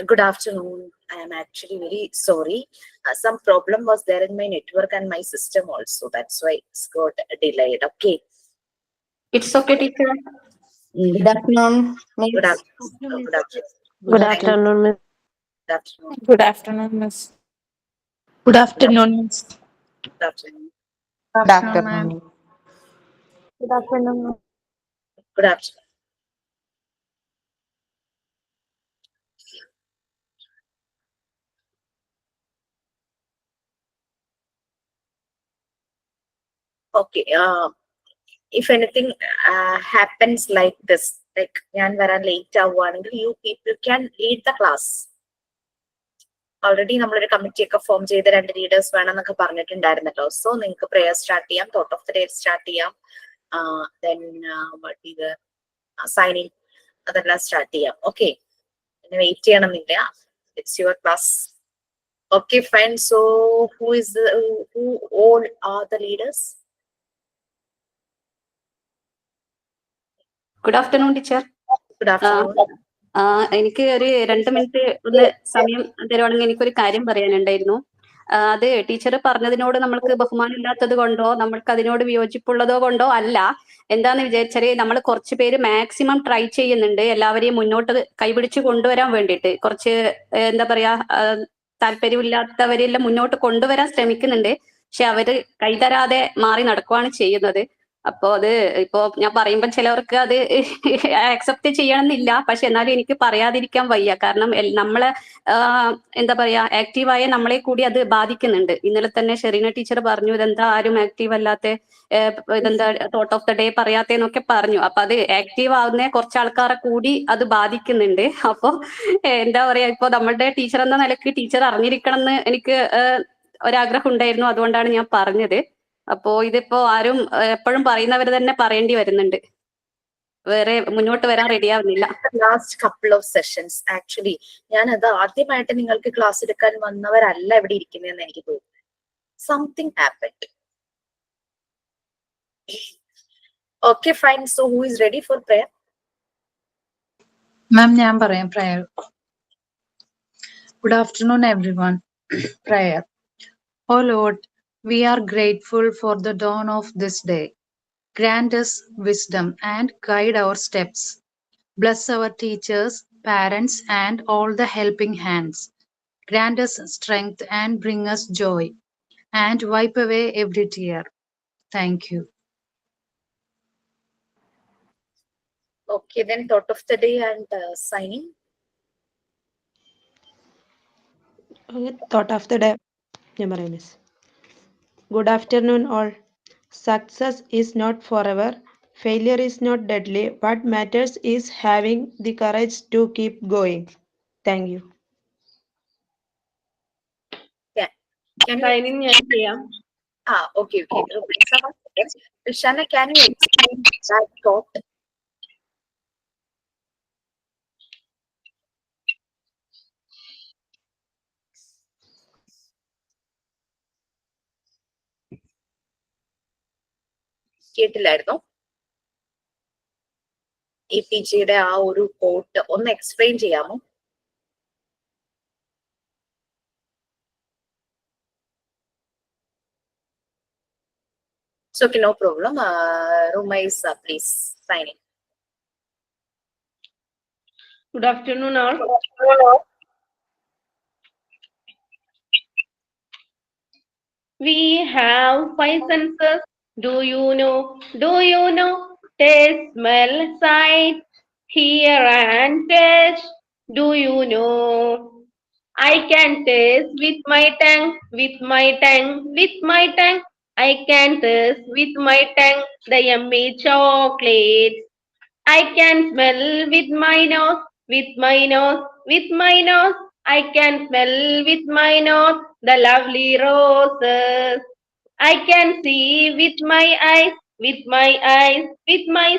Good afternoon. I am actually very sorry. Some problem was there in my network and my system also. That's why it's got delayed. Okay. It's okay, teacher. Good afternoon, Good Miss. afternoon. Good afternoon. Good Thank you. afternoon, Miss. Good afternoon. Good afternoon, Miss. Good afternoon, Miss. Good afternoon. Good afternoon. Good afternoon. Good afternoon. Okay. If anything happens like this, like ഞാൻ വരാൻ late ആവുകയാണെങ്കിൽ you people can lead the class. Already നമ്മളൊരു committee ഒക്കെ form ചെയ്ത് 2 leaders വേണം എന്നൊക്കെ പറഞ്ഞിട്ടുണ്ടായിരുന്നല്ലോ. So നിങ്ങൾക്ക് prayer start ചെയ്യാം, thought of the day start ചെയ്യാം, ദെൻ ഇത് സൈനിങ് അതെല്ലാം സ്റ്റാർട്ട് ചെയ്യാം. ഓക്കെ, പിന്നെ വെയിറ്റ് ചെയ്യണമെന്നില്ല. It's your class. Okay fine. So who all are the leaders? Good afternoon, teacher. Good afternoon. എനിക്ക് ഒരു 2 മിനിറ്റ് ഒന്ന് സമയം തരുവാണെങ്കിൽ എനിക്കൊരു കാര്യം പറയാനുണ്ടായിരുന്നു. അത് ടീച്ചർ പറഞ്ഞതിനോട് നമ്മൾക്ക് ബഹുമാനമില്ലാത്തത് കൊണ്ടോ നമ്മൾക്ക് അതിനോട് വിയോജിപ്പുള്ളതോ കൊണ്ടോ അല്ല. എന്താന്ന് വിചാരിച്ചാല് നമ്മൾ കുറച്ച് പേര് മാക്സിമം ട്രൈ ചെയ്യുന്നുണ്ട് എല്ലാവരെയും മുന്നോട്ട് കൈപിടിച്ച് കൊണ്ടുവരാൻ വേണ്ടിയിട്ട്. കുറച്ച് എന്താ പറയാ താല്പര്യമില്ലാത്തവരെല്ലാം മുന്നോട്ട് കൊണ്ടുവരാൻ ശ്രമിക്കുന്നുണ്ട്. പക്ഷെ അവര് കൈതരാതെ മാറി നടക്കുവാണ് ചെയ്യുന്നത്. അപ്പോ അത് ഇപ്പോ ഞാൻ പറയുമ്പോൾ ചിലവർക്ക് അത് അക്സെപ്റ്റ് ചെയ്യണമെന്നില്ല. പക്ഷെ എന്നാലും എനിക്ക് പറയാതിരിക്കാൻ വയ്യ. കാരണം നമ്മളെ എന്താ പറയാ ആക്റ്റീവായ നമ്മളെ കൂടി അത് ബാധിക്കുന്നുണ്ട്. ഇന്നലെ തന്നെ ഷെറീന ടീച്ചർ പറഞ്ഞു ഇതെന്താ ആരും ആക്റ്റീവ് അല്ലാത്ത, ഇതെന്താ തോട്ട് ഓഫ് ദ ഡേ പറയാത്തേന്നൊക്കെ പറഞ്ഞു. അപ്പൊ അത് ആക്റ്റീവ് ആവുന്ന കുറച്ച് ആൾക്കാരെ കൂടി അത് ബാധിക്കുന്നുണ്ട്. അപ്പൊ എന്താ പറയാ, ഇപ്പൊ നമ്മളുടെ ടീച്ചർ എന്ന നിലയ്ക്ക് ടീച്ചർ അറിഞ്ഞിരിക്കണം എന്ന് എനിക്ക് ഒരാഗ്രഹം ഉണ്ടായിരുന്നു. അതുകൊണ്ടാണ് ഞാൻ പറഞ്ഞത്. അപ്പോ ഇതിപ്പോ ആരും എപ്പോഴും പറയുന്നവർ തന്നെ പറയേണ്ടി വരുന്നുണ്ട്. വേറെ മുന്നോട്ട് വരാൻ റെഡിയാവുന്നില്ല. Last couple of sessions actually ഞാനത് ആദ്യമായിട്ട് നിങ്ങൾക്ക് ക്ലാസ് എടുക്കാൻ വന്നവരല്ല ഇവിടെ ഇരിക്കുന്നതെന്ന് എനിക്ക് തോന്നുന്നു. Something happened. Okay fine. So who is ready for prayer? Ma'am, ഞാൻ പറയാം prayer. Good afternoon, everyone. Prayer. Oh Lord, we are grateful for the dawn of this day. Grant us wisdom and guide our steps. Bless our teachers, parents, and all the helping hands. Grant us strength and bring us joy, and wipe away every tear. Thank you. Okay, then thought of the day and signing. Thought of the day. ഞാൻ പറയാം, miss. Good afternoon, all. Success is not forever. Failure is not deadly. What matters is having the courage to keep going. Thank you. Yeah. Can you? Signing ഞാൻ ചെയ്യാം. Okay. Shana, can you explain that thought? കേട്ടില്ലായിരുന്നോ? APJയുടെ ആ ഒരു coat ഒന്ന് explain ചെയ്യാമോ? It's okay, no problem. Rumais, please sign in. Good afternoon, all. We have 5 senses. Do you know? Do you know? Taste, smell, sight, hear and touch. Do you know? I can taste with my tongue, with my tongue, with my tongue. I can taste with my tongue the yummy chocolate. I can smell with my nose, with my nose, with my nose. I can smell with my nose the lovely roses. I can see with my eyes, with my eyes, with my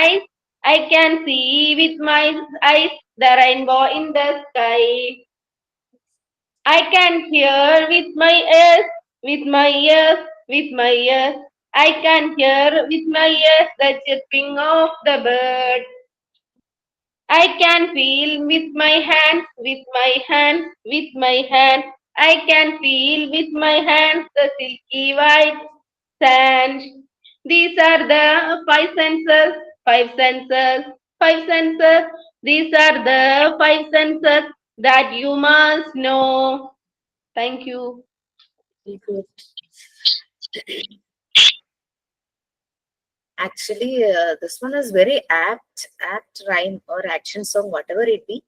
eyes. I can see with my eyes the rainbow in the sky. I can hear with my ears, with my ears, with my ears. I can hear with my ears the chirping of the bird. I can feel with my hands, with my hands, with my hands. I can feel with my hands the silky white sand. These are the five senses, five senses, five senses. These are the five senses that you must know. Thank you. Very good. Actually, this one is very apt rhyme or action song, whatever it be.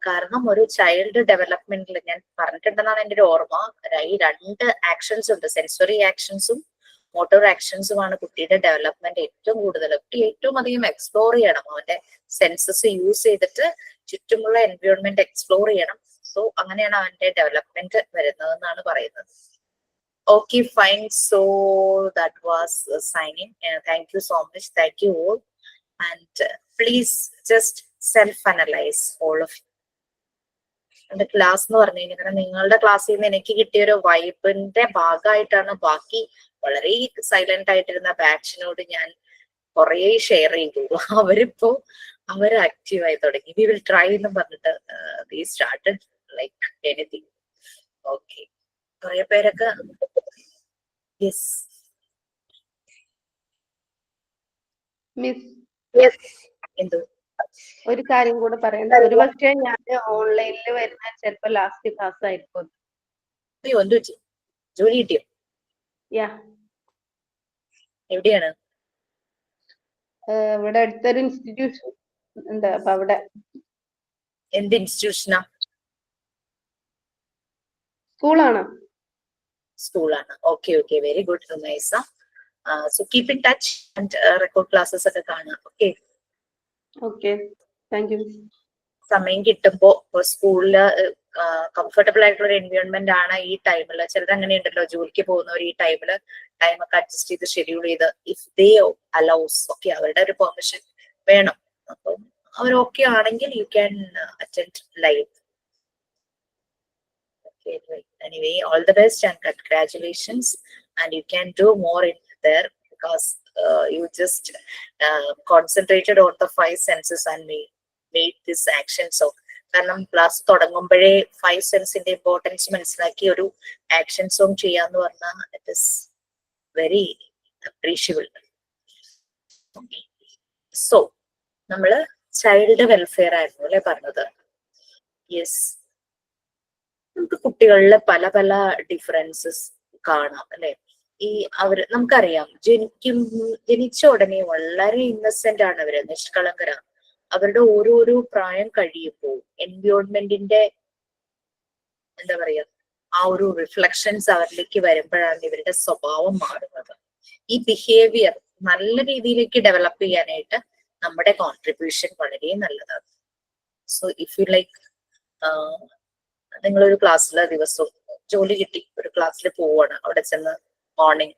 കാരണം ഒരു child ഡെവലപ്മെന്റിൽ ഞാൻ പറഞ്ഞിട്ടുണ്ടെന്നാണ് എൻ്റെ ഒരു ഓർമ്മ. ഈ രണ്ട് actions ഉണ്ട്, sensory ആക്ഷൻസും motor ആക്ഷൻസുമാണ് കുട്ടിയുടെ ഡെവലപ്മെന്റ് ഏറ്റവും കൂടുതൽ. കുട്ടി ഏറ്റവും അധികം എക്സ്പ്ലോർ ചെയ്യണം, അവന്റെ സെൻസസ് യൂസ് ചെയ്തിട്ട് ചുറ്റുമുള്ള എൻവയോൺമെന്റ് എക്സ്പ്ലോർ ചെയ്യണം. സോ അങ്ങനെയാണ് അവന്റെ ഡെവലപ്മെന്റ് വരുന്നതെന്നാണ് പറയുന്നത്. Okay, fine. So that was signing. Thank you so much. Thank you all. And please just self-analyze all of you. എന്റെ ക്ലാസ് എന്ന് പറഞ്ഞു കഴിഞ്ഞാൽ, കാരണം നിങ്ങളുടെ ക്ലാസ്സിൽ നിന്ന് എനിക്ക് കിട്ടിയ ഒരു വൈബിന്റെ ഭാഗമായിട്ടാണ് ബാക്കി വളരെ സൈലന്റ് ആയിട്ടിരുന്ന ബാച്ചിനോട് ഞാൻ കുറെ ഷെയർ ചെയ്തു. അവർ ആക്റ്റീവായി തുടങ്ങി. വി വിൽ ട്രൈ എന്ന് പറഞ്ഞിട്ട് ദേ സ്റ്റാർട്ടഡ് ലൈക്ക് എനിത്തിങ്. ഓക്കെ, കുറെ പേരൊക്കെ യെസ് മിസ്, എന്തോ ഒരു കാര്യം കൂടെ പറയണ്ട. ഒരു പക്ഷേ ഞാൻ ഓൺലൈനിൽ വരുന്ന ചിലപ്പോ ലാസ്റ്റ് ക്ലാസ് ആയിരിക്കും. അയ്യോ, എന്ത് വെച്ചു? ജോലി കിട്ടിയോ? യാ, എവിടെയാണ്? ഇവിടെ അടുത്തൊരു ഇൻസ്റ്റിറ്റ്യൂഷൻ ഉണ്ട്, അപ്പൊ അവിടെ. എന്ത് ഇൻസ്റ്റിറ്റ്യൂഷനാ? സ്കൂളാണ്. സ്കൂളാണ്. Okay okay, very good, nice. So keep in touch and record classes ഒക്കെ കാണാം. Okay, okay, thank U. സമയം കിട്ടുമ്പോ സ്കൂളില് കംഫർട്ടബിൾ ആയിട്ടുള്ള ഒരു എൻവയോൺമെന്റ് ആണ് ഈ ടൈമില്. ചിലത് അങ്ങനെയുണ്ടല്ലോ, ജോലിക്ക് പോകുന്നവർ ഈ ടൈമില് ടൈമൊക്കെ അഡ്ജസ്റ്റ് ചെയ്ത് ഷെഡ്യൂൾ ചെയ്ത്, ഇഫ് ദേ അലൗസ്, ഓക്കെ, അവരുടെ ഒരു പെർമിഷൻ വേണം. അപ്പം അവർ ഓക്കെ ആണെങ്കിൽ you can attend live. Anyway, all the best and congratulations, and you can do more in there because you just concentrated on the five senses and made this action. So കാരണം class തുടങ്ങുമ്പോഴേ five സെൻസിന്റെ importance മനസ്സിലാക്കി ഒരു action song ചെയ്യാന്ന് പറഞ്ഞാൽ it is very appreciable. So നമ്മള് child welfare ആയിരുന്നു അല്ലെ പറഞ്ഞത്. Yes, നമുക്ക് കുട്ടികളിൽ പല പല ഡിഫറൻസസ് കാണാം അല്ലെ. ഈ നമുക്കറിയാം, ജനിച്ച ഉടനെ വളരെ ഇന്നസെന്റ് ആണ് അവര്, നിഷ്കളങ്കരാണ്. അവരുടെ ഓരോരോ പ്രായം കഴിയുമ്പോൾ എൻവയോൺമെന്റിന്റെ എന്താ പറയാ, ആ ഒരു റിഫ്ലക്ഷൻസ് അവരിലേക്ക് വരുമ്പോഴാണ് ഇവരുടെ സ്വഭാവം മാറുന്നത്. ഈ ബിഹേവിയർ നല്ല രീതിയിലേക്ക് ഡെവലപ്പ് ചെയ്യാനായിട്ട് നമ്മുടെ കോൺട്രിബ്യൂഷൻ വളരെ നല്ലതാണ്. സോ ഇഫ് യു ലൈക്ക്, നിങ്ങളൊരു ക്ലാസ്സിലെ ദിവസവും ജോലി കിട്ടി ഒരു ക്ലാസ്സിൽ പോവാണ്, അവിടെ ചെന്ന് morning,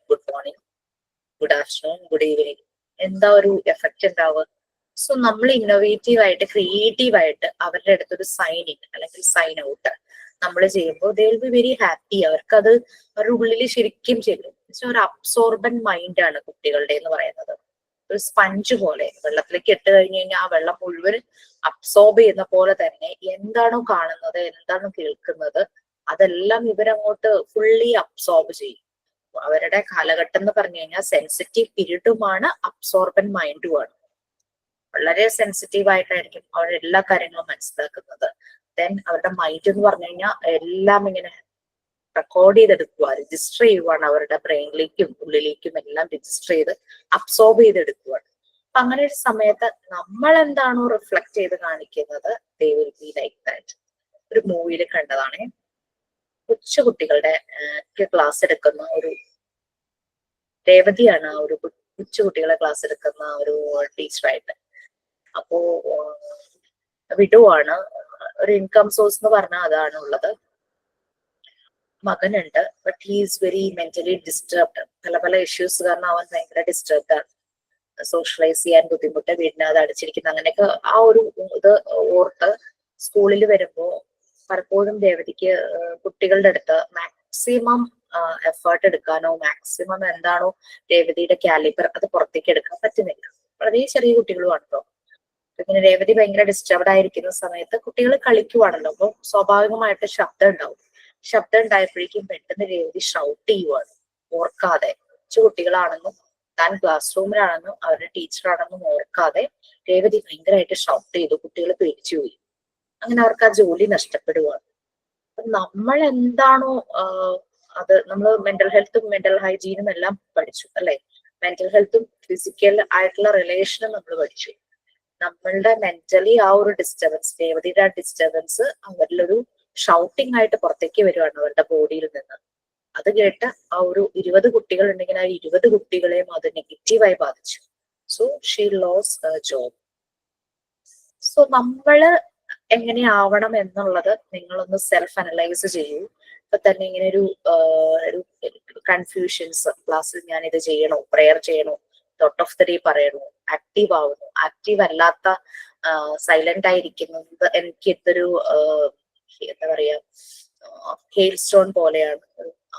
good afternoon, good evening, എന്താ ഒരു എഫക്റ്റ് ഉണ്ടാവുക? സോ നമ്മൾ ഇന്നോവേറ്റീവ് ആയിട്ട് ക്രിയേറ്റീവ് ആയിട്ട് അവരുടെ അടുത്തൊരു സൈൻ ഇൻ അല്ലെങ്കിൽ സൈൻ ഔട്ട് നമ്മൾ ചെയ്യുമ്പോൾ they will be very happy. അവർക്കത് അവരുടെ ഉള്ളിൽ ശരിക്കും ചെല്ലും. ഒരു അബ്സോർബൻ മൈൻഡ് ആണ് കുട്ടികളുടെ എന്ന് പറയുന്നത്. ഒരു സ്പഞ്ച് പോലെ വെള്ളത്തിലേക്ക് ഇട്ട് കഴിഞ്ഞു കഴിഞ്ഞാൽ ആ വെള്ളം മുഴുവൻ അബ്സോർബ് ചെയ്യുന്ന പോലെ തന്നെ എന്താണോ കാണുന്നത്, എന്താണോ കേൾക്കുന്നത്, അതെല്ലാം ഇവരങ്ങോട്ട് ഫുള്ളി അബ്സോർബ് ചെയ്യും. അവരുടെ കാലഘട്ടം എന്ന് പറഞ്ഞു കഴിഞ്ഞാൽ സെൻസിറ്റീവ് പീരീഡുമാണ്, അബ്സോർബൻ മൈൻഡുമാണ്. വളരെ സെൻസിറ്റീവ് ആയിട്ടായിരിക്കും അവർ എല്ലാ കാര്യങ്ങളും മനസ്സിലാക്കുന്നത്. ദെൻ അവരുടെ മൈൻഡ് എന്ന് പറഞ്ഞു കഴിഞ്ഞാൽ എല്ലാം ഇങ്ങനെ റെക്കോർഡ് ചെയ്തെടുക്കുക, രജിസ്റ്റർ ചെയ്യുവാണ്. അവരുടെ ബ്രെയിനിലേക്കും ഉള്ളിലേക്കും എല്ലാം രജിസ്റ്റർ ചെയ്ത് അബ്സോർബ് ചെയ്തെടുക്കുകയാണ്. അപ്പൊ അങ്ങനെ ഒരു സമയത്ത് നമ്മൾ എന്താണോ റിഫ്ലക്ട് ചെയ്ത് കാണിക്കുന്നത്, they will be like that. ഒരു മൂവിയിൽ കണ്ടതാണ്, കൊച്ചുകുട്ടികളുടെ ക്ലാസ് എടുക്കുന്ന ഒരു രേവതിയാണ് ആ ഒരു കൊച്ചുകുട്ടികളെ ക്ലാസ് എടുക്കുന്ന ഒരു ടീച്ചറായിട്ട്. അപ്പോ വിഡുവാണ്, ഒരു ഇൻകം സോഴ്സ് എന്ന് പറഞ്ഞാൽ അതാണ് ഉള്ളത്. മകനുണ്ട്, but he is very mentally disturbed. പല ഇഷ്യൂസ് കാരണം അവൻ ഭയങ്കര ഡിസ്റ്റർബ്ഡ് ആണ്. സോഷ്യലൈസ് ചെയ്യാൻ ബുദ്ധിമുട്ട്, വീടിനകത്ത് അടിച്ചിരിക്കുന്ന, അങ്ങനെയൊക്കെ ആ ഒരു ഇത് ഓർത്ത് സ്കൂളിൽ വരുമ്പോ പലപ്പോഴും രേവതിക്ക് കുട്ടികളുടെ അടുത്ത് മാക്സിമം എഫേർട്ട് എടുക്കാനോ മാക്സിമം എന്താണോ രേവതിയുടെ കാലിബർ അത് പുറത്തേക്ക് എടുക്കാൻ പറ്റുന്നില്ല. വളരെ ചെറിയ കുട്ടികളുമാണ് കേട്ടോ. ഇങ്ങനെ രേവതി ഭയങ്കര ഡിസ്റ്റർബ്ഡ് ആയിരിക്കുന്ന സമയത്ത് കുട്ടികൾ കളിക്കുവാണല്ലോ, അപ്പൊ സ്വാഭാവികമായിട്ട് ശബ്ദം ഉണ്ടാവും. ശബ്ദം ഉണ്ടായപ്പോഴേക്കും പെട്ടെന്ന് രേവതി ഷൗട്ട് ചെയ്യുവാണ്, ഓർക്കാതെ. കൊച്ചു കുട്ടികളാണെന്നും താൻ ക്ലാസ് റൂമിലാണെന്നും അവരുടെ ടീച്ചറാണെന്നും ഓർക്കാതെ രേവതി ഭയങ്കരമായിട്ട് ഷൗട്ട് ചെയ്തു. കുട്ടികൾ പേടിച്ചുപോയി. അങ്ങനെ അവർക്ക് ആ ജോലി നഷ്ടപ്പെടുവാണ്. നമ്മൾ എന്താണോ അത് നമ്മൾ മെന്റൽ ഹെൽത്തും മെന്റൽ ഹൈജീനും എല്ലാം പഠിച്ചു അല്ലെ. മെന്റൽ ഹെൽത്തും ഫിസിക്കൽ ആയിട്ടുള്ള റിലേഷനും നമ്മൾ പഠിച്ചു. നമ്മളുടെ മെന്റലി ആ ഒരു ഡിസ്റ്റർബൻസ്, രേവതിയുടെ ആ ഡിസ്റ്റർബൻസ് അവരിലൊരു ഷൗട്ടിംഗ് ആയിട്ട് പുറത്തേക്ക് വരുവാണ് അവരുടെ ബോഡിയിൽ നിന്ന്. അത് കേട്ട് ആ ഒരു 20 കുട്ടികൾ ഉണ്ടെങ്കിൽ ആ 20 കുട്ടികളെയും അത് നെഗറ്റീവായി ബാധിച്ചു. So she lose job. സോ നമ്മള് എങ്ങനെയാവണം എന്നുള്ളത് നിങ്ങളൊന്ന് സെൽഫ് അനലൈസ് ചെയ്യൂ. ഇപ്പൊ തന്നെ ഇങ്ങനെ ഒരു കൺഫ്യൂഷൻസ്, ക്ലാസ്സിൽ ഞാൻ ഇത് ചെയ്യണോ, പ്രെയർ ചെയ്യണോ, തോട്ട് ഓഫ് ദ ഡേ പറയണോ, ആക്റ്റീവ് ആവുന്നു, ആക്റ്റീവ് അല്ലാത്ത സൈലന്റ് ആയിരിക്കുന്നത് എനിക്ക് ഇതൊരു എന്താ പറയാ ഹെയിൽ സ്റ്റോൺ പോലെയാണ്.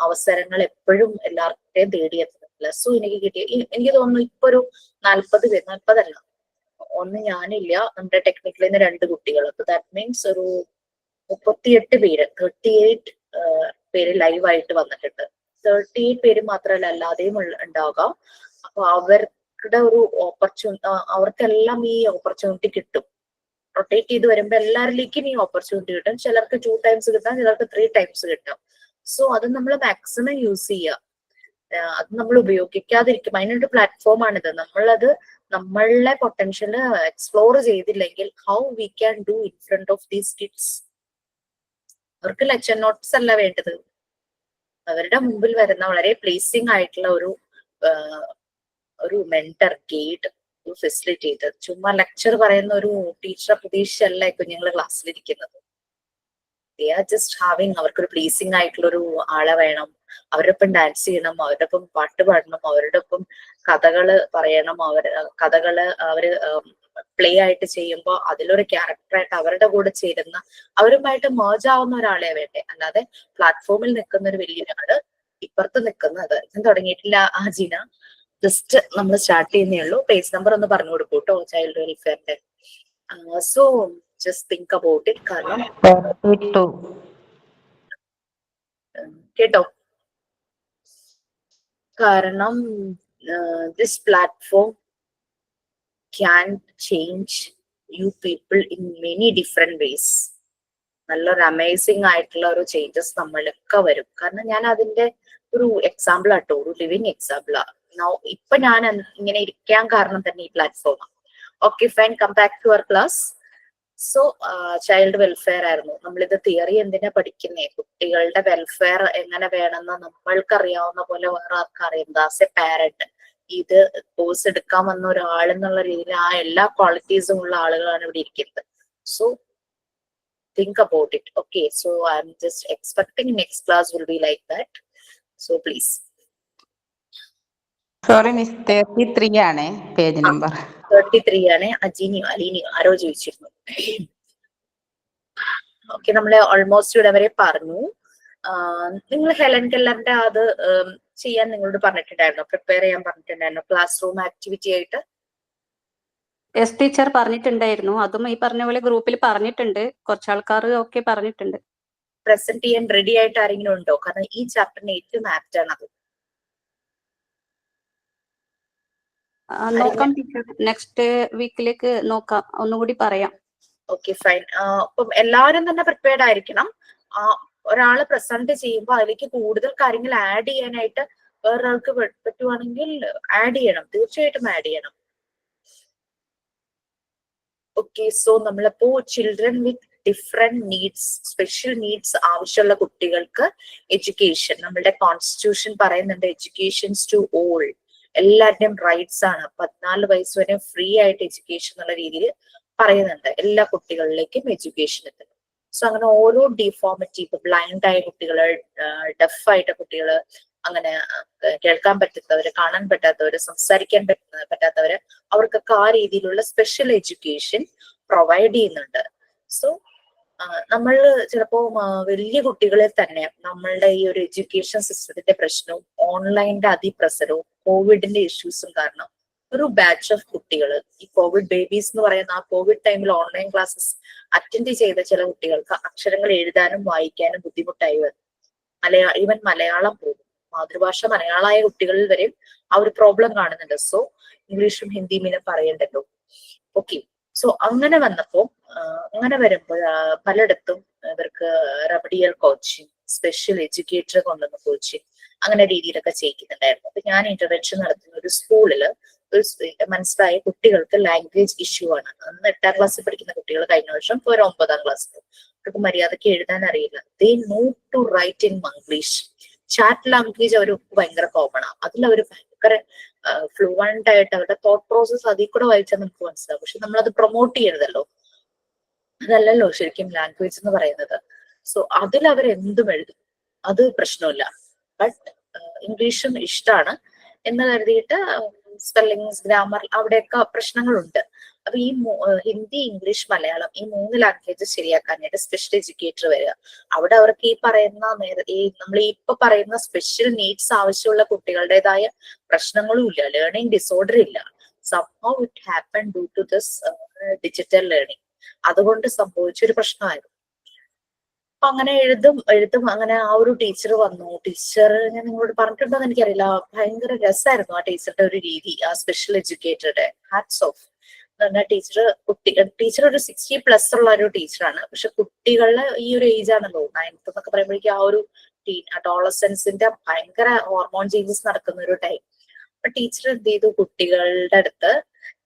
അവസരങ്ങൾ എപ്പോഴും എല്ലാവർക്കും തേടിയെത്തുന്നില്ല. സോ എനിക്ക് കിട്ടിയ എനിക്ക് തോന്നുന്നു ഇപ്പൊ ഒരു 40 ഒന്ന് ഞാനില്ല, നമ്മുടെ ടെക്നിക്കലിൽ നിന്ന് 2 കുട്ടികൾ, അപ്പൊ ദാറ്റ് മീൻസ് ഒരു 38 പേര്, 38 പേര് ലൈവായിട്ട് വന്നിട്ടുണ്ട്. 38 പേര് മാത്രമല്ല അല്ലാതെയും ഉണ്ടാകാം. അപ്പൊ അവരുടെ ഒരു അവർക്കെല്ലാം ഈ ഓപ്പർച്യൂണിറ്റി കിട്ടും. റൊട്ടേറ്റ് ചെയ്ത് വരുമ്പോ എല്ലാവരിലേക്കും ഈ ഓപ്പർച്യൂണിറ്റി കിട്ടും. ചിലർക്ക് 2 ടൈംസ് കിട്ടാം, ചിലർക്ക് 3 ടൈംസ് കിട്ടാം. സോ അത് നമ്മൾ മാക്സിമം യൂസ് ചെയ്യുക. അത് നമ്മൾ ഉപയോഗിക്കാതിരിക്കും. അതിനൊരു പ്ലാറ്റ്ഫോം ആണിത്. നമ്മളത് നമ്മളുടെ പൊട്ടൻഷ്യൽ എക്സ്പ്ലോർ ചെയ്തില്ലെങ്കിൽ how we can do in front of these kids. അവർക്ക് ലെക്ചർ നോട്ട്സ് അല്ല വേണ്ടത്, അവരുടെ മുമ്പിൽ വരുന്ന വളരെ പ്ലേസിംഗ് ആയിട്ടുള്ള ഒരു മെന്റർ, ഗൈഡ്, ഒരു ഫെസിലിറ്റേറ്റർ. ചുമ്മാ ലെക്ചർ പറയുന്ന ഒരു ടീച്ചറെ പ്രതീക്ഷയല്ല കുഞ്ഞുങ്ങൾ ക്ലാസ്സിലിരിക്കുന്നത്. ദേ ആർ ജസ്റ്റ് ഹാവിങ്, അവർക്കൊരു പ്ലീസിംഗ് ആയിട്ടുള്ള ഒരു ആളെ വേണം. അവരുടെ ഒപ്പം ഡാൻസ് ചെയ്യണം, അവരുടെ ഒപ്പം പാട്ട് പാടണം, അവരുടെ ഒപ്പം കഥകള് പറയണം, അവര് പ്ലേ ആയിട്ട് ചെയ്യുമ്പോൾ അതിലൊരു ക്യാരക്ടറായിട്ട് അവരുടെ കൂടെ ചേരുന്ന, അവരുമായിട്ട് മേർജ് ആവുന്ന ഒരാളെ വേണ്ടേ. അല്ലാതെ പ്ലാറ്റ്ഫോമിൽ നിൽക്കുന്ന ഒരു വലിയൊരാള് ഇപ്പുറത്ത് നിൽക്കുന്നത്. ഞാൻ തുടങ്ങിയിട്ടില്ല ആജീന, ജസ്റ്റ് നമ്മൾ സ്റ്റാർട്ട് ചെയ്യുന്നേ ഉള്ളൂ. പേജ് നമ്പർ ഒന്ന് പറഞ്ഞു കൊടുക്കൂ കേട്ടോ, ചൈൽഡ് വെൽഫെയറിന്റെ. So just think about it. കാരണം 32. കേട്ടോ, കാരണം this platform can change you people in many different ways. നല്ലൊരു അമേസിംഗ് ആയിട്ടുള്ള ഒരു ചേഞ്ചസ് നമ്മളൊക്കെ വരും. കാരണം ഞാൻ അതിന്റെ ഒരു എക്സാമ്പിൾ ആട്ടോ, ഒരു ലിവിങ് എക്സാമ്പിളാ. ഇപ്പൊ ഞാൻ ഇങ്ങനെ ഇരിക്കാൻ കാരണം തന്നെ ഈ പ്ലാറ്റ്ഫോമാണ്. Okay fine, come back to our class. So child welfare ആയിരുന്നു. നമ്മളിത് തിയറി എന്തിനാ പഠിക്കുന്നേ? കുട്ടികളുടെ വെൽഫെയർ എങ്ങനെ വേണമെന്ന് നമ്മൾക്ക് അറിയാവുന്ന പോലെ വേറെ ആർക്കും അറിയാം. ആസ് എ പാരന്റ് ഇത് കോഴ്സ് എടുക്കാൻ വന്ന ഒരാളെന്നുള്ള രീതിയിൽ ആ എല്ലാ ക്വാളിറ്റീസും ഉള്ള ആളുകളാണ് ഇവിടെ ഇരിക്കുന്നത്. So think about it. Okay, so I'm just expecting next class will be like that. So please. Sorry, Miss, 33 ആണ് പേജ് നമ്പർ. 33 ആണ്. അലീനി ആരോ ചോദിച്ചിരുന്നു. ഓക്കെ, നമ്മള് ഓൾമോസ്റ്റ് ഇവിടെ വരെ പറഞ്ഞു. നിങ്ങൾ ഹെലൻ കെല്ലറിന്റെ അത് ചെയ്യാൻ നിങ്ങളോട് പറഞ്ഞിട്ടുണ്ടായിരുന്നു, പ്രിപ്പയർ ചെയ്യാൻ പറഞ്ഞിട്ടുണ്ടായിരുന്നു ക്ലാസ് റൂം ആക്ടിവിറ്റി ആയിട്ട്. എസ് ടീച്ചർ പറഞ്ഞിട്ടുണ്ടായിരുന്നു. അതും ഈ പറഞ്ഞ പോലെ ഗ്രൂപ്പിൽ പറഞ്ഞിട്ടുണ്ട്. കുറച്ചാൾക്കാർ ഒക്കെ പറഞ്ഞിട്ടുണ്ട്. പ്രസന്റ് ചെയ്യാൻ റെഡി ആയിട്ട് ആരെങ്കിലും ഉണ്ടോ? കാരണം ഈ ചാപ്റ്ററിന് ഏറ്റവും ആപ്റ്റ് ആണ് അത്. നോക്കാം ടീച്ചർ, നെക്സ്റ്റ് വീക്കിലേക്ക് നോക്കാം, ഒന്നുകൂടി പറയാം. Okay fine. അപ്പം എല്ലാവരും തന്നെ പ്രിപ്പയർഡ് ആയിരിക്കണം. ഒരാള് പ്രസന്റ് ചെയ്യുമ്പോൾ അതിലേക്ക് കൂടുതൽ കാര്യങ്ങൾ ആഡ് ചെയ്യാനായിട്ട് വേറൊരാൾക്ക് പറ്റുവാണെങ്കിൽ ആഡ് ചെയ്യണം, തീർച്ചയായിട്ടും ആഡ് ചെയ്യണം. ഓക്കെ, സോ നമ്മളിപ്പോ children with different needs, special needs ആവശ്യമുള്ള കുട്ടികൾക്ക് എഡ്യൂക്കേഷൻ, നമ്മളുടെ കോൺസ്റ്റിറ്റ്യൂഷൻ പറയുന്നുണ്ട് എഡ്യൂക്കേഷൻസ് ടു ഓൾ, എല്ലാവരുടെയും റൈറ്റ്സ് ആണ്. 14 വയസ്സ് വരെ ഫ്രീ ആയിട്ട് എഡ്യൂക്കേഷൻ എന്നുള്ള രീതിയിൽ പറയുന്നുണ്ട്. എല്ലാ കുട്ടികളിലേക്കും എഡ്യൂക്കേഷൻ എത്തുന്നു. സോ അങ്ങനെ ഓരോ ഡിഫോമിറ്റി, ഇപ്പൊ ബ്ലൈൻഡ് ആയ കുട്ടികള്, ഡെഫ് ആയിട്ട കുട്ടികള്, അങ്ങനെ കേൾക്കാൻ പറ്റാത്തവര്, കാണാൻ പറ്റാത്തവര്, സംസാരിക്കാൻ പറ്റാത്തവര്, അവർക്കൊക്കെ ആ രീതിയിലുള്ള സ്പെഷ്യൽ എഡ്യൂക്കേഷൻ പ്രൊവൈഡ് ചെയ്യുന്നുണ്ട്. സോ നമ്മൾ ചിലപ്പോ വലിയ കുട്ടികളെ തന്നെ നമ്മളുടെ ഈ ഒരു എഡ്യൂക്കേഷൻ സിസ്റ്റത്തിന്റെ പ്രശ്നവും ഓൺലൈനിന്റെ അതിപ്രസരവും കോവിഡിന്റെ ഇഷ്യൂസും കാരണം ഒരു ബാച്ച് ഓഫ് കുട്ടികൾ, ഈ കോവിഡ് ബേബീസ് എന്ന് പറയുന്ന ആ കോവിഡ് ടൈമിൽ ഓൺലൈൻ ക്ലാസ്സസ് അറ്റൻഡ് ചെയ്ത ചില കുട്ടികൾക്ക് അക്ഷരങ്ങൾ എഴുതാനും വായിക്കാനും ബുദ്ധിമുട്ടായി വന്നു. ഈവൻ മലയാളം പോകും, മാതൃഭാഷ മലയാളമായ കുട്ടികളിൽ വരെ ആ ഒരു പ്രോബ്ലം കാണുന്നുണ്ട്. സോ ഇംഗ്ലീഷും ഹിന്ദിയും പിന്നെ പറയണ്ടല്ലോ. ഓക്കെ, സോ അങ്ങനെ വന്നപ്പോ അങ്ങനെ വരുമ്പോൾ പലയിടത്തും ഇവർക്ക് റെമഡിയൽ കോച്ചിങ്, സ്പെഷ്യൽ എഡ്യൂക്കേറ്റർ കൊണ്ടുവന്ന് കോച്ചിങ്, അങ്ങനെ രീതിയിലൊക്കെ ചെയ്യിക്കുന്നുണ്ടായിരുന്നു. അപ്പൊ ഞാൻ ഇന്റർവെൻഷൻ നടത്തുന്ന ഒരു സ്കൂളില് ഒരു മനസ്സിലായ കുട്ടികൾക്ക് ലാംഗ്വേജ് ഇഷ്യൂ ആണ്. അന്ന് 8ാം ക്ലാസ്സിൽ പഠിക്കുന്ന കുട്ടികൾ കഴിഞ്ഞ വർഷം ഇപ്പൊ ഒരു 9ാം ക്ലാസ്സിൽ അവർക്ക് മര്യാദയ്ക്ക് എഴുതാൻ അറിയില്ല. They know to write in Manglish. Chat language അവർക്ക് ഭയങ്കര കോമൺ ആണ്. അതിൽ അവർ ഭയങ്കര ഫ്ലുവന്റ് ആയിട്ട് അവരുടെ തോട്ട് പ്രോസസ് അതിൽ കൂടെ വായിച്ചാൽ നമുക്ക് മനസ്സിലാവും. പക്ഷെ നമ്മളത് പ്രൊമോട്ട് ചെയ്യരുതല്ലോ, അതല്ലല്ലോ ശരിക്കും ലാംഗ്വേജ് എന്ന് പറയുന്നത്. സോ അതിൽ അവർ എന്തും എഴുതും, അത് പ്രശ്നമില്ല. ബട്ട് ഇംഗ്ലീഷും ഇഷ്ടമാണ് എന്ന് കരുതിയിട്ട് സ്പെല്ലിങ്സ്, ഗ്രാമർ അവിടെയൊക്കെ പ്രശ്നങ്ങളുണ്ട്. അപ്പൊ ഈ ഹിന്ദി, ഇംഗ്ലീഷ്, മലയാളം ഈ 3 ലാംഗ്വേജസ് ശരിയാക്കാനായിട്ട് സ്പെഷ്യൽ എഡ്യൂക്കേറ്റർ വരിക. അവിടെ അവർക്ക് ഈ പറയുന്ന നമ്മൾ ഇപ്പൊ പറയുന്ന സ്പെഷ്യൽ നീഡ്സ് ആവശ്യമുള്ള കുട്ടികളുടേതായ പ്രശ്നങ്ങളും ഇല്ല, ലേണിംഗ് ഡിസോർഡർ ഇല്ല. somehow it happened due to this digital learning. അതുകൊണ്ട് സംഭവിച്ചൊരു പ്രശ്നമായിരുന്നു. അപ്പൊ അങ്ങനെ എഴുതും അങ്ങനെ ആ ഒരു ടീച്ചർ വന്നു. ടീച്ചർ ഞാൻ നിങ്ങളോട് പറഞ്ഞിട്ടുണ്ടോന്ന് എനിക്കറിയില്ല, ഭയങ്കര രസമായിരുന്നു ആ ടീച്ചറുടെ ഒരു രീതി, ആ സ്പെഷ്യൽ എഡ്യൂക്കേറ്ററുടെ. Hats off. ടീച്ചർ ഒരു 60+ ഉള്ള ഒരു ടീച്ചറാണ്. പക്ഷെ കുട്ടികളുടെ ഈ ഒരു ഏജ് ആണല്ലോ 9th എന്നൊക്കെ പറയുമ്പോഴേക്കും ആ ഒരു അഡോളസൻസിന്റെ ഭയങ്കര ഹോർമോൺ ചേഞ്ചസ് നടക്കുന്ന ഒരു ടൈം. അപ്പൊ ടീച്ചർ എന്ത് ചെയ്തു, കുട്ടികളുടെ അടുത്ത്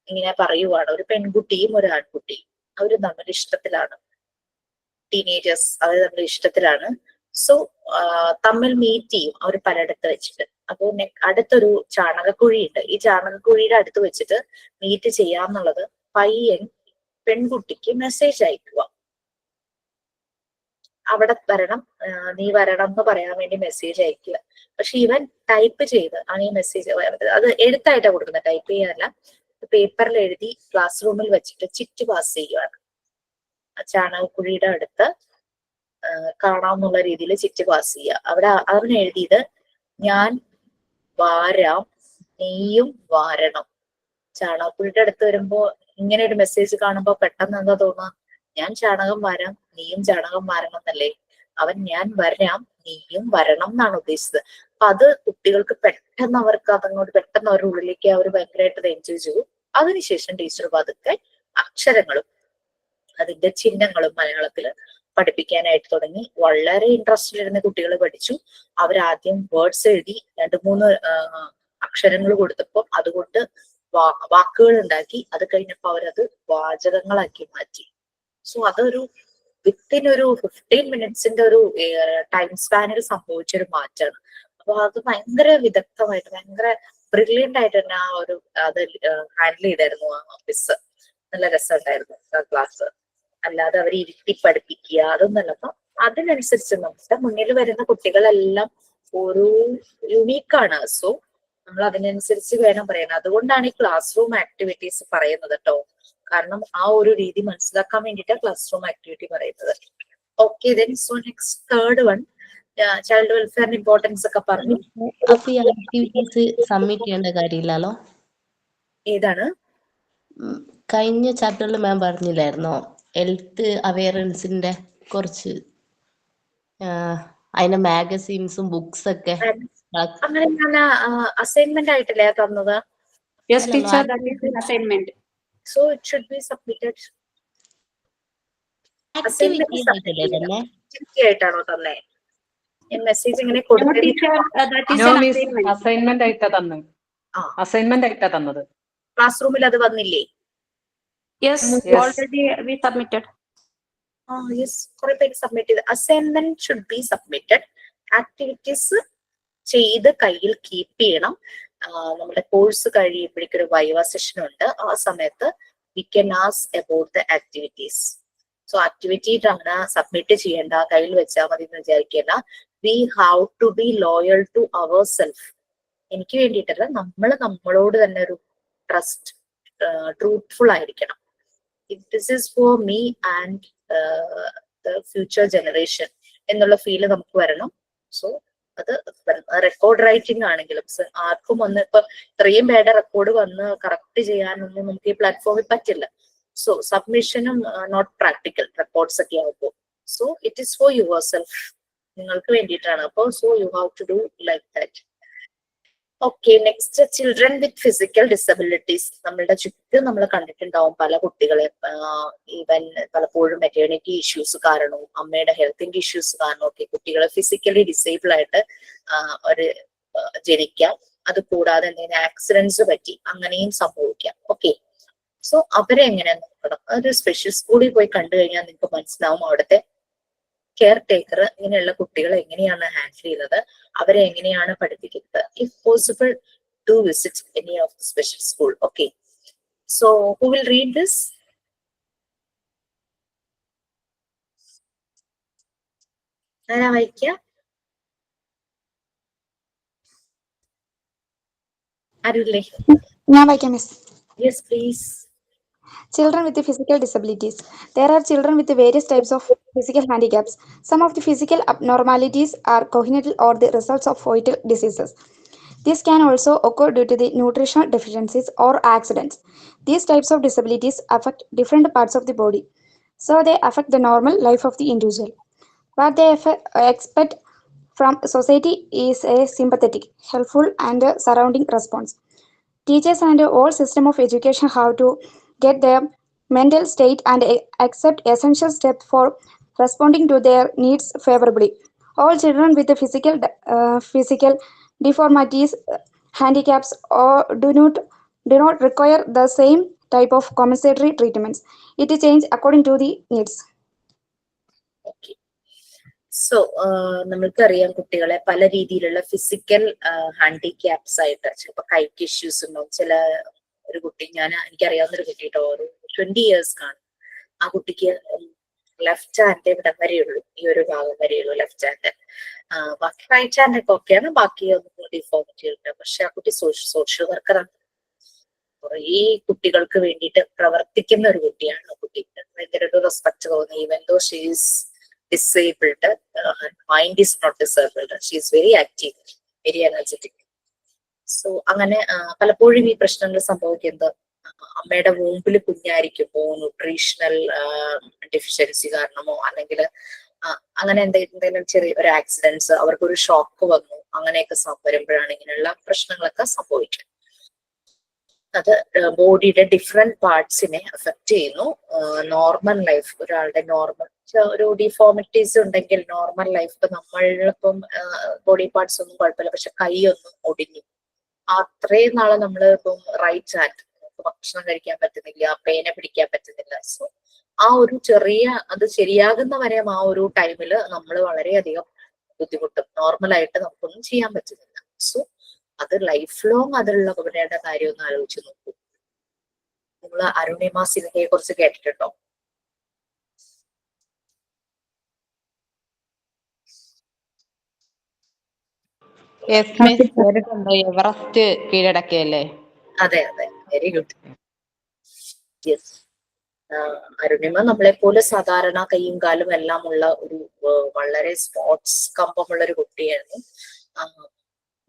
ഇങ്ങനെ പറയുവാണ്, ഒരു പെൺകുട്ടിയും ഒരു ആൺകുട്ടിയും അവര് തമ്മിൽ ഇഷ്ടത്തിലാണ്, ടീനേജേഴ്സ് അവർ തമ്മിൽ ഇഷ്ടത്തിലാണ്. സോ തമ്മിൽ മീറ്റ് ചെയ്യും അവർ പലയിടത്ത് വെച്ചിട്ട്. അപ്പോ അടുത്തൊരു ചാണകക്കുഴി ഉണ്ട്. ഈ ചാണകക്കുഴിയുടെ അടുത്ത് വെച്ചിട്ട് മീറ്റ് ചെയ്യാന്നുള്ളത് പയ്യൻ പെൺകുട്ടിക്ക് മെസ്സേജ് അയക്കുക. അവിടെ വരണം, നീ വരണം എന്ന് പറയാൻ വേണ്ടി മെസ്സേജ് അയക്കുക. പക്ഷെ ഇവൻ ടൈപ്പ് ചെയ്ത് ആണ് ഈ മെസ്സേജ്, അത് എഴുത്തായിട്ടാണ് കൊടുക്കുന്നത്, ടൈപ്പ് ചെയ്യാനല്ല. പേപ്പറിൽ എഴുതി ക്ലാസ് റൂമിൽ വെച്ചിട്ട് ചിറ്റ് പാസ് ചെയ്യുവാണ്. ചാണകക്കുഴിയുടെ അടുത്ത് കാണാവുന്നുള്ള രീതിയിൽ ചിറ്റ് പാസ് ചെയ്യുക. അവിടെ അവൻ എഴുതിയത്, ഞാൻ വാരാം നീയും വാരണം. ചാണകക്കുഴിയുടെ അടുത്ത് വരുമ്പോ ഇങ്ങനെ ഒരു മെസ്സേജ് കാണുമ്പോ പെട്ടെന്ന് എന്താ തോന്നുക, ഞാൻ ചാണകം വാരാം നീയും ചാണകം വാരണം എന്നല്ലേ. അവൻ ഞാൻ വരാം നീയും വരണം എന്നാണ് ഉദ്ദേശിച്ചത്. അപ്പൊ അത് കുട്ടികൾക്ക് പെട്ടെന്ന് അവർക്ക് അതങ്ങോട്ട് പെട്ടെന്ന് അവരുടെ ഉള്ളിലേക്ക് അവർ ഭയങ്കരമായിട്ട് എൻജോയ് ചെയ്തു. അതിനുശേഷം ടീച്ചർ പതുക്കെ അക്ഷരങ്ങളും അതിന്റെ ചിഹ്നങ്ങളും മലയാളത്തിൽ പഠിപ്പിക്കാനായിട്ട് തുടങ്ങി. വളരെ ഇൻട്രസ്റ്റിൽ ഇരുന്ന കുട്ടികൾ പഠിച്ചു. അവരാദ്യം വേർഡ്സ് എഴുതി 2-3 അക്ഷരങ്ങൾ കൊടുത്തപ്പോൾ അതുകൊണ്ട് വാക്കുകൾ ഉണ്ടാക്കി. അത് കഴിഞ്ഞപ്പോൾ അവരത് വാചകങ്ങളാക്കി മാറ്റി. സോ അതൊരു വിത്തിൻ ഒരു 15 മിനിറ്റ്സിന്റെ ഒരു ടൈം സ്പാനിൽ സംഭവിച്ചൊരു മാറ്റമാണ്. അപ്പൊ അത് ഭയങ്കര വിദഗ്ധമായിട്ട് ഭയങ്കര ബ്രില്യന്റ് ആയിട്ട് തന്നെ ആ ഒരു അത് ഹാൻഡിൽ ചെയ്തായിരുന്നു ആ മിസ്. നല്ല രസമുണ്ടായിരുന്നു ആ ക്ലാസ്. അല്ലാതെ അവർ ഇരുത്തി പഠിപ്പിക്കുക അതൊന്നല്ല. അപ്പൊ അതിനനുസരിച്ച് നമ്മുടെ മുന്നിൽ വരുന്ന കുട്ടികളെല്ലാം ഓരോ യുണീക്കാണ്. സോ നമ്മൾ അതിനനുസരിച്ച് വേണം പറയാൻ. അതുകൊണ്ടാണ് ഈ ക്ലാസ് റൂം ആക്ടിവിറ്റീസ് പറയുന്നത് കേട്ടോ. കാരണം ആ ഒരു രീതി മനസ്സിലാക്കാൻ വേണ്ടിയിട്ട് ക്ലാസ് റൂം ആക്ടിവിറ്റി പറയുന്നത്. Okay, then so next third one, child വെൽഫെയറിന്റെ ഇമ്പോർട്ടൻസ് ഒക്കെ പറഞ്ഞു. അപ്പൊ ഈ ആക്ടിവിറ്റീസ് സബ്മിറ്റ് ചെയ്യേണ്ട കാര്യമില്ലല്ലോ? ഏതാണ്? കഴിഞ്ഞ ചാപ്റ്ററിൽ മാം പറഞ്ഞില്ലായിരുന്നോ ഹെൽത്ത് അവയർനെസിന്റെ കുറച്ച് അതിന്റെ മാഗസീൻസും ബുക്സ് ഒക്കെ? അങ്ങനെ ഞാൻ അസൈൻമെന്റ് ആയിട്ടല്ലേ തന്നത്? Yes teacher, that is an assignment. So it should be submitted. Activity ആയിട്ടല്ലേ തന്നെ? ആയിട്ടാണോ തന്നെ? മെസ്സേജ് ഇങ്ങനെ No teacher, that is an assignment. Assignment ആയിട്ടാ തന്നത്. അസൈൻമെന്റ് ആയിട്ടാ തന്നത്. ക്ലാസ് റൂമിൽ അത് വന്നില്ലേ? Yes, already we submitted. Yes, കുറെ പേര് സബ്മിറ്റ് ചെയ്ത്. Assignment should be submitted. Activities ചെയ്ത് കയ്യിൽ കീപ്പ് ചെയ്യണം. നമ്മുടെ കോഴ്സ് കഴിയുമ്പോഴേക്കും ഒരു വൈവ സെഷൻ ഉണ്ട്. ആ സമയത്ത് we can ask about the activities. So activity ആണ് സബ്മിറ്റ് ചെയ്യേണ്ട, കയ്യിൽ വെച്ചാൽ മതി എന്ന് വിചാരിക്കേണ്ട. We have to be loyal to our self. എനിക്ക് വേണ്ടിയിട്ടല്ല, നമ്മളോട് തന്നെ ഒരു ട്രൂത്ത്ഫുൾ ആയിരിക്കണം. This is for me and the future generation എന്നുള്ള ഫീല് നമുക്ക് വരണം. സോ അത് റെക്കോർഡ് റൈറ്റിംഗ് ആണെങ്കിലും ആർക്കും ഒന്ന് ഇപ്പൊ ഇത്രയും പേരുടെ റെക്കോർഡ് വന്ന് കറക്റ്റ് ചെയ്യാനൊന്നും നമുക്ക് ഈ പ്ലാറ്റ്ഫോമിൽ പറ്റില്ല. സോ സബ്മിഷനും നോട്ട് പ്രാക്ടിക്കൽ റെക്കോർഡ്സ് ഒക്കെ ആവുമ്പോൾ, so it is for your self, നിങ്ങൾക്ക് വേണ്ടിയിട്ടാണ്. അപ്പോൾ so you have to do like that. Okay, next children with physical disabilities. നമ്മളുടെ ചുറ്റും നമ്മൾ കണ്ടിട്ടുണ്ടാവും പല കുട്ടികളെ, ഈവൻ പലപ്പോഴും മെറ്റേണിറ്റി ഇഷ്യൂസ് കാരണവും അമ്മയുടെ ഹെൽത്തിന്റെ ഇഷ്യൂസ് കാരണവും ഒക്കെ കുട്ടികളെ ഫിസിക്കലി ഡിസേബിൾ ആയിട്ട് ഒരു ജനിക്കാം. അത് കൂടാതെ എന്തെങ്കിലും ആക്സിഡൻസ് പറ്റി അങ്ങനെയും സംഭവിക്കാം. ഓക്കെ, സോ അവരെ എങ്ങനെ നോക്കണം? ഒരു സ്പെഷ്യൽ സ്കൂളിൽ പോയി കണ്ടു കഴിഞ്ഞാൽ നിങ്ങൾക്ക് മനസ്സിലാവും അവിടുത്തെ കെയർ ടേക്കർ ഇങ്ങനെയുള്ള കുട്ടികളെ എങ്ങനെയാണ് ഹാൻഡിൽ ചെയ്യുന്നത്, അവരെ എങ്ങനെയാണ് പഠിപ്പിക്കുന്നത്. If possible to visit any of the special school. Okay, so who will read this? ആരാ വായിക്കുക? ആരുല്ലേ? ഞാൻ വായിക്കാം miss. Yes please. Children with the physical disabilities. There are children with various types of physical handicaps. Some of the physical abnormalities are congenital or the results of fetal diseases. This can also occur due to the nutritional deficiencies or accidents. These types of disabilities affect different parts of the body, so they affect the normal life of the individual. What they expect from society is a sympathetic, helpful, and surrounding response. Teachers and all system of education have to get their mental state and accept essential steps for responding to their needs favorably. All children with the physical deformities, handicaps, or do not require the same type of compensatory treatments. It is changed according to the needs. Okay, so നമ്മൾക്കറിയാം കുട്ടികളെ പല രീതിയിലുള്ള physical handicaps ആയിട്ട്, ചിലപ്പോൾ കൈക്ക് issues ഉണ്ടാവും. ഒരു കുട്ടി, എനിക്കറിയാവുന്ന ഒരു കുട്ടി കേട്ടോ, ഒരു 20 years കാണും. ആ കുട്ടിക്ക് ലെഫ്റ്റ് ഹാൻഡ് ഇവിടെ വരെയുള്ളൂ, ഈ ഒരു ഭാഗം വരെയുള്ളൂ ലെഫ്റ്റ് ഹാൻഡ്. ബാക്കി റൈറ്റ് ഹാൻഡ് ഒക്കെ ഓക്കെയാണ്, ബാക്കി ഒന്നും ഡിഫോമിറ്റി ഉണ്ട്. പക്ഷെ ആ കുട്ടി സോഷ്യൽ വർക്കറാണ്, കുറേ കുട്ടികൾക്ക് വേണ്ടിയിട്ട് പ്രവർത്തിക്കുന്ന ഒരു കുട്ടിയാണ്. ആ കുട്ടിക്ക് ഭയങ്കര ഒരു റെസ്പെക്ട് തോന്നി. Even though she is disabled, her mind is not disabled, she is very active, very energetic. So അങ്ങനെ പലപ്പോഴും ഈ പ്രശ്നങ്ങൾ സംഭവിക്കുന്നത് അമ്മയുടെ വൂമ്പിൽ കുഞ്ഞായിരിക്കുമ്പോ ന്യൂട്രീഷണൽ ഡെഫിഷ്യൻസി കാരണമോ അല്ലെങ്കിൽ അങ്ങനെ എന്തെങ്കിലും ചെറിയ ഒരു ആക്സിഡൻസ്, അവർക്കൊരു ഷോക്ക് വന്നു, അങ്ങനെയൊക്കെ വരുമ്പോഴാണ് ഇങ്ങനെയുള്ള പ്രശ്നങ്ങളൊക്കെ സംഭവിക്കുന്നത്. അത് ബോഡിയുടെ ഡിഫറെന്റ് പാർട്സിനെ അഫക്റ്റ് ചെയ്യുന്നു. നോർമൽ ലൈഫ്, ഒരാളുടെ നോർമൽ ഒരു ഡിഫോമിറ്റീസ് ഉണ്ടെങ്കിൽ നോർമൽ ലൈഫ്, ഇപ്പൊ നമ്മളിപ്പം ബോഡി പാർട്സ് ഒന്നും കുഴപ്പമില്ല, പക്ഷെ കൈ ഒന്നും ഒടിഞ്ഞു, അത്രയും നാളെ നമ്മൾ ഇപ്പം റൈറ്റ് ഹാൻഡ്, ഭക്ഷണം കഴിക്കാൻ പറ്റുന്നില്ല, പേന പിടിക്കാൻ പറ്റുന്നില്ല. സോ ആ ഒരു അത് ശരിയാകുന്ന വരെ ആ ഒരു ടൈമില് നമ്മൾ വളരെയധികം ബുദ്ധിമുട്ടും, നോർമലായിട്ട് നമുക്കൊന്നും ചെയ്യാൻ പറ്റുന്നില്ല. സോ അത് ലൈഫ് ലോങ് അതിലുള്ളവരുടെ കാര്യം ഒന്ന് ആലോചിച്ച് നോക്കൂ. നിങ്ങൾ അരുണിമ സിൻഹയെ കുറിച്ച് കേട്ടിട്ടുണ്ടോ? എവറസ്റ്റ് കീഴടക്കിയല്ലേ? അതെ അതെ, വെരി ഗുഡ്. യെസ്, അരുണിമ നമ്മളെ പോലെ സാധാരണ കൈയും കാലും എല്ലാം ഉള്ള ഒരു വളരെ സ്പോർട്സ് കമ്പമുള്ള ഒരു കുട്ടിയായിരുന്നു.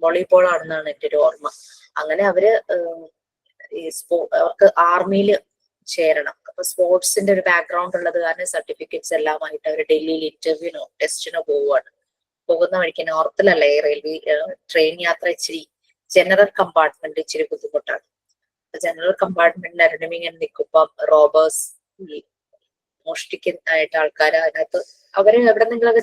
വോളിബോൾ ആണെന്നാണ് എൻ്റെ ഒരു ഓർമ്മ. അങ്ങനെ അവർക്ക് ആർമിയിൽ ചേരണം. അപ്പൊ സ്പോർട്സിന്റെ ഒരു ബാക്ക്ഗ്രൗണ്ട് ഉള്ളത് കാരണം സർട്ടിഫിക്കറ്റ്സ് എല്ലാമായിട്ട് അവർ ഡൽഹിയിൽ ഇന്റർവ്യൂനോ ടെസ്റ്റിനോ പോവുകയാണ്. പോകുന്ന വഴിക്ക് നോർത്തിലല്ലേ റെയിൽവേ ട്രെയിൻ യാത്ര ഇച്ചിരി ജനറൽ കമ്പാർട്ട്മെന്റ് ഇച്ചിരി ബുദ്ധിമുട്ടാണ്. ജനറൽ കമ്പാർട്ട്മെന്റിൽ അരുണിമ ഇങ്ങനെ നിൽക്കുമ്പം റോബേഴ്സ് മോഷ്ടിക്കാനായിട്ട് ആൾക്കാർ അതിനകത്ത് അവര് എവിടെ നിങ്ങളൊക്കെ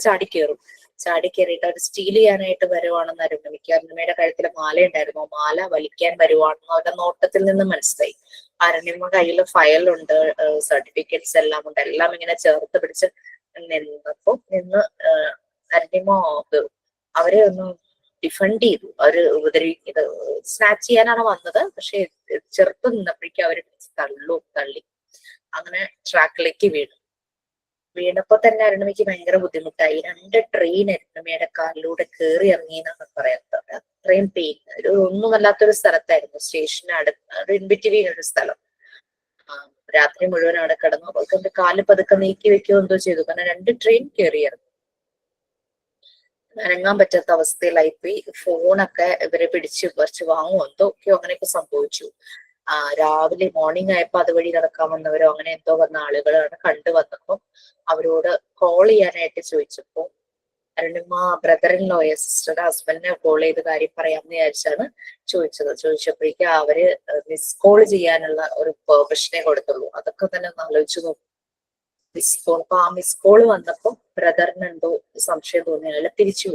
ചാടിക്കേറിയിട്ട് അവർ സ്റ്റീൽ ചെയ്യാനായിട്ട് വരുവാണെന്ന് അരുണിമയുടെ കഴുത്തിൽ മാല ഉണ്ടായിരുന്നു, മാല വലിക്കാൻ വരുവാണെന്ന് അവരുടെ നോട്ടത്തിൽ നിന്ന് മനസ്സിലായി. അരുണിമ കയ്യിൽ ഫയലുണ്ട്, സർട്ടിഫിക്കറ്റ്സ് എല്ലാം ഉണ്ട്, എല്ലാം ഇങ്ങനെ ചേർത്ത് പിടിച്ച് നിന്ന് അരുണിമ അവരെ ഒന്ന് ഡിഫെൻഡ് ചെയ്തു. അവര് ഇത് സ്നാച്ച് ചെയ്യാനാണ് വന്നത്, പക്ഷെ ചെറുത്ത് നിന്നപ്പോഴേക്കും അവര് തള്ളി അങ്ങനെ ട്രാക്കിലേക്ക് വീണപ്പോ തന്നെ അരുണിമയ്ക്ക് ഭയങ്കര ബുദ്ധിമുട്ടായി. 2 ട്രെയിൻ അരുണിമയുടെ കാലിലൂടെ കയറി ഇറങ്ങി എന്നാണ് പറയുന്നത്. അത്രയും പെയിൻ. ഒന്നുമല്ലാത്തൊരു സ്ഥലത്തായിരുന്നു, സ്റ്റേഷന് അടുത്ത് ഇൻബിറ്റ്വീൻ ഒരു സ്ഥലം. രാത്രി മുഴുവൻ അവിടെ കിടന്നു. അവൾക്ക് കാല് പതുക്കെ നീക്കി വെക്കുകയോ എന്തോ ചെയ്തു, കാരണം 2 ട്രെയിൻ കയറി ഇറങ്ങി. അനങ്ങാൻ പറ്റാത്ത അവസ്ഥയിലായിപ്പോയി. ഫോണൊക്കെ ഇവരെ പിടിച്ച് പറിച്ച് വാങ്ങുമോ എന്തൊക്കെയോ അങ്ങനെയൊക്കെ സംഭവിച്ചു. രാവിലെ മോർണിംഗ് ആയപ്പോ അതുവഴി നടക്കാൻ വന്നവരോ അങ്ങനെ എന്തോ വന്ന ആളുകളാണ് കണ്ടു വന്നപ്പോ അവരോട് കോൾ ചെയ്യാനായിട്ട് ചോദിച്ചപ്പോ അരുണിമ ബ്രദർ ഇൻ ലോയെ സിസ്റ്ററുടെ ഹസ്ബൻഡിനെ കോൾ ചെയ്ത് കാര്യം പറയാമെന്ന് വിചാരിച്ചാണ് ചോദിച്ചപ്പോഴേക്കും അവര് മിസ് കോൾ ചെയ്യാനുള്ള ഒരു പെർമിഷനെ കൊടുത്തുള്ളൂ. അതൊക്കെ തന്നെ ഒന്ന് ആലോചിച്ചു നോക്കും. Miss call. അപ്പൊ ആ മിസ് കോൾ വന്നപ്പോ ബ്രദറിന് എന്തോ സംശയം തോന്നിയാൽ തിരിച്ചു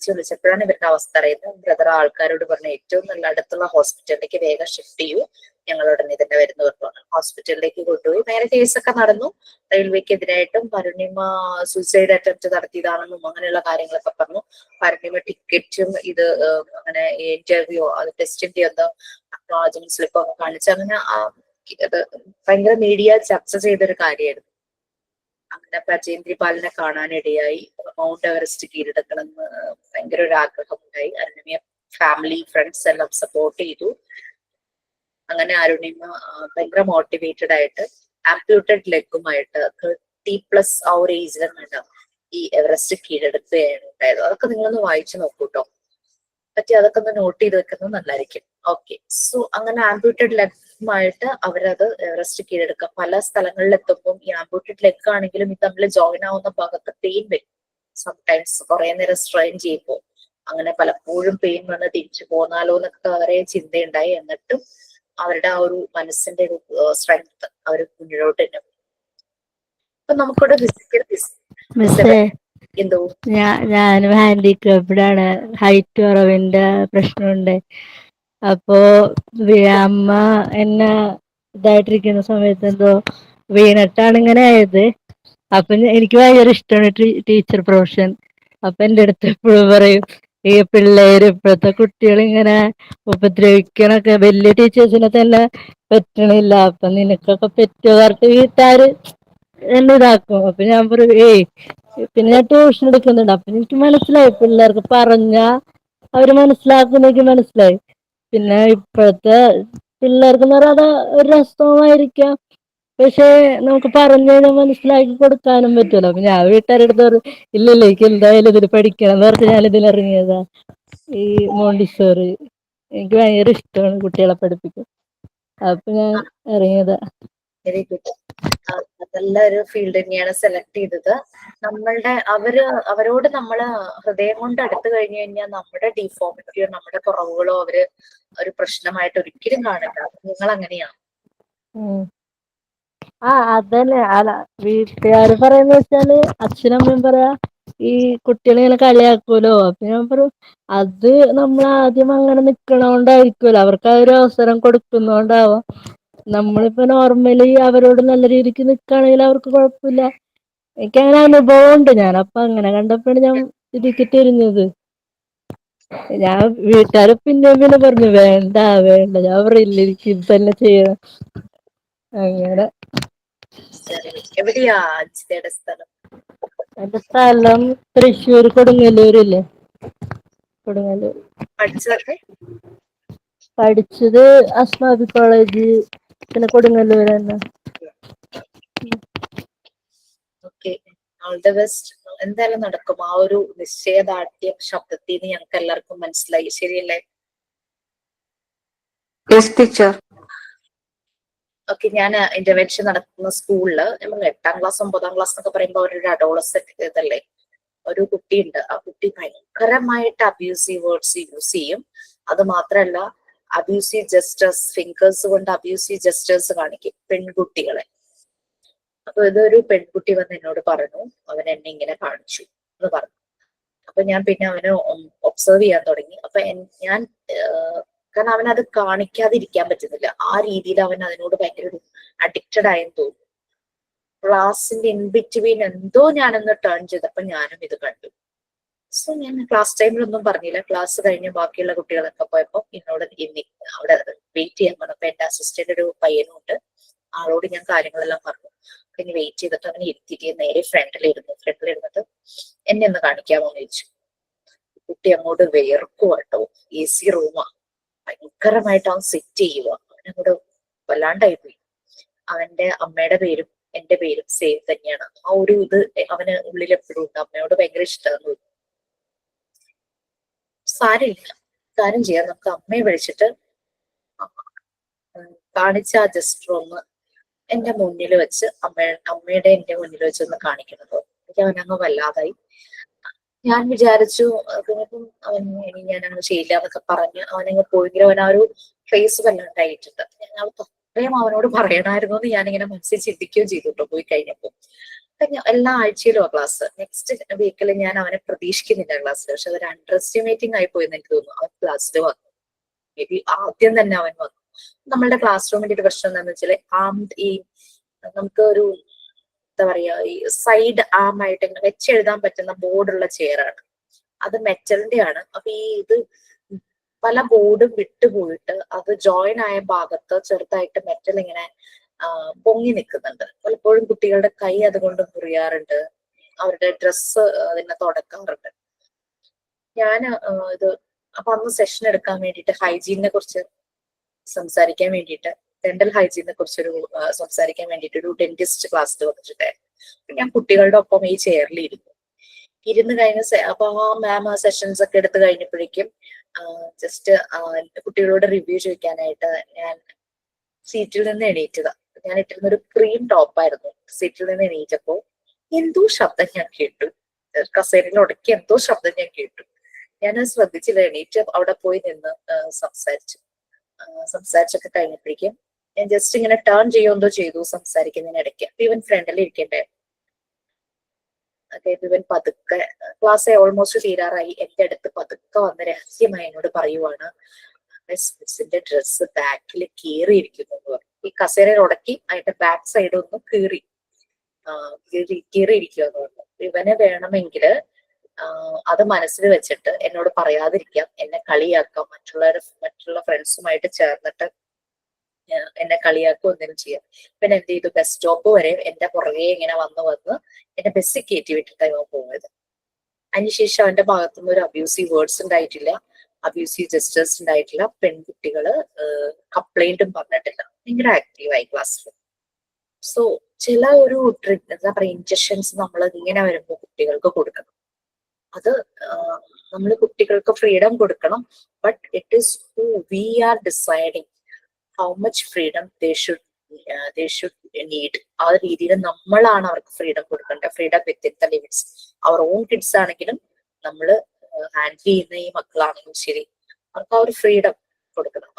വിളിച്ചപ്പോഴാണ് ഇവരുടെ അവസ്ഥ അറിയുന്നത്. ബ്രദർ ആൾക്കാരോട് പറഞ്ഞ ഏറ്റവും നല്ല അടുത്തുള്ള ഹോസ്പിറ്റലിലേക്ക് വേഗം ഷിഫ്റ്റ് ചെയ്യൂ, ഞങ്ങൾ ഉടനെ തന്നെ വരുന്നു പറഞ്ഞു. ഹോസ്പിറ്റലിലേക്ക് കൊണ്ടുപോയി. നേരെ കേസൊക്കെ നടന്നു. റെയിൽവേക്ക് എതിരായിട്ടും അരുണിമ സൂസൈഡ് അറ്റംപ്റ്റ് നടത്തിയതാണെന്നും അങ്ങനെയുള്ള കാര്യങ്ങളൊക്കെ പറഞ്ഞു. അരുണിമ ടിക്കറ്റും ഇത് അങ്ങനെ ഇന്റർവ്യൂ അത് ടെസ്റ്റിന്റെ ഒന്ന് അക്നോളജ്മെന്റ് സ്ലിപ്പ് ഒക്കെ കാണിച്ച് അങ്ങനെ അത് ഭയങ്കര മീഡിയ ചർച്ച ചെയ്തൊരു കാര്യമായിരുന്നു. അങ്ങനെ രാജേന്ദ്രപാലിനെ കാണാനിടയായി. മൗണ്ട് എവറസ്റ്റ് കീഴടക്കണമെന്ന് ഭയങ്കര ഒരു ആഗ്രഹമുണ്ടായി. അരുണിമയെ ഫാമിലി ഫ്രണ്ട്സ് എല്ലാം സപ്പോർട്ട് ചെയ്തു. അങ്ങനെ അരുണിമ ഭയങ്കര മോട്ടിവേറ്റഡ് ആയിട്ട് ആംപ്യൂട്ടഡ് ലെഗുമായിട്ട് 30+ ആ ഒരു ഏജിലാണ് ഈ എവറസ്റ്റ് കീഴടക്കുകയാണ് ഉണ്ടായത്. അതൊക്കെ നിങ്ങളൊന്ന് വായിച്ചു നോക്കൂട്ടോ. പറ്റി അതൊക്കെ ഒന്ന് നോട്ട് ചെയ്ത് വെക്കുന്നത് നല്ലതായിരിക്കും. ഓക്കെ, സോ അങ്ങനെ ആംപ്യൂട്ടഡ് ലെഗുമായിട്ട് അവരത് എവറസ്റ്റ് കീഴടക്കുക. പല സ്ഥലങ്ങളിൽ എത്തുമ്പോൾ ഈ ആംപ്യൂട്ടഡ് ലെഗ് ആണെങ്കിലും ഇത് തമ്മിൽ ജോയിൻ ആവുന്ന ഭാഗത്ത് പെയിൻ വരും. സംടൈംസ് കുറെ നേരം സ്ട്രെയിൻ ചെയ്യുമ്പോൾ അങ്ങനെ പലപ്പോഴും പെയിൻ വന്ന് തിരിച്ചു പോന്നാലോ എന്നൊക്കെ വളരെ ചിന്തയുണ്ടായി. എന്നിട്ടും അവരുടെ ആ ഒരു മനസ്സിന്റെ ഒരു സ്ട്രെങ്ത് അവർ മുന്നിലോട്ട് തന്നെ. അപ്പൊ നമുക്കിവിടെ ഫിസിക്കൽ എന്തോ ഞാനും ഹാൻഡിക്രാഫ്റ്റഡ് ആണ്. ഹൈറ്റ് കുറവിന്റെ പ്രശ്നമുണ്ട്. അപ്പോ അമ്മ എന്നെ ഇതായിട്ടിരിക്കുന്ന സമയത്ത് എന്തോ വീണിട്ടാണ് ഇങ്ങനെ ആയത്. അപ്പൊ എനിക്ക് ഭയങ്കര ഇഷ്ടമാണ് ടീച്ചർ പ്രൊഫഷൻ. അപ്പൊ എന്റെ അടുത്ത് എപ്പോഴും പറയും, ഈ പിള്ളേര് ഇപ്പോഴത്തെ കുട്ടികൾ ഇങ്ങനെ ഉപദ്രവിക്കണൊക്കെ വലിയ ടീച്ചേഴ്സിനെ തന്നെ പറ്റണില്ല, അപ്പൊ നിനക്കൊക്കെ പറ്റുമോ പറഞ്ഞിട്ട് വീട്ടുകാര് എന്നെ ഇതാക്കും. അപ്പൊ ഞാൻ പറയും പിന്നെ ഞാൻ ട്യൂഷൻ എടുക്കുന്നുണ്ട്. അപ്പൊ എനിക്ക് മനസ്സിലായി പിള്ളേർക്ക് പറഞ്ഞാ അവര് മനസ്സിലാക്കുന്നെനിക്ക് മനസ്സിലായി. പിന്നെ ഇപ്പോഴത്തെ പിള്ളേർക്ക് പറയാതെ ഒരു രസമായിരിക്കാം, പക്ഷെ നമുക്ക് പറഞ്ഞു കഴിഞ്ഞാൽ മനസ്സിലാക്കി കൊടുക്കാനും പറ്റുമല്ലോ. അപ്പൊ ഞാൻ വീട്ടുകാരെടുത്ത് പറയും, ഇല്ല എനിക്ക് എന്തായാലും ഇതിൽ പഠിക്കണം എന്ന് പറഞ്ഞ് ഞാൻ ഇതിൽ ഇറങ്ങിയതാ. ഈ മോണ്ടിസോറി എനിക്ക് ഭയങ്കര ഇഷ്ടമാണ്, കുട്ടികളെ പഠിപ്പിക്കും. അപ്പൊ ഞാൻ ഇറങ്ങിയതാ. Very good. നല്ല ഒരു ഫീൽഡ് തന്നെയാണ് സെലക്ട് ചെയ്തത്. അവരോട് നമ്മള് ഹൃദയം കൊണ്ട് അടുത്ത് കഴിഞ്ഞു കഴിഞ്ഞാൽ നമ്മുടെ ഡിഫോമിറ്റിയോ നമ്മുടെ കുറവുകളോ അവര് ഒരു പ്രശ്നമായിട്ട് ഒരിക്കലും കാണില്ല. നിങ്ങൾ അങ്ങനെയാണ്. അതന്നെ. അല്ല, വീട്ടുകാര് പറയുന്ന വെച്ചാല് അച്ഛനമ്മയും പറയാ ഈ കുട്ടികളെ ഇങ്ങനെ കളിയാക്കൂലോ. അപ്പൊ ഞാൻ പറയും, അത് നമ്മൾ ആദ്യം അങ്ങനെ നിക്കണോണ്ടായിരിക്കുമല്ലോ, അവർക്ക് ആ ഒരു അവസരം കൊടുക്കുന്നോണ്ടാവാം. നമ്മളിപ്പോ നോർമലി അവരോട് നല്ല രീതിക്ക് നിക്കുകയാണെങ്കിൽ അവർക്ക് കുഴപ്പമില്ല. എനിക്കങ്ങനെ അനുഭവം ഉണ്ട്. അപ്പൊ അങ്ങനെ കണ്ടപ്പോഴാണ് ഞാൻ ഇതിക്ക് തിരിഞ്ഞത്. ഞാൻ വീട്ടുകാരെ പിന്നെ പറഞ്ഞു വേണ്ട. ഞാൻ പറയില്ല, എനിക്ക് ഇത് തന്നെ ചെയ്യണം. അങ്ങനെ എവിടെയാ അജിതയുടെ സ്ഥലം? എന്റെ സ്ഥലം തൃശ്ശൂർ കൊടുങ്ങല്ലൂരില്ലേ, കൊടുങ്ങല്ലൂർ. പഠിച്ചതൊക്കെ പഠിച്ചത് അസ്മാബി കോളേജ്, പിന്നെ കൊടുങ്ങല്ലൂർ തന്നെ. Okay, all the best. എന്തായാലും നടക്കും. ആ ഒരു നിശ്ചയദാർഢ്യം ശബ്ദത്തിൽ നിന്ന് ഞങ്ങൾക്ക് എല്ലാവർക്കും മനസ്സിലായി. ശരിയല്ലേ? ടീച്ചർ. ഓക്കെ, ഞാൻ ഇന്റർവെൻഷൻ നടത്തുന്ന സ്കൂളില് നമ്മൾ 8ാം ക്ലാസ് 9ാം ക്ലാസ് എന്നൊക്കെ പറയുമ്പോൾ അവരൊരു അഡോളസെന്റ് ഇതല്ലേ. ഒരു കുട്ടിയുണ്ട്, ആ കുട്ടി ഭയങ്കരമായിട്ട് അബ്യൂസീവ് വേർഡ്സ് യൂസ് ചെയ്യും. അത് മാത്രല്ല അബ്യൂസീവ് ജസ്റ്റേഴ്സ്, ഫിംഗേഴ്സ് കൊണ്ട് അബ്യൂസീവ് ജസ്റ്റേഴ്സ് കാണിക്കും പെൺകുട്ടികളെ. അപ്പൊ ഇതൊരു പെൺകുട്ടി വന്ന് എന്നോട് പറഞ്ഞു, അവൻ എന്നെ ഇങ്ങനെ കാണിച്ചു എന്ന് പറഞ്ഞു. അപ്പൊ ഞാൻ പിന്നെ അവനെ ഒബ്സർവ് ചെയ്യാൻ തുടങ്ങി. അപ്പൊ ഞാൻ കാരണം അവനത് കാണിക്കാതിരിക്കാൻ പറ്റുന്നില്ല. ആ രീതിയിൽ അവൻ അതിനോട് ഭയങ്കര ഒരു അഡിക്റ്റഡ് ആയെന്ന് തോന്നുന്നു. ക്ലാസ്സിന്റെ ഇൻ ബിറ്റ്വീൻ എന്തോ ഞാനൊന്ന് ടേൺ ചെയ്തപ്പോ ഞാനും ഇത് കണ്ടു. സോ ഞാൻ ക്ലാസ് ടൈമിലൊന്നും പറഞ്ഞില്ല. ക്ലാസ് കഴിഞ്ഞ് ബാക്കിയുള്ള കുട്ടികളൊക്കെ പോയപ്പോ എന്നോട് അവിടെ വെയിറ്റ് ചെയ്യാൻ പറഞ്ഞു. അപ്പൊ എന്റെ അസിസ്റ്റന്റ് ഒരു പയ്യനുണ്ട്, ആളോട് ഞാൻ കാര്യങ്ങളെല്ലാം പറഞ്ഞു. പിന്നെ വെയിറ്റ് ചെയ്തിട്ട് അവനെ ഇരുത്തിയിട്ട് നേരെ ഫ്രണ്ടിലിരുന്നിട്ട് എന്നെ ഒന്ന് കാണിക്കാമോ എന്ന് ചോദിച്ചു. കുട്ടി അങ്ങോട്ട് വേർക്കുക കേട്ടോ. AC റൂമാ, ഭയങ്കരമായിട്ട് അവൻ സെറ്റ് ചെയ്യുക. അവനങ്ങോട്ട് വല്ലാണ്ടായി പോയി. അവന്റെ അമ്മയുടെ പേരും എന്റെ പേരും സെയിം തന്നെയാണ്. ആ ഒരു ഇത് അവന് ഉള്ളിൽ എപ്പോഴും ഉണ്ട്. അമ്മയോട് ഭയങ്കര ഇഷ്ടമാണ്. സാരില്ല, കാര്യം ചെയ്യാം, നമുക്ക് അമ്മയെ വിളിച്ചിട്ട് കാണിച്ച ആ ജസ്റ്റർ ഒന്ന് എന്റെ മുന്നിൽ വെച്ച് അമ്മയുടെ എന്റെ മുന്നിൽ വെച്ച് ഒന്ന് കാണിക്കുന്നത്. എനിക്ക് അവനങ്ങ് വല്ലാതായി. ഞാൻ വിചാരിച്ചു അതിനിപ്പം അവൻ ഇനി ഞാൻ അങ്ങനെ ചെയ്യില്ല എന്നൊക്കെ പറഞ്ഞ് അവനങ്ങ് പോയെങ്കിലും അവൻ ആ ഒരു ഫേസ് വല്ലാണ്ടായിട്ടുണ്ട്. ഞാൻ അത്രയും അവനോട് പറയണമായിരുന്നു എന്ന് ഞാനിങ്ങനെ മനസ്സിൽ ചിന്തിക്കുകയും ചെയ്തിട്ടോ പോയി കഴിഞ്ഞപ്പോൾ. എല്ലാ ആഴ്ചയിലും ആ ക്ലാസ്. നെക്സ്റ്റ് വീക്കിൽ ഞാൻ അവനെ പ്രതീക്ഷിക്കുന്നില്ല ക്ലാസ്സിൽ. പക്ഷെ അതൊരു അണ്ടർ എസ്റ്റിമേറ്റിംഗ് ആയി പോയെന്ന് എനിക്ക് തോന്നുന്നു. അവൻ ക്ലാസ്സിൽ വന്നു. മേ ബി ആദ്യം തന്നെ അവൻ വന്നു. നമ്മളുടെ ക്ലാസ് റൂമിന്റെ ഒരു പ്രശ്നം എന്താണെന്ന് വെച്ചാൽ ഈ നമുക്ക് ഒരു എന്താ പറയാ ഈ സൈഡ് ആം ആയിട്ട് ഇങ്ങനെ വെച്ചെഴുതാൻ പറ്റുന്ന ബോർഡുള്ള ചെയറാണ്. അത് മെറ്റലിന്റെ ആണ്. അപ്പൊ ഈ ഇത് പല ബോർഡും വിട്ടുപോയിട്ട് അത് ജോയിൻ ആയ ഭാഗത്ത് ചെറുതായിട്ട് മെറ്റൽ ഇങ്ങനെ പൊങ്ങി നിൽക്കുന്നുണ്ട്. പലപ്പോഴും കുട്ടികളുടെ കൈ അതുകൊണ്ട് മുറിയാറുണ്ട്, അവരുടെ ഡ്രസ്സ് അതിനെ തുടക്കാറുണ്ട്. ഞാൻ ഇത് അപ്പൊ അന്ന് സെഷൻ എടുക്കാൻ വേണ്ടിയിട്ട് ഹൈജീനിനെ കുറിച്ച് സംസാരിക്കാൻ വേണ്ടിയിട്ട്, ഡെന്റൽ ഹൈജീനെ കുറിച്ചൊരു സംസാരിക്കാൻ വേണ്ടിയിട്ട് ഒരു ഡെന്റിസ്റ്റ് ക്ലാസ്സിൽ വന്നിട്ടുണ്ടായിരുന്നു. ഞാൻ കുട്ടികളുടെ ഒപ്പം ഈ ചെയറിൽ ഇരുന്ന് കഴിഞ്ഞ അപ്പൊ ആ മാം ആ സെഷൻസ് ഒക്കെ എടുത്തു കഴിഞ്ഞപ്പോഴേക്കും ജസ്റ്റ് കുട്ടികളോട് റിവ്യൂ ചോദിക്കാനായിട്ട് ഞാൻ സീറ്റിൽ നിന്ന് എണീറ്റതാ. ഞാൻ ഇട്ടിരുന്ന ഒരു ക്രീം ടോപ്പായിരുന്നു. സീറ്റിൽ നിന്ന് എണീറ്റപ്പോ എന്തോ ശബ്ദം ഞാൻ കേട്ടു. കസേരയിൽ ഉടക്കി എന്തോ ശബ്ദം ഞാൻ കേട്ടു. ഞാനത് ശ്രദ്ധിച്ചില്ല. എണീറ്റ് അവിടെ പോയി നിന്ന് സംസാരിച്ചൊക്കെ കഴിഞ്ഞപ്പോഴേക്കും ഞാൻ ജസ്റ്റ് ഇങ്ങനെ ടേൺ ചെയ്യുമെന്തോ ചെയ്തു സംസാരിക്കുന്നതിനിടയ്ക്ക്. ഇവൻ ഫ്രണ്ടിൽ ഇരിക്കണ്ടേ. അതായത് ഇവൻ പതുക്കെ ക്ലാസ് ഓൾമോസ്റ്റ് തീരാറായി. എന്റെ അടുത്ത് പതുക്കെ വന്ന് രഹസ്യമായി എന്നോട് പറയുവാണ്, മിസ്സിന്റെ ഡ്രസ്സ് ബാക്കിൽ കീറിയിരിക്കുന്നു എന്ന് പറഞ്ഞു. ഈ കസേരയിൽ ഉടക്കി അതിന്റെ ബാക്ക് സൈഡ് ഒന്ന് കീറിയിരിക്കുമെന്ന് പറഞ്ഞു. ഇവനെ വേണമെങ്കിൽ അത് മനസ്സിൽ വെച്ചിട്ട് എന്നോട് പറയാതിരിക്കാം, എന്നെ കളിയാക്കാം, മറ്റുള്ള ഫ്രണ്ട്സുമായിട്ട് ചേർന്നിട്ട് എന്നെ കളിയാക്കും, എന്തെങ്കിലും ചെയ്യാം. പിന്നെ എന്ത് ചെയ്തു, ബസ് സ്റ്റോപ്പ് വരെ എന്റെ പുറകെ ഇങ്ങനെ വന്ന് എന്നെ ബസ്സിൽ കയറ്റി വിട്ടിട്ടാണ് പോയത്. അതിനുശേഷം അവന്റെ ഭാഗത്തുനിന്ന് ഒരു അബ്യൂസീവ് വേർഡ്സ് ഉണ്ടായിട്ടില്ല, അബ്യൂസീവ് ജസ്റ്റേഴ്സ് ഉണ്ടായിട്ടില്ല, പെൺകുട്ടികള് കംപ്ലൈന്റും പറഞ്ഞിട്ടില്ല. ഭയങ്കര ആക്റ്റീവായി ക്ലാസ്സിൽ. സോ ചില ഒരു എന്താ പറയാ ഇൻജക്ഷൻസ് നമ്മൾ ഇങ്ങനെ വരുമ്പോൾ കുട്ടികൾക്ക് കൊടുക്കണം. അത് നമ്മൾ കുട്ടികൾക്ക് ഫ്രീഡം കൊടുക്കണം. But it is who we are deciding how much freedom they should need. ആ രീതിയിൽ നമ്മളാണ് അവർക്ക് ഫ്രീഡം കൊടുക്കേണ്ടത്. Freedom within the limits. Our own kids ആണെങ്കിലും നമ്മൾ ഹാൻഡിൽ ചെയ്യുന്ന ഈ മക്കളാണെങ്കിലും ശരി, അവർക്ക് ആ ഒരു ഫ്രീഡം കൊടുക്കണം.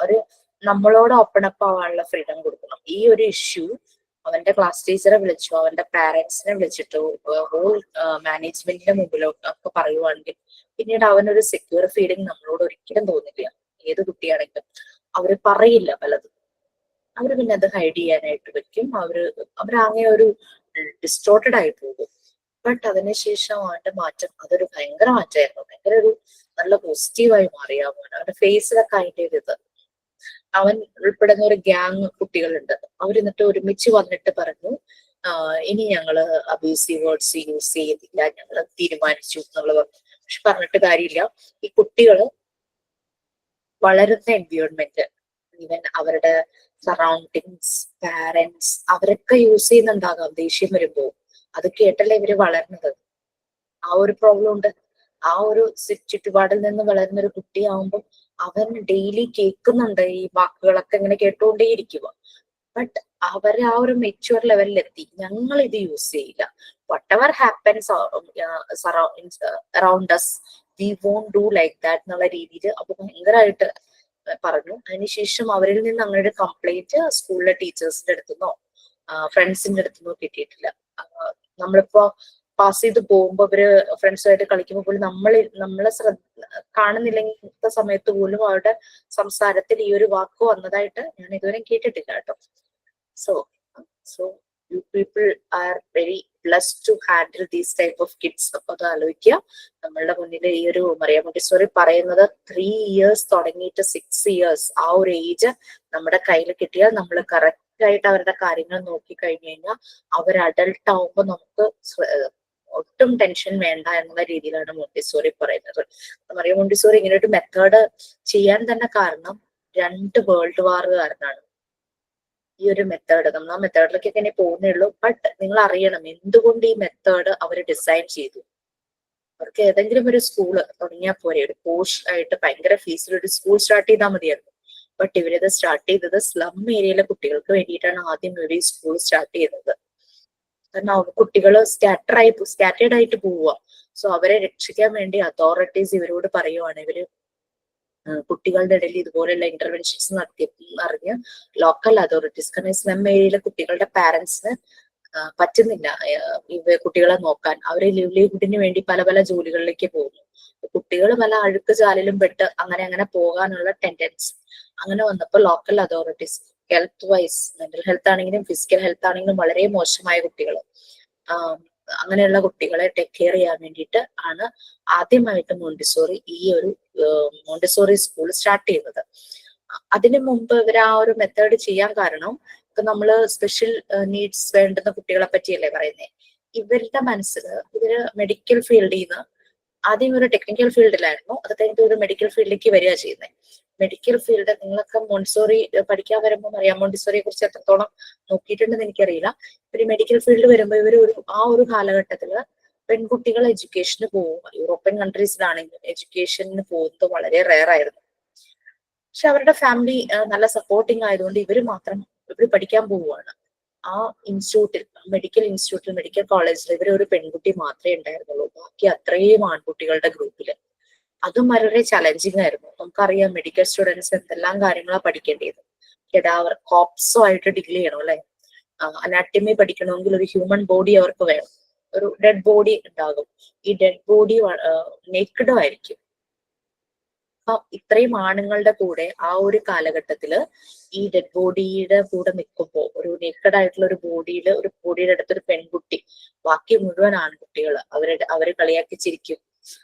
നമ്മളോട് ഓപ്പൺ അപ്പ് ആവാനുള്ള ഫ്രീഡം കൊടുക്കണം. ഈ ഒരു ഇഷ്യൂ അവന്റെ ക്ലാസ് ടീച്ചറെ വിളിച്ചു, അവന്റെ പാരന്റ്സിനെ വിളിച്ചിട്ട് ഹോൾ മാനേജ്മെന്റിന്റെ മുമ്പിലൊക്കെ പറയുവാണെങ്കിൽ പിന്നീട് അവനൊരു സെക്യൂർ ഫീലിംഗ് നമ്മളോട് ഒരിക്കലും തോന്നില്ല. ഏത് കുട്ടിയാണെങ്കിലും അവര് പറയില്ല പലതും. അവര് പിന്നെ അത് ഹൈഡ് ചെയ്യാനായിട്ട് വെക്കും. അവരാകെ ഒരു ഡിസ്റ്റോർട്ടഡ് ആയി പോകും. ബട്ട് അതിനുശേഷം അവന്റെ മാറ്റം അതൊരു ഭയങ്കര മാറ്റമായിരുന്നു. ഭയങ്കര ഒരു നല്ല പോസിറ്റീവായി മാറിയാവുന്നു. അവന്റെ ഫേസിലൊക്കെ അതിന്റെ ഒരു ഇത്. അവൻ ഉൾപ്പെടുന്ന ഒരു ഗ്യാങ് കുട്ടികളുണ്ട്. അവരെന്നിട്ട് ഒരുമിച്ച് വന്നിട്ട് പറഞ്ഞു, ഇനി ഞങ്ങള് അബ്യൂസീവ് വേർഡ്സ് യൂസ് ചെയ്തില്ല, ഞങ്ങള് തീരുമാനിച്ചു എന്നുള്ളത് പറഞ്ഞു. പക്ഷെ പറഞ്ഞിട്ട് കാര്യമില്ല. ഈ കുട്ടികള് വളരുന്ന എൻവയോൺമെന്റ്, ഈവൻ അവരുടെ സറൗണ്ടിങ്സ്, പാരന്റ്സ് അവരൊക്കെ യൂസ് ചെയ്യുന്നുണ്ടാകാം ദേഷ്യം വരുമ്പോ. അത് കേട്ടല്ലേ ഇവര് വളർന്നത്. ആ ഒരു പ്രോബ്ലം ഉണ്ട്. ആ ഒരു ചുറ്റുപാടിൽ നിന്ന് വളരുന്ന ഒരു കുട്ടിയാവുമ്പോൾ അവൻ ഡെയിലി കേൾക്കുന്നുണ്ട് ഈ വാക്കുകളൊക്കെ ഇങ്ങനെ കേട്ടുകൊണ്ടേയിരിക്കുക. ബട്ട് അവര് ആ ഒരു മെച്യൂർ ലെവലിലെത്തി. ഞങ്ങൾ ഇത് യൂസ് ചെയ്യില്ല. Whatever happens around us we won't do like that എന്നുള്ള രീതിയിൽ അപ്പൊ ഭയങ്കരമായിട്ട് പറഞ്ഞു. അതിനുശേഷം അവരിൽ നിന്ന് അങ്ങനെ കംപ്ലൈന്റ് സ്കൂളിലെ ടീച്ചേഴ്സിന്റെ അടുത്തുനിന്നോ ഫ്രണ്ട്സിന്റെ അടുത്തുനിന്നോ കിട്ടിയിട്ടില്ല. നമ്മളിപ്പോ പാസ് ചെയ്ത് പോകുമ്പോ അവര് ഫ്രണ്ട്സുമായിട്ട് കളിക്കുമ്പോൾ പോലും നമ്മളെ കാണുന്നില്ലെങ്കിൽ സമയത്ത് പോലും അവരുടെ സംസാരത്തിൽ ഈ ഒരു വാക്ക് വന്നതായിട്ട് ഞാൻ ഇതുവരെ കേട്ടിട്ടില്ല കേട്ടോ. So you people are very blessed to handle these type of kids. അപ്പൊ അത് ആലോചിക്കുക. നമ്മളുടെ മുന്നിൽ ഈ ഒരു മറിയ മോണ്ടിസോറി പറയുന്നത് 3 years തുടങ്ങിയിട്ട് 6 years ആ ഒരു ഏജ് നമ്മുടെ കയ്യിൽ കിട്ടിയാൽ നമ്മൾ കറക്റ്റ് ആയിട്ട് അവരുടെ കാര്യങ്ങൾ നോക്കി കഴിഞ്ഞു കഴിഞ്ഞാൽ അവർ അഡൾട്ട് ആവുമ്പോൾ നമുക്ക് ഒട്ടും ടെൻഷൻ വേണ്ട എന്നുള്ള രീതിയിലാണ് മോണ്ടിസോറി പറയുന്നത്. മറിയ മോണ്ടിസോറി ഇങ്ങനെ ഒരു മെത്തേഡ് ചെയ്യാൻ തന്നെ കാരണം 2 വേൾഡ് വാർ കാരണമാണ്. ഈ ഒരു മെത്തേഡ് നമ്മൾ ആ മെത്തേഡിലേക്ക് തന്നെ പോകുന്നേ ഉള്ളൂ. ബട്ട് നിങ്ങൾ അറിയണം എന്തുകൊണ്ട് ഈ മെത്തേഡ് അവർ ഡിസൈൻ ചെയ്തു. അവർക്ക് ഏതെങ്കിലും ഒരു സ്കൂള് തുടങ്ങിയാൽ പോരെ, ഒരു പോഷ് ആയിട്ട് ഭയങ്കര ഫീസിൽ ഒരു സ്കൂൾ സ്റ്റാർട്ട് ചെയ്താൽ മതിയായിരുന്നു. ബട്ട് ഇവരിത് സ്റ്റാർട്ട് ചെയ്തത് സ്ലം ഏരിയയിലെ കുട്ടികൾക്ക് വേണ്ടിയിട്ടാണ് ആദ്യം ഇവർ ഈ സ്കൂൾ സ്റ്റാർട്ട് ചെയ്തത്. കാരണം കുട്ടികൾ സ്കാറ്റേർഡ് ആയിട്ട് പോവുക. സോ അവരെ രക്ഷിക്കാൻ വേണ്ടി അതോറിറ്റീസ് ഇവരോട് പറയുവാണ്, ഇവര് കുട്ടികളുടെ ഇടയിൽ ഇതുപോലെയുള്ള ഇന്റർവെൻഷൻസ് അറിഞ്ഞ് ലോക്കൽ അതോറിറ്റീസ്, കാരണം സ്ലം ഏരിയയിലെ കുട്ടികളുടെ പാരന്റ്സിന് പറ്റുന്നില്ല കുട്ടികളെ നോക്കാൻ. അവര് ലിവ്ലിഹുഡിന് വേണ്ടി പല പല ജോലികളിലേക്ക് പോകുന്നു. കുട്ടികൾ പല അഴുക്ക് ചാലിലും പെട്ട് അങ്ങനെ പോകാനുള്ള ടെൻഡൻസി. അങ്ങനെ വന്നപ്പോൾ local authorities health vice, mental health ആണെങ്കിലും ഫിസിക്കൽ ഹെൽത്ത് ആണെങ്കിലും വളരെ മോശമായ കുട്ടികൾ, അങ്ങനെയുള്ള കുട്ടികളെ ടേക്ക് കെയർ ചെയ്യാൻ വേണ്ടിയിട്ട് ആണ് ആദ്യമായിട്ട് മോണ്ടിസോറി സ്കൂൾ സ്റ്റാർട്ട് ചെയ്തത്. അതിനു മുമ്പ് ഇവർ ആ ഒരു മെത്തേഡ് ചെയ്യാൻ കാരണം, ഇപ്പൊ നമ്മള് സ്പെഷ്യൽ നീഡ്സ് വേണ്ടുന്ന കുട്ടികളെ പറ്റിയല്ലേ പറയുന്നത്. ഇവരുടെ മനസ്സിൽ ഇവര് മെഡിക്കൽ ഫീൽഡിൽ നിന്ന് ആദ്യം ഒരു ടെക്നിക്കൽ ഫീൽഡിലായിരുന്നു, അത് കഴിഞ്ഞിട്ട് ഒരു മെഡിക്കൽ ഫീൽഡിലേക്ക് വരിക ചെയ്യുന്നത്. മെഡിക്കൽ ഫീൽഡ് നിങ്ങളൊക്കെ മോണ്ടിസോറി പഠിക്കാൻ വരുമ്പോൾ അറിയാം, മോണ്ടിസോറിയെ കുറിച്ച് എത്രത്തോളം നോക്കിയിട്ടുണ്ടെന്ന് എനിക്കറിയില്ല. ഇവര് മെഡിക്കൽ ഫീൽഡ് വരുമ്പോൾ ഇവർ ആ ഒരു കാലഘട്ടത്തില് പെൺകുട്ടികൾ എഡ്യൂക്കേഷന് പോകും. യൂറോപ്യൻ കൺട്രീസിലാണെങ്കിൽ എഡ്യൂക്കേഷന് പോകുന്നത് വളരെ റെയർ ആയിരുന്നു. പക്ഷെ അവരുടെ ഫാമിലി നല്ല സപ്പോർട്ടിങ് ആയതുകൊണ്ട് ഇവര് പഠിക്കാൻ പോവുകയാണ്. ആ ഇൻസ്റ്റിറ്റ്യൂട്ടിൽ, മെഡിക്കൽ കോളേജിൽ ഇവരൊരു പെൺകുട്ടി മാത്രമേ ഉണ്ടായിരുന്നുള്ളൂ. ബാക്കി അത്രയും ആൺകുട്ടികളുടെ ഗ്രൂപ്പില്. അതും വളരെ ചലഞ്ചിങ് ആയിരുന്നു. നമുക്കറിയാം മെഡിക്കൽ സ്റ്റുഡൻസ് എന്തെല്ലാം കാര്യങ്ങളാണ് പഠിക്കേണ്ടത്. കെഡാവർ കോപ്സോ ആയിട്ട് ഡീൽ ചെയ്യണം അല്ലെ. അനാട്ടമി പഠിക്കണമെങ്കിൽ ഒരു ഹ്യൂമൻ ബോഡി അവർക്ക് വേണം. ഒരു ഡെഡ് ബോഡി ഉണ്ടാകും. ഈ ഡെഡ് ബോഡി നേക്കഡും ആയിരിക്കും. അപ്പൊ ഇത്രയും ആണുങ്ങളുടെ കൂടെ ആ ഒരു കാലഘട്ടത്തില് ഈ ഡെഡ് ബോഡിയുടെ കൂടെ നിൽക്കുമ്പോൾ, ഒരു നേക്കഡ് ആയിട്ടുള്ള ഒരു ബോഡിയുടെ അടുത്തൊരു പെൺകുട്ടി, ബാക്കി മുഴുവൻ ആൺകുട്ടികൾ അവര് കളിയാക്കി ചിരിക്കും.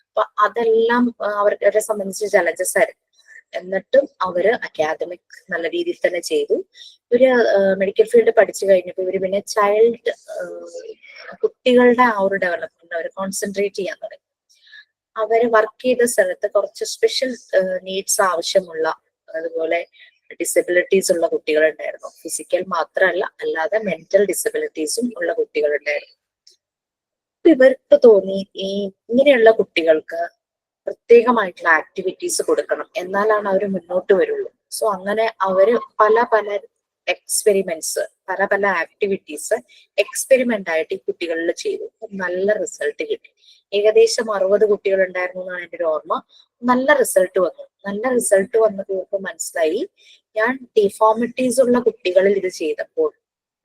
അപ്പൊ അതെല്ലാം അവരെ സംബന്ധിച്ച് ചലഞ്ചസ് ആയിരുന്നു. എന്നിട്ടും അവര് അക്കാദമിക് നല്ല രീതിയിൽ തന്നെ ചെയ്തു. ഇവര് മെഡിക്കൽ ഫീൽഡ് പഠിച്ചു കഴിഞ്ഞപ്പോ ഇവര് പിന്നെ കുട്ടികളുടെ ആ ഒരു ഡെവലപ്മെന്റ് അവർ കോൺസെൻട്രേറ്റ് ചെയ്യാൻ തുടങ്ങി. അവര് വർക്ക് ചെയ്ത സ്ഥലത്ത് കുറച്ച് സ്പെഷ്യൽ നീഡ്സ് ആവശ്യമുള്ള, അതുപോലെ ഡിസബിലിറ്റീസ് ഉള്ള കുട്ടികളുണ്ടായിരുന്നു. ഫിസിക്കൽ മാത്രമല്ല, അല്ലാതെ മെന്റൽ ഡിസബിലിറ്റീസും ഉള്ള കുട്ടികളുണ്ടായിരുന്നു. ഇവർക്ക് തോന്നി ഇങ്ങനെയുള്ള കുട്ടികൾക്ക് പ്രത്യേകമായിട്ടുള്ള ആക്ടിവിറ്റീസ് കൊടുക്കണം, എന്നാലാണ് അവർ മുന്നോട്ട് വരുള്ളൂ. സോ അങ്ങനെ അവര് പല എക്സ്പെരിമെന്റ്സ്, പല ആക്ടിവിറ്റീസ് എക്സ്പെരിമെന്റ് ആയിട്ട് ഈ കുട്ടികളിൽ ചെയ്തു. നല്ല റിസൾട്ട് കിട്ടി. ഏകദേശം 60 കുട്ടികൾ ഉണ്ടായിരുന്നു എന്നാണ് എൻ്റെ ഒരു ഓർമ്മ. നല്ല റിസൾട്ട് വന്നപ്പോൾ മനസ്സിലായി, ഞാൻ ഡിഫോമിറ്റീസ് ഉള്ള കുട്ടികളിൽ ഇത് ചെയ്തപ്പോൾ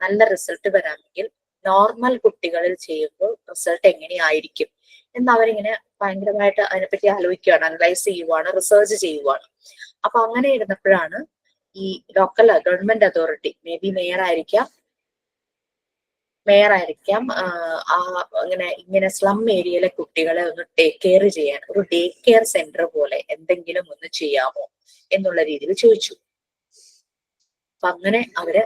നല്ല റിസൾട്ട് വരാമെങ്കിൽ നോർമൽ കുട്ടികളിൽ ചെയ്യുമ്പോൾ റിസൾട്ട് എങ്ങനെയായിരിക്കും എന്ന് അവരിങ്ങനെ ഭയങ്കരമായിട്ട് അതിനെപ്പറ്റി ആലോചിക്കുകയാണ്, അനലൈസ് ചെയ്യുവാണ്, റിസർച്ച് ചെയ്യുവാണ്. അപ്പൊ അങ്ങനെ ഇരുന്നപ്പോഴാണ് ഈ local government authority, may be mayor ആയിരിക്കാം, ഇങ്ങനെ സ്ലം ഏരിയയിലെ കുട്ടികളെ ഒന്ന് ടേക്ക് കെയർ ചെയ്യാൻ ഒരു ഡേ കെയർ സെന്റർ പോലെ എന്തെങ്കിലും ഒന്ന് ചെയ്യാമോ എന്നുള്ള രീതിയിൽ ചോദിച്ചു. അപ്പൊ അങ്ങനെ അവര്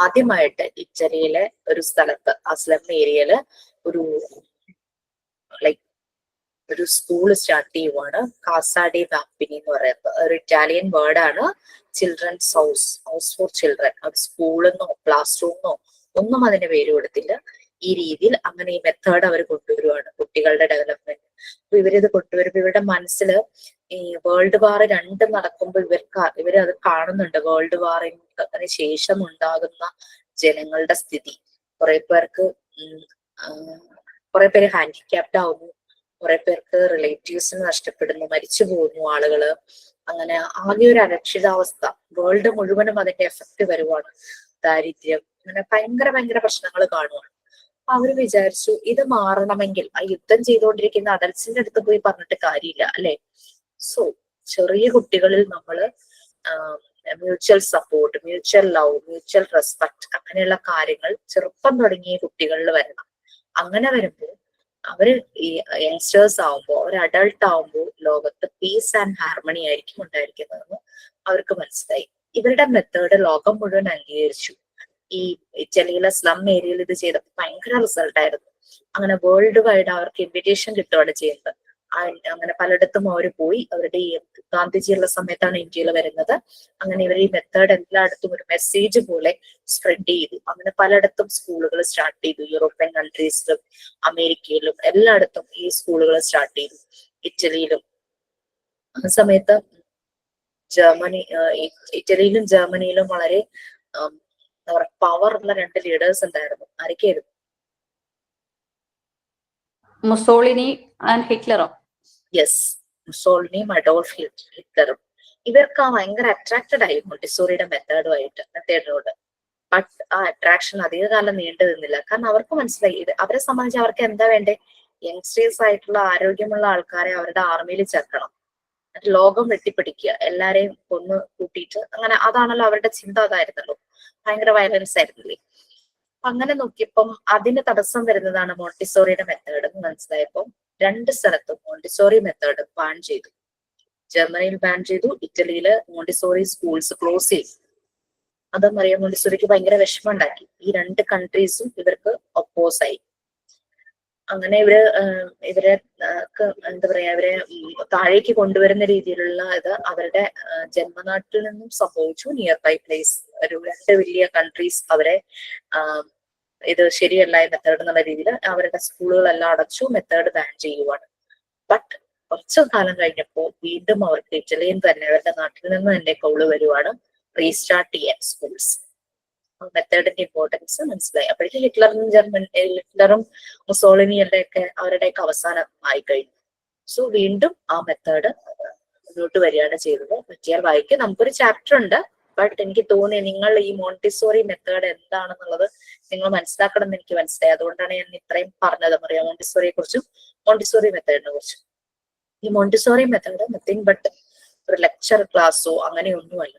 ആദ്യമായിട്ട് ഇറ്റലിയിലെ ഒരു സ്ഥലത്ത്, ആ സ്ലം ഏരിയയില് ഒരു സ്കൂൾ സ്റ്റാർട്ട് ചെയ്യുവാണ്. കാസാഡി വാപ്പിനി എന്ന് പറയുന്നത് ഒരു ഇറ്റാലിയൻ വേർഡാണ്. Children's house for children. അത് സ്കൂളെന്നോ ക്ലാസ് റൂമെന്നോ ഒന്നും അതിന് പേര് കൊടുത്തില്ല. ഈ രീതിയിൽ അങ്ങനെ ഈ മെത്തേഡ് അവർ കൊണ്ടുവരുവാണ് കുട്ടികളുടെ ഡെവലപ്മെന്റ്. അപ്പൊ ഇവരിത് കൊണ്ടുവരുമ്പോ ഇവരുടെ മനസ്സില് ഈ വേൾഡ് വാർ 2 നടക്കുമ്പോൾ ഇവര് അത് കാണുന്നുണ്ട്. വേൾഡ് വാറിന് ശേഷം ഉണ്ടാകുന്ന ജനങ്ങളുടെ സ്ഥിതി. കുറെ പേര് ഹാൻഡിക്യാപ്ഡ് ആവുന്നു, കുറെ പേർക്ക് റിലേറ്റീവ്സിന് നഷ്ടപ്പെടുന്നു, മരിച്ചു പോകുന്നു ആളുകള്. അങ്ങനെ ആകെ ഒരു അരക്ഷിതാവസ്ഥ. വേൾഡ് മുഴുവനും അതിന്റെ എഫക്ട് വരുവാണ്. ദാരിദ്ര്യം, അങ്ങനെ ഭയങ്കര പ്രശ്നങ്ങൾ കാണുവാണ്. അവര് വിചാരിച്ചു ഇത് മാറണമെങ്കിൽ ആ യുദ്ധം ചെയ്തുകൊണ്ടിരിക്കുന്ന അഡൽസിന്റെ അടുത്ത് പോയി പറഞ്ഞിട്ട് കാര്യമില്ല അല്ലെ. സോ ചെറിയ കുട്ടികളിൽ നമ്മള് mutual support, mutual love, mutual respect അങ്ങനെയുള്ള കാര്യങ്ങൾ ചെറുപ്പം തുടങ്ങിയ കുട്ടികളിൽ വരണം. അങ്ങനെ വരുമ്പോൾ അവര് ഈ യങ്സ്റ്റേഴ്സ് ആവുമ്പോൾ, ഒരു അഡൾട്ട് ആവുമ്പോൾ ലോകത്ത് പീസ് ആൻഡ് ഹാർമണി ആയിരിക്കും ഉണ്ടായിരിക്കുന്നതെന്ന് അവർക്ക് മനസ്സിലായി. ഇവരുടെ മെത്തേഡ് ലോകം മുഴുവൻ അംഗീകരിച്ചു. ഈ ഇറ്റലിയിലെ സ്ലം ഏരിയയിൽ ഇത് ചെയ്തപ്പോൾ ഭയങ്കര റിസൾട്ട് ആയിരുന്നു. അങ്ങനെ വേൾഡ് വൈഡ് അവർക്ക് ഇൻവിറ്റേഷൻ കിട്ടുകയാണ് ചെയ്യുന്നത്. അങ്ങനെ പലയിടത്തും അവർ പോയി. അവരുടെ ഈ ഗാന്ധിജിയുള്ള സമയത്താണ് ഇന്ത്യയിൽ വരുന്നത്. അങ്ങനെ ഇവർ ഈ മെത്തേഡ് എല്ലായിടത്തും ഒരു മെസ്സേജ് പോലെ സ്പ്രെഡ് ചെയ്തു. അങ്ങനെ പലയിടത്തും സ്കൂളുകൾ സ്റ്റാർട്ട് ചെയ്തു. യൂറോപ്യൻ കൺട്രീസിലും അമേരിക്കയിലും എല്ലായിടത്തും ഈ സ്കൂളുകൾ സ്റ്റാർട്ട് ചെയ്തു. ഇറ്റലിയിലും. ആ സമയത്ത് ഇറ്റലിയിലും ജർമ്മനിയിലും വളരെ എന്താ പറയുക പവർ ഉള്ള 2 ലീഡേഴ്സ് ഉണ്ടായിരുന്നു. ആരൊക്കെയായിരുന്നു? മുസോളിനി ആൻഡ് ഹിറ്റ്ലറോ? യെസ്, മുസോളിനിയും അഡോൾഫ് ഹിറ്റ്ലറും. ഇവർക്ക് ഭയങ്കര അട്രാക്റ്റഡ് ആയി മോണ്ടിസോറിയുടെ മെത്തേഡിനോട്. ബട്ട് ആ അട്രാക്ഷൻ അധികകാലം നീണ്ടു നിന്നില്ല. കാരണം അവർക്ക് മനസ്സിലായി അവരെ സംബന്ധിച്ച് അവർക്ക് എന്താ വേണ്ടേ, യങ്സ്റ്റേഴ്സ് ആയിട്ടുള്ള ആരോഗ്യമുള്ള ആൾക്കാരെ അവരുടെ ആർമിയിൽ ചേർക്കണം, ലോകം വെട്ടിപ്പിടിക്കുക, എല്ലാരെയും കൊന്ന് കൂട്ടിയിട്ട്, അങ്ങനെ അതാണല്ലോ അവരുടെ ചിന്ത. അതായിരുന്നല്ലോ, ഭയങ്കര വയലൻസ് ആയിരുന്നില്ലേ. അങ്ങനെ നോക്കിയപ്പം അതിന് തടസ്സം വരുന്നതാണ് മോണ്ടിസോറിയുടെ മെത്തേഡ് എന്ന് മനസ്സിലായപ്പോ 2 സ്ഥലത്തും മോണ്ടിസോറി മെത്തേഡ് ബാൻ ചെയ്തു. ജർമ്മനിയിൽ ബാൻ ചെയ്തു, ഇറ്റലിയില് മോണ്ടിസോറി സ്കൂൾസ് ക്ലോസ് ചെയ്തു. അതെന്നറിയാം മോണ്ടിസോറിക്ക് ഭയങ്കര വിഷമം ഉണ്ടാക്കി. ഈ 2 കൺട്രീസും ഇവർക്ക് ഒപ്പോസ് ആയി. അങ്ങനെ ഇവരെ എന്താ പറയാ, ഇവരെ താഴേക്ക് കൊണ്ടുവരുന്ന രീതിയിലുള്ള ഇത് അവരുടെ ജന്മനാട്ടിൽ നിന്നും സംഭവിച്ചു. നിയർ ബൈ പ്ലേസ് ഒരു 2 വലിയ കൺട്രീസ് അവരെ ഇത് ശരിയല്ല ഈ മെത്തേഡ് എന്നുള്ള രീതിയിൽ അവരുടെ സ്കൂളുകളെല്ലാം അടച്ചു, മെത്തേഡ് ബാൻ ചെയ്യുവാണ്. ബട്ട് കുറച്ചു കാലം കഴിഞ്ഞപ്പോൾ വീണ്ടും അവർക്ക് ഇറ്റലിയിൽ തന്നെ അവരുടെ നാട്ടിൽ നിന്ന് തന്നെ കോള് വരുവാണ് റീസ്റ്റാർട്ട് ചെയ്യാൻ സ്കൂൾസ്. മെത്തേഡിന്റെ ഇമ്പോർട്ടൻസ് മനസ്സിലായി. അപ്പോഴേക്കും ഹിറ്റ്ലറും മുസോളിനിയുടെയൊക്കെ അവരുടെയൊക്കെ അവസാനം ആയി കഴിഞ്ഞു. സോ വീണ്ടും ആ മെത്തേഡ് മുന്നോട്ട് വരികയാണ് ചെയ്തത്. പറ്റിയാൽ വായിക്കും, നമുക്കൊരു ചാപ്റ്റർ ഉണ്ട്. ബട്ട് എനിക്ക് തോന്നി നിങ്ങൾ ഈ മോണ്ടിസോറി മെത്തേഡ് എന്താണെന്നുള്ളത് നിങ്ങൾ മനസ്സിലാക്കണം എന്ന് എനിക്ക് മനസ്സിലായി. അതുകൊണ്ടാണ് ഞാൻ ഇത്രയും പറഞ്ഞത്. അറിയാം മോണ്ടിസോറിയെ കുറിച്ചും മോണ്ടിസോറി മെത്തേഡിനെ കുറിച്ചും. ഈ മോണ്ടിസോറി മെത്തേഡ് നത്തിങ് ബട്ട് ഒരു ലെക്ചർ ക്ലാസ്സോ അങ്ങനെയൊന്നുമല്ല.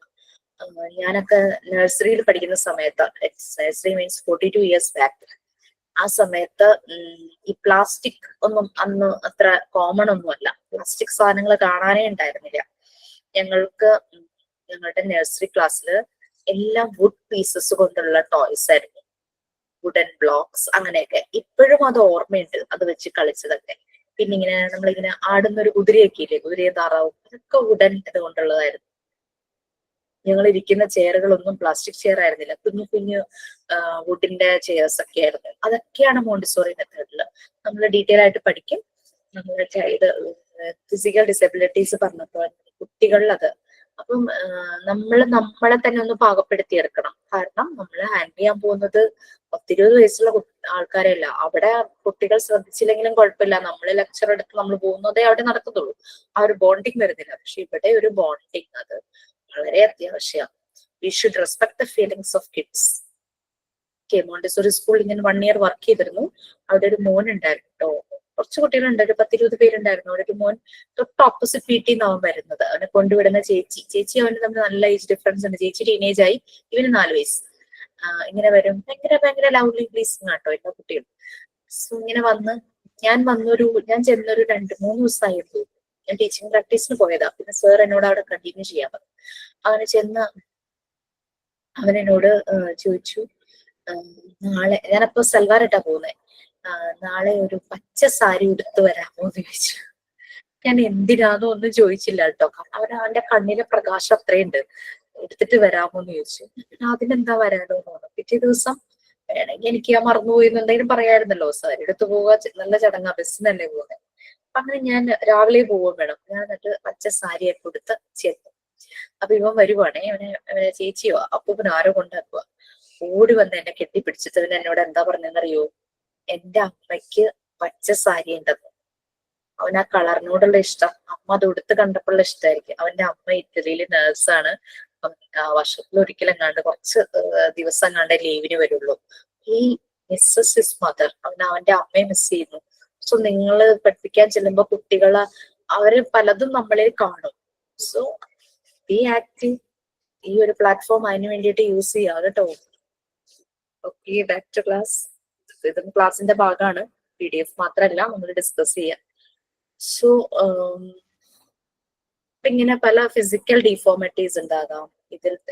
ഞാനൊക്കെ നഴ്സറിയിൽ പഠിക്കുന്ന സമയത്ത്, നഴ്സറി മീൻസ് 42 years ബാക്ക്, ആ സമയത്ത് ഈ പ്ലാസ്റ്റിക് ഒന്നും അന്ന് അത്ര കോമൺ ഒന്നുമല്ല. പ്ലാസ്റ്റിക് സാധനങ്ങൾ കാണാനേ ഉണ്ടായിരുന്നില്ല. ഞങ്ങളുടെ നഴ്സറി ക്ലാസ്സിൽ എല്ലാം വുഡ് പീസസ് കൊണ്ടുള്ള ടോയ്സ് ആയിരുന്നു, വുഡൻ ബ്ലോക്സ് അങ്ങനെയൊക്കെ. ഇപ്പോഴും അത് ഓർമ്മയുണ്ട്, അത് വെച്ച് കളിച്ചതൊക്കെ. പിന്നെ ഇങ്ങനെ നമ്മളിങ്ങനെ ആടുന്ന ഒരു കുതിരയൊക്കെ ഇല്ലേ, കുതിരയും താറാവും, അതൊക്കെ വുഡൻ ഇത് കൊണ്ടുള്ളതായിരുന്നു. ഞങ്ങൾ ഇരിക്കുന്ന ചെയറുകളൊന്നും പ്ലാസ്റ്റിക് ചെയർ ആയിരുന്നില്ല, കുഞ്ഞു കുഞ്ഞു വുഡിന്റെ ചെയർസ് ഒക്കെ ആയിരുന്നു. അതൊക്കെയാണ് മോണ്ടിസോറി മെത്തേഡിൽ നമ്മൾ ഡീറ്റെയിൽ ആയിട്ട് പഠിക്കും. നമ്മൾ ഇത് ഫിസിക്കൽ ഡിസബിലിറ്റീസ് പറഞ്ഞപ്പോൾ കുട്ടികളിൽ അത് അപ്പം നമ്മളെ തന്നെ ഒന്ന് പാകപ്പെടുത്തിയെടുക്കണം. കാരണം നമ്മൾ ഹാൻഡിൽ ചെയ്യാൻ പോകുന്നത് 10-20 വയസ്സുള്ള ആൾക്കാരല്ല. അവിടെ കുട്ടികൾ ശ്രദ്ധിച്ചില്ലെങ്കിലും കുഴപ്പമില്ല, നമ്മൾ ലെക്ചർ എടുത്ത് നമ്മൾ പോകുന്നതേ അവിടെ നടക്കത്തുള്ളൂ. ആ ഒരു ബോണ്ടിങ് വരുന്നില്ല. പക്ഷെ ഇവിടെ ഒരു ബോണ്ടിങ് അത് വളരെ അത്യാവശ്യമാണ്. We should respect the feelings of kids. Montessori സ്കൂളിൽ ഇങ്ങനെ 1 year വർക്ക് ചെയ്തിരുന്നു. അവിടെ ഒരു മോൻ ഉണ്ടായിരുന്നു കേട്ടോ. കുറച്ച് കുട്ടികളുണ്ട്, ഒരു 10-20 പേരുണ്ടായിരുന്നു. അവിടെ ഒരു മോൻ തൊട്ട് ഓപ്പോസിറ്റ് വീട്ടിൽ നിന്ന് അവൻ വരുന്നത്. അവനെ കൊണ്ടുവിടുന്ന ചേച്ചി അവന് തമ്മിൽ നല്ല ഏജ് ഡിഫറൻസ് ഉണ്ട്. ചേച്ചി ടീനേജ് ആയി, ഇവന് 4 വയസ്സ്. ഇങ്ങനെ വരും, ഭയങ്കര ലവ്ലി പ്ലീസിങ് ആട്ടോ എല്ലാ കുട്ടികളും. സോ ഇങ്ങനെ ഞാൻ ചെന്നൊരു 2-3 ദിവസമായിരുന്നു. ഞാൻ ടീച്ചിങ് പ്രാക്ടീസിന് പോയതാ. പിന്നെ സാർ എന്നോട് അവിടെ കണ്ടിന്യൂ ചെയ്യാൻ പറഞ്ഞു. അങ്ങനെ ചെന്ന് അവൻ എന്നോട് ചോദിച്ചു, നാളെ ഞാനപ്പോ സൽവാറിട്ടാ പോകുന്നത്, നാളെ ഒരു പച്ച സാരി ഉടുത്ത് വരാമോ എന്ന് ചോദിച്ചു. ഞാൻ എന്തിനാന്നോ ഒന്നും ചോദിച്ചില്ല കേട്ടോ. അവന്റെ കണ്ണിലെ പ്രകാശം അത്രയുണ്ട്. എടുത്തിട്ട് വരാമോ എന്ന് ചോദിച്ചു. അതിനെന്താ വരാനോ എന്ന് പറഞ്ഞു. പിറ്റേ ദിവസം വേണമെങ്കിൽ എനിക്ക് ഞാൻ മറന്നുപോയി എന്തെങ്കിലും പറയായിരുന്നല്ലോ. സാരി എടുത്ത് പോവുക നല്ല ചടങ്ങാ, ബസ്സിനല്ലേ പോകുന്നത്. അപ്പൊ അങ്ങനെ ഞാൻ രാവിലെ പോവാൻ വേണം. ഞാൻ എന്നിട്ട് പച്ച സാരിയൊക്കെ കൊടുത്ത് ചെന്നു. അപ്പൊ ഇവൻ വരുവാണേ, അവനെ ചേച്ചിയോ അപ്പൂപ്പൻ ആരോ കൊണ്ടാക്കുക. ഓടി വന്ന് എന്നെ കെട്ടിപ്പിടിച്ചിട്ട് അവൻ എന്നോട് എന്താ പറഞ്ഞെന്നറിയോ, എന്റെ അമ്മയ്ക്ക് പച്ച സാരി ഉണ്ടെന്ന്. അവൻ ആ കളറിനോടുള്ള ഇഷ്ടം, അമ്മ അത് ഉടുത്ത് കണ്ടപ്പോഴുള്ള ഇഷ്ടമായിരിക്കും. അവന്റെ അമ്മ ഇറ്റലിയില് നേഴ്സാണ്. വർഷത്തിൽ ഒരിക്കലും കണ്ട് കുറച്ച് ദിവസം കണ്ടേ ലീവിന് വരുള്ളൂ. ഈ മിസ്സസ് ഹിസ് മദർ, അവന്റെ അമ്മയെ മിസ് ചെയ്യുന്നു. സോ നിങ്ങൾ പഠിപ്പിക്കാൻ ചെല്ലുമ്പോ കുട്ടികളെ അവര് പലതും നമ്മളെ കാണും. So be active. ഈ ഒരു പ്ലാറ്റ്ഫോം അതിന് വേണ്ടിയിട്ട് യൂസ് ചെയ്യാം കേട്ടോ. Okay, back to class. ഇതും ക്ലാസിന്റെ ഭാഗമാണ്, PDF മാത്രമല്ല, നമ്മൾ ഡിസ്കസ് ചെയ്യാം. സോ ഇങ്ങനെ പല ഫിസിക്കൽ ഡിഫോർമിറ്റീസ് ഉണ്ടാകാം.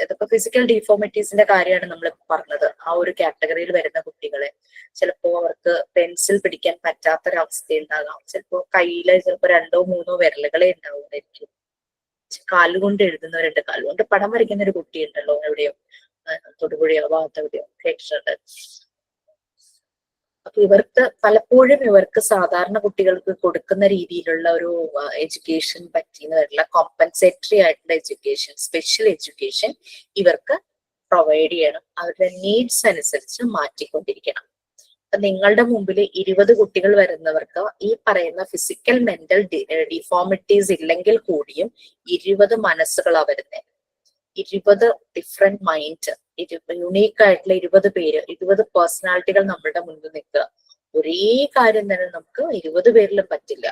ഇതൊക്കെ ഫിസിക്കൽ ഡിഫോമിറ്റീസിന്റെ കാര്യമാണ് നമ്മൾ പറഞ്ഞത്. ആ ഒരു കാറ്റഗറിയിൽ വരുന്ന കുട്ടികളെ ചിലപ്പോ അവർക്ക് പെൻസിൽ പിടിക്കാൻ പറ്റാത്തൊരവസ്ഥ ഉണ്ടാകാം, ചിലപ്പോ കയ്യില് ചിലപ്പോ 2-3 വിരലുകളെ ഉണ്ടാവുമായിരിക്കും, കാലുകൊണ്ട് എഴുതുന്നവരുണ്ട്, കാലുകൊണ്ട് പടം വരയ്ക്കുന്ന ഒരു കുട്ടിയുണ്ടല്ലോ എവിടെയോ തൊടുപുഴയോ ഭാഗത്ത് എവിടെയോ കേട്ടിട്ടുണ്ട്. അപ്പൊ പലപ്പോഴും ഇവർക്ക് സാധാരണ കുട്ടികൾക്ക് കൊടുക്കുന്ന രീതിയിലുള്ള ഒരു എഡ്യൂക്കേഷൻ പറ്റിയെന്ന് വരില്ല. കോമ്പൻസേറ്ററി ആയിട്ടുള്ള എഡ്യൂക്കേഷൻ, സ്പെഷ്യൽ എഡ്യൂക്കേഷൻ ഇവർക്ക് പ്രൊവൈഡ് ചെയ്യണം. അവരുടെ നീഡ്സ് അനുസരിച്ച് മാറ്റിക്കൊണ്ടിരിക്കണം. അപ്പൊ നിങ്ങളുടെ മുമ്പിൽ 20 കുട്ടികൾ വരുന്നവർക്ക് ഈ പറയുന്ന ഫിസിക്കൽ മെന്റൽ ഡിഫോമിറ്റീസ് ഇല്ലെങ്കിൽ കൂടിയും 20 മനസ്സുകളാണ് വരുന്നത്. 20 ഡിഫറെന്റ് മൈൻഡ്, യുണീക്ക് ആയിട്ടുള്ള 20 പേര്, 20 പേഴ്സണാലിറ്റികൾ നമ്മളുടെ മുന്നിൽ നിൽക്കുക. ഒരേ കാര്യം തന്നെ നമുക്ക് 20 പേരിലും പറ്റില്ല.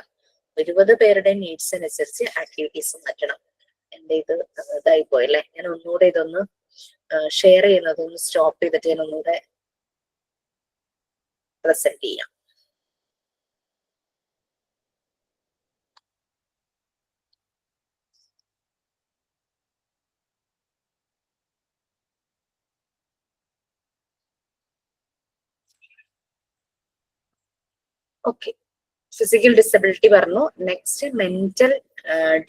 20 പേരുടെ നീഡ്സ് അനുസരിച്ച് ആക്ടിവിറ്റീസ് മാറ്റണം. എന്റെ ഇതായി പോയല്ലേ, ഞാൻ ഒന്നുകൂടെ ഇതൊന്ന് ഷെയർ ചെയ്യുന്നത് ഒന്ന് സ്റ്റോപ്പ് ചെയ്തിട്ട് ഞാൻ ഒന്നുകൂടെ പ്രസന്റ് ചെയ്യാം. ഓക്കെ, ഫിസിക്കൽ ഡിസബിലിറ്റി പറഞ്ഞു. Next mental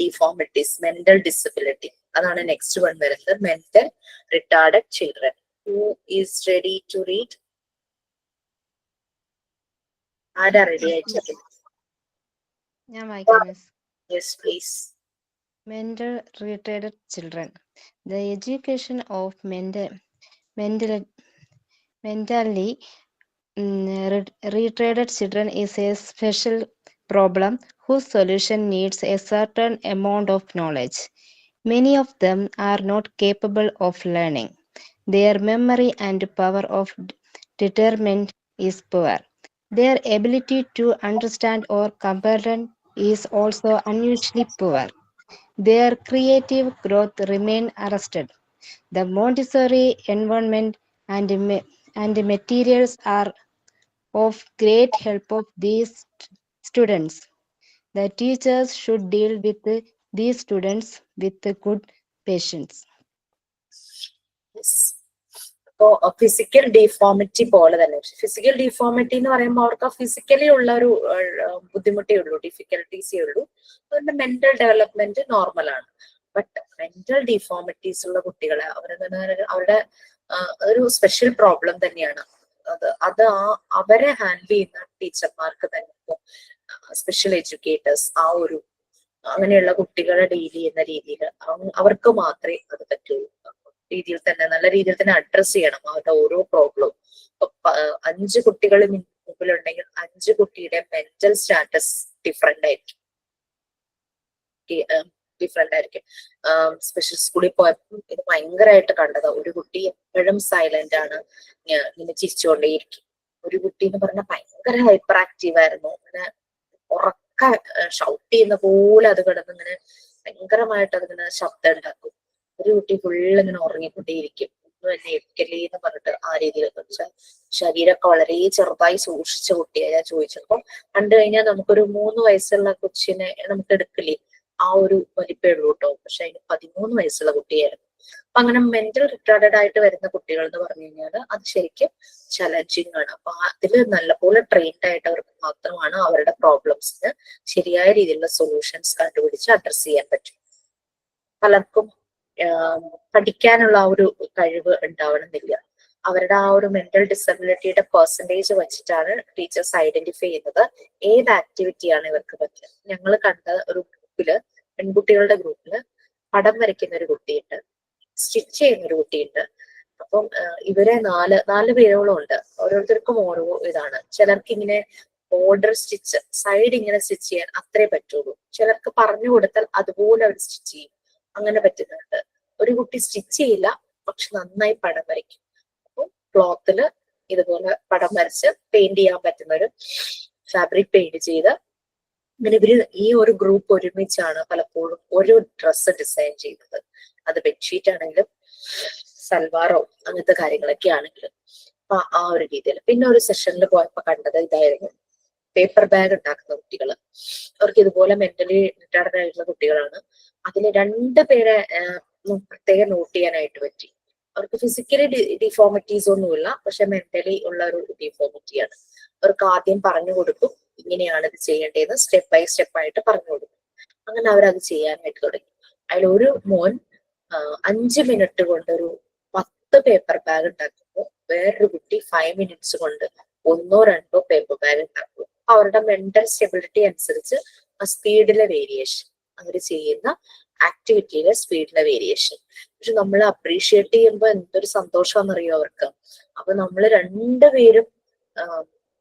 deformities, mental disability, അതാണ് നെക്സ്റ്റ് വൺ വരുന്നത്. Mental retarded children. Who is ready to read? ആരാ റെഡി ആയിട്ട്? ഞാൻ വായിക്കാം miss. Yes please. Mental retarded children. The education of mentally retarded children is a special problem whose solution needs a certain amount of knowledge. Many of them are not capable of learning. Their memory and power of determination is poor. Their ability to understand or comprehend is also unusually poor. Their creative growth remain arrested. The Montessori environment and materials are of great help of these students. The teachers should deal with these students with good patience. അപ്പോ physical deformity പോലെ തന്നെ, physical deformity എന്ന് പറയുമ്പോൾ അവർക്ക് physically ഉള്ള ഒരു ബുദ്ധിമുട്ടേ ഉള്ളൂ, ഡിഫിക്കൽട്ടീസേ ഉള്ളൂ. അതുകൊണ്ട് മെന്റൽ ഡെവലപ്മെന്റ് നോർമൽ ആണ്. ബട്ട് മെന്റൽ ഡിഫോമിറ്റീസ് ഉള്ള കുട്ടികളെ അവരുടെ ഒരു സ്പെഷ്യൽ പ്രോബ്ലം തന്നെയാണ്. അത് അവരെ ഹാൻഡിൽ ചെയ്യുന്ന ടീച്ചർമാർക്ക് തന്നെ, സ്പെഷ്യൽ എഡ്യൂക്കേറ്റേഴ്സ്, അങ്ങനെയുള്ള കുട്ടികളെ ഡീൽ ചെയ്യുന്ന രീതിയിൽ അവർക്ക് മാത്രമേ അത് പറ്റുള്ളൂ. രീതിയിൽ തന്നെ, നല്ല രീതിയിൽ തന്നെ അഡ്രസ് ചെയ്യണം അവരുടെ ഓരോ പ്രോബ്ലവും. 5 കുട്ടികൾ മുമ്പിലുണ്ടെങ്കിൽ 5 കുട്ടിയുടെ മെന്റൽ സ്റ്റാറ്റസ് ഡിഫറെന്റ് ആയിരിക്കും. സ്പെഷ്യൽ സ്കൂളിൽ പോയപ്പോൾ ഇത് ഭയങ്കരമായിട്ട് കണ്ടതാ. ഒരു കുട്ടി എപ്പോഴും സൈലന്റ് ആണ്, ഇങ്ങനെ ചിരിച്ചുകൊണ്ടേയിരിക്കും. ഒരു കുട്ടി എന്ന് പറഞ്ഞാൽ ഭയങ്കര ഹൈപ്പർ ആക്റ്റീവ് ആയിരുന്നു, ഇങ്ങനെ ഉറക്ക ഷൗട്ട് ചെയ്യുന്ന പോലെ അത് കിടന്ന് ഇങ്ങനെ ഭയങ്കരമായിട്ട് അതിങ്ങനെ ശബ്ദം ഉണ്ടാക്കും. ഒരു കുട്ടി ഫുള്ള് ഇങ്ങനെ ഉറങ്ങിക്കൊണ്ടേയിരിക്കും, ഒന്നും എന്നെ എടുക്കല്ലേ എന്ന് പറഞ്ഞിട്ട് ആ രീതിയിൽ. ശരീരമൊക്കെ വളരെ ചെറുതായി സൂക്ഷിച്ച കുട്ടിയെ ഞാൻ ചോദിച്ചപ്പോ കണ്ടു കഴിഞ്ഞാൽ നമുക്കൊരു 3 വയസ്സുള്ള കൊച്ചിനെ നമുക്ക് എടുക്കില്ലേ, ആ ഒരു വലിപ്പേ ഉള്ളൂ കേട്ടോ. പക്ഷെ അതിന് 13 വയസ്സുള്ള കുട്ടിയായിരുന്നു. അപ്പൊ അങ്ങനെ മെന്റൽ റിട്ടാർഡഡ് ആയിട്ട് വരുന്ന കുട്ടികൾ എന്ന് പറഞ്ഞു കഴിഞ്ഞാൽ അത് ശരിക്കും ചലഞ്ചിങ് ആണ്. അപ്പൊ അതിൽ നല്ലപോലെ ട്രെയിൻഡ് ആയിട്ടവർക്ക് മാത്രമാണ് അവരുടെ പ്രോബ്ലംസിന് ശരിയായ രീതിയിലുള്ള സൊല്യൂഷൻസ് കണ്ടുപിടിച്ച് അഡ്രസ് ചെയ്യാൻ പറ്റും. പലർക്കും പഠിക്കാനുള്ള ആ ഒരു കഴിവ് ഉണ്ടാവണമെന്നില്ല. അവരുടെ ആ ഒരു മെന്റൽ ഡിസബിലിറ്റിയുടെ പെർസെൻറ്റേജ് വെച്ചിട്ടാണ് ടീച്ചേഴ്സ് ഐഡന്റിഫൈ ചെയ്യുന്നത് ഏത് ആക്ടിവിറ്റിയാണ് ഇവർക്ക് പറ്റുക. ഞങ്ങൾ കണ്ട ഒരു ഗ്രൂപ്പില്, പെൺകുട്ടികളുടെ ഗ്രൂപ്പില് പടം വരയ്ക്കുന്ന ഒരു കുട്ടിയുണ്ട്, സ്റ്റിച്ച് ചെയ്യുന്ന ഒരു കുട്ടിയുണ്ട്. അപ്പം ഇവരെ 4 പേരോളം ഉണ്ട്. ഓരോരുത്തർക്കും ഓരോ ഇതാണ്. ചിലർക്ക് ഇങ്ങനെ ബോർഡർ സ്റ്റിച്ച്, സൈഡ് ഇങ്ങനെ സ്റ്റിച്ച് ചെയ്യാൻ അത്രേ പറ്റുള്ളൂ. ചിലർക്ക് പറഞ്ഞു കൊടുത്താൽ അതുപോലെ അവർ സ്റ്റിച്ച് ചെയ്യും, അങ്ങനെ പറ്റുന്നുണ്ട്. ഒരു കുട്ടി സ്റ്റിച്ച് ചെയ്യില്ല, പക്ഷെ നന്നായി പടം വരയ്ക്കും. അപ്പം ക്ലോത്തില് ഇതുപോലെ പടം വരച്ച് പെയിന്റ് ചെയ്യാൻ പറ്റുന്ന ഒരു ഫാബ്രിക് പെയിന്റ് ചെയ്ത് ഇങ്ങനെ ഇവര് ഈ ഒരു ഗ്രൂപ്പ് ഒരുമിച്ചാണ് പലപ്പോഴും ഒരു ഡ്രസ്സ് ഡിസൈൻ ചെയ്യുന്നത്. അത് ബെഡ്ഷീറ്റ് ആണെങ്കിലും സൽവാറോ അങ്ങനത്തെ കാര്യങ്ങളൊക്കെ ആണെങ്കിലും അപ്പൊ ആ ഒരു രീതിയിൽ. പിന്നെ ഒരു സെഷനിൽ പോയപ്പോ കണ്ടത് ഇതായിരുന്നു, പേപ്പർ ബാഗ് ഉണ്ടാക്കുന്ന കുട്ടികള്. അവർക്ക് ഇതുപോലെ മെന്റലി റിട്ടാർഡ് ആയിട്ടുള്ള കുട്ടികളാണ്. അതിൽ 2 പേരെ പ്രത്യേകം നോട്ട് ചെയ്യാനായിട്ട് പറ്റി. അവർക്ക് ഫിസിക്കലി ഡിഫോമിറ്റീസ് ഒന്നുമില്ല, പക്ഷെ മെന്റലി ഉള്ള ഒരു ഡിഫോമിറ്റിയാണ്. അവർക്ക് ആദ്യം പറഞ്ഞു കൊടുക്കും ഇങ്ങനെയാണ് ഇത് ചെയ്യേണ്ടതെന്ന്, സ്റ്റെപ്പ് ബൈ സ്റ്റെപ്പ് ആയിട്ട് പറഞ്ഞു കൊടുക്കും. അങ്ങനെ അവരത് ചെയ്യാനായിട്ട് തുടങ്ങി. അതിലൊരു മോൻ 5 മിനിറ്റ് കൊണ്ട് ഒരു 10 പേപ്പർ ബാഗ് ഉണ്ടാക്കുമ്പോൾ വേറൊരു കുട്ടി 5 മിനിറ്റ്സ് കൊണ്ട് 1 or 2 പേപ്പർ ബാഗ് ഉണ്ടാക്കും. അവരുടെ മെന്റൽ സ്റ്റെബിലിറ്റി അനുസരിച്ച് ആ സ്പീഡിലെ വേരിയേഷൻ, അവർ ചെയ്യുന്ന ആക്ടിവിറ്റിയിലെ സ്പീഡിലെ വേരിയേഷൻ. പക്ഷെ നമ്മൾ അപ്രീഷിയേറ്റ് ചെയ്യുമ്പോൾ എന്തൊരു സന്തോഷമാണെന്നറിയോ അവർക്ക്. അപ്പൊ നമ്മൾ രണ്ടുപേരും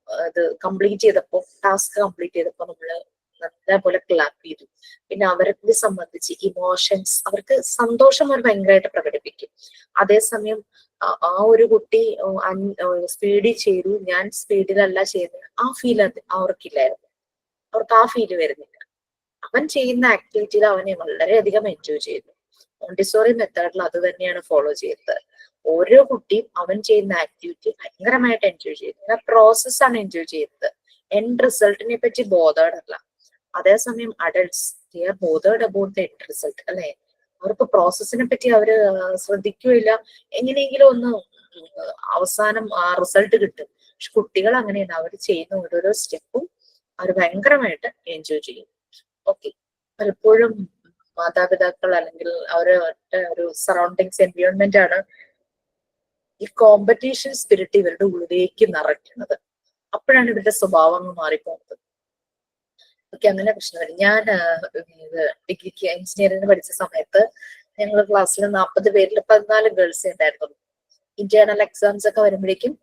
അത് കംപ്ലീറ്റ് ചെയ്തപ്പോ, ടാസ്ക് കംപ്ലീറ്റ് ചെയ്തപ്പോ നമ്മള് നല്ലപോലെ ക്ലാപ്പ് ചെയ്തു. പിന്നെ അവരെ സംബന്ധിച്ച് ഇമോഷൻസ്, അവർക്ക് സന്തോഷം അവർ ഭയങ്കരമായിട്ട് പ്രകടിപ്പിക്കും. അതേസമയം ആ ഒരു കുട്ടി സ്പീഡിൽ ചെയ്തു, ഞാൻ സ്പീഡിലല്ല ചെയ്തത്, ആ ഫീൽ അവർക്കില്ലായിരുന്നു. അവർക്ക് ആ ഫീല് വരുന്നില്ല. അവൻ ചെയ്യുന്ന ആക്ടിവിറ്റിയിൽ അവനെ വളരെയധികം എൻജോയ് ചെയ്തു. മോണ്ടിസോറി മെത്തേഡിൽ അത് തന്നെയാണ് ഫോളോ ചെയ്തത്. ഓരോ കുട്ടിയും അവൻ ചെയ്യുന്ന ആക്ടിവിറ്റി ഭയങ്കരമായിട്ട് എൻജോയ് ചെയ്തു. പ്രോസസ്സാണ് എൻജോയ് ചെയ്യുന്നത്, എൻഡ് റിസൾട്ടിനെ പറ്റി ബോധേഡല്ല. അതേസമയം adults they are bothered about the end result, അല്ലെ? അവർക്ക് പ്രോസസ്സിനെ പറ്റി അവര് ശ്രദ്ധിക്കുകയില്ല. എങ്ങനെയെങ്കിലും ഒന്ന് അവസാനം ആ റിസൾട്ട് കിട്ടും. പക്ഷെ കുട്ടികൾ അങ്ങനെയാണ്, അവർ ചെയ്യുന്ന ഓരോരോ സ്റ്റെപ്പും അവർ ഭയങ്കരമായിട്ട് എൻജോയ് ചെയ്യും. ഓക്കെ, പലപ്പോഴും മാതാപിതാക്കൾ അല്ലെങ്കിൽ അവരുടെ ഒരു സറൗണ്ടിങ്സ്, എൻവയോൺമെന്റ് ആണ് ഈ കോമ്പറ്റീഷൻ സ്പിരിറ്റ് ഇവരുടെ ഉള്ളിലേക്ക് നിറയ്ക്കുന്നത്. അപ്പോഴാണ് ഇവരുടെ സ്വഭാവങ്ങൾ മാറിപ്പോകുന്നത്. ഓക്കെ, അങ്ങനെ പ്രശ്നം വരും. ഞാൻ ഡിഗ്രിക്ക് എഞ്ചിനീയറിംഗ് പഠിച്ച സമയത്ത് ഞങ്ങളുടെ ക്ലാസ്സിൽ 40 പേരിൽ 14 ഗേൾസേ ഉണ്ടായിരുന്നുള്ളൂ. ഇന്റേണൽ എക്സാംസ് ഒക്കെ വരുമ്പോഴേക്കും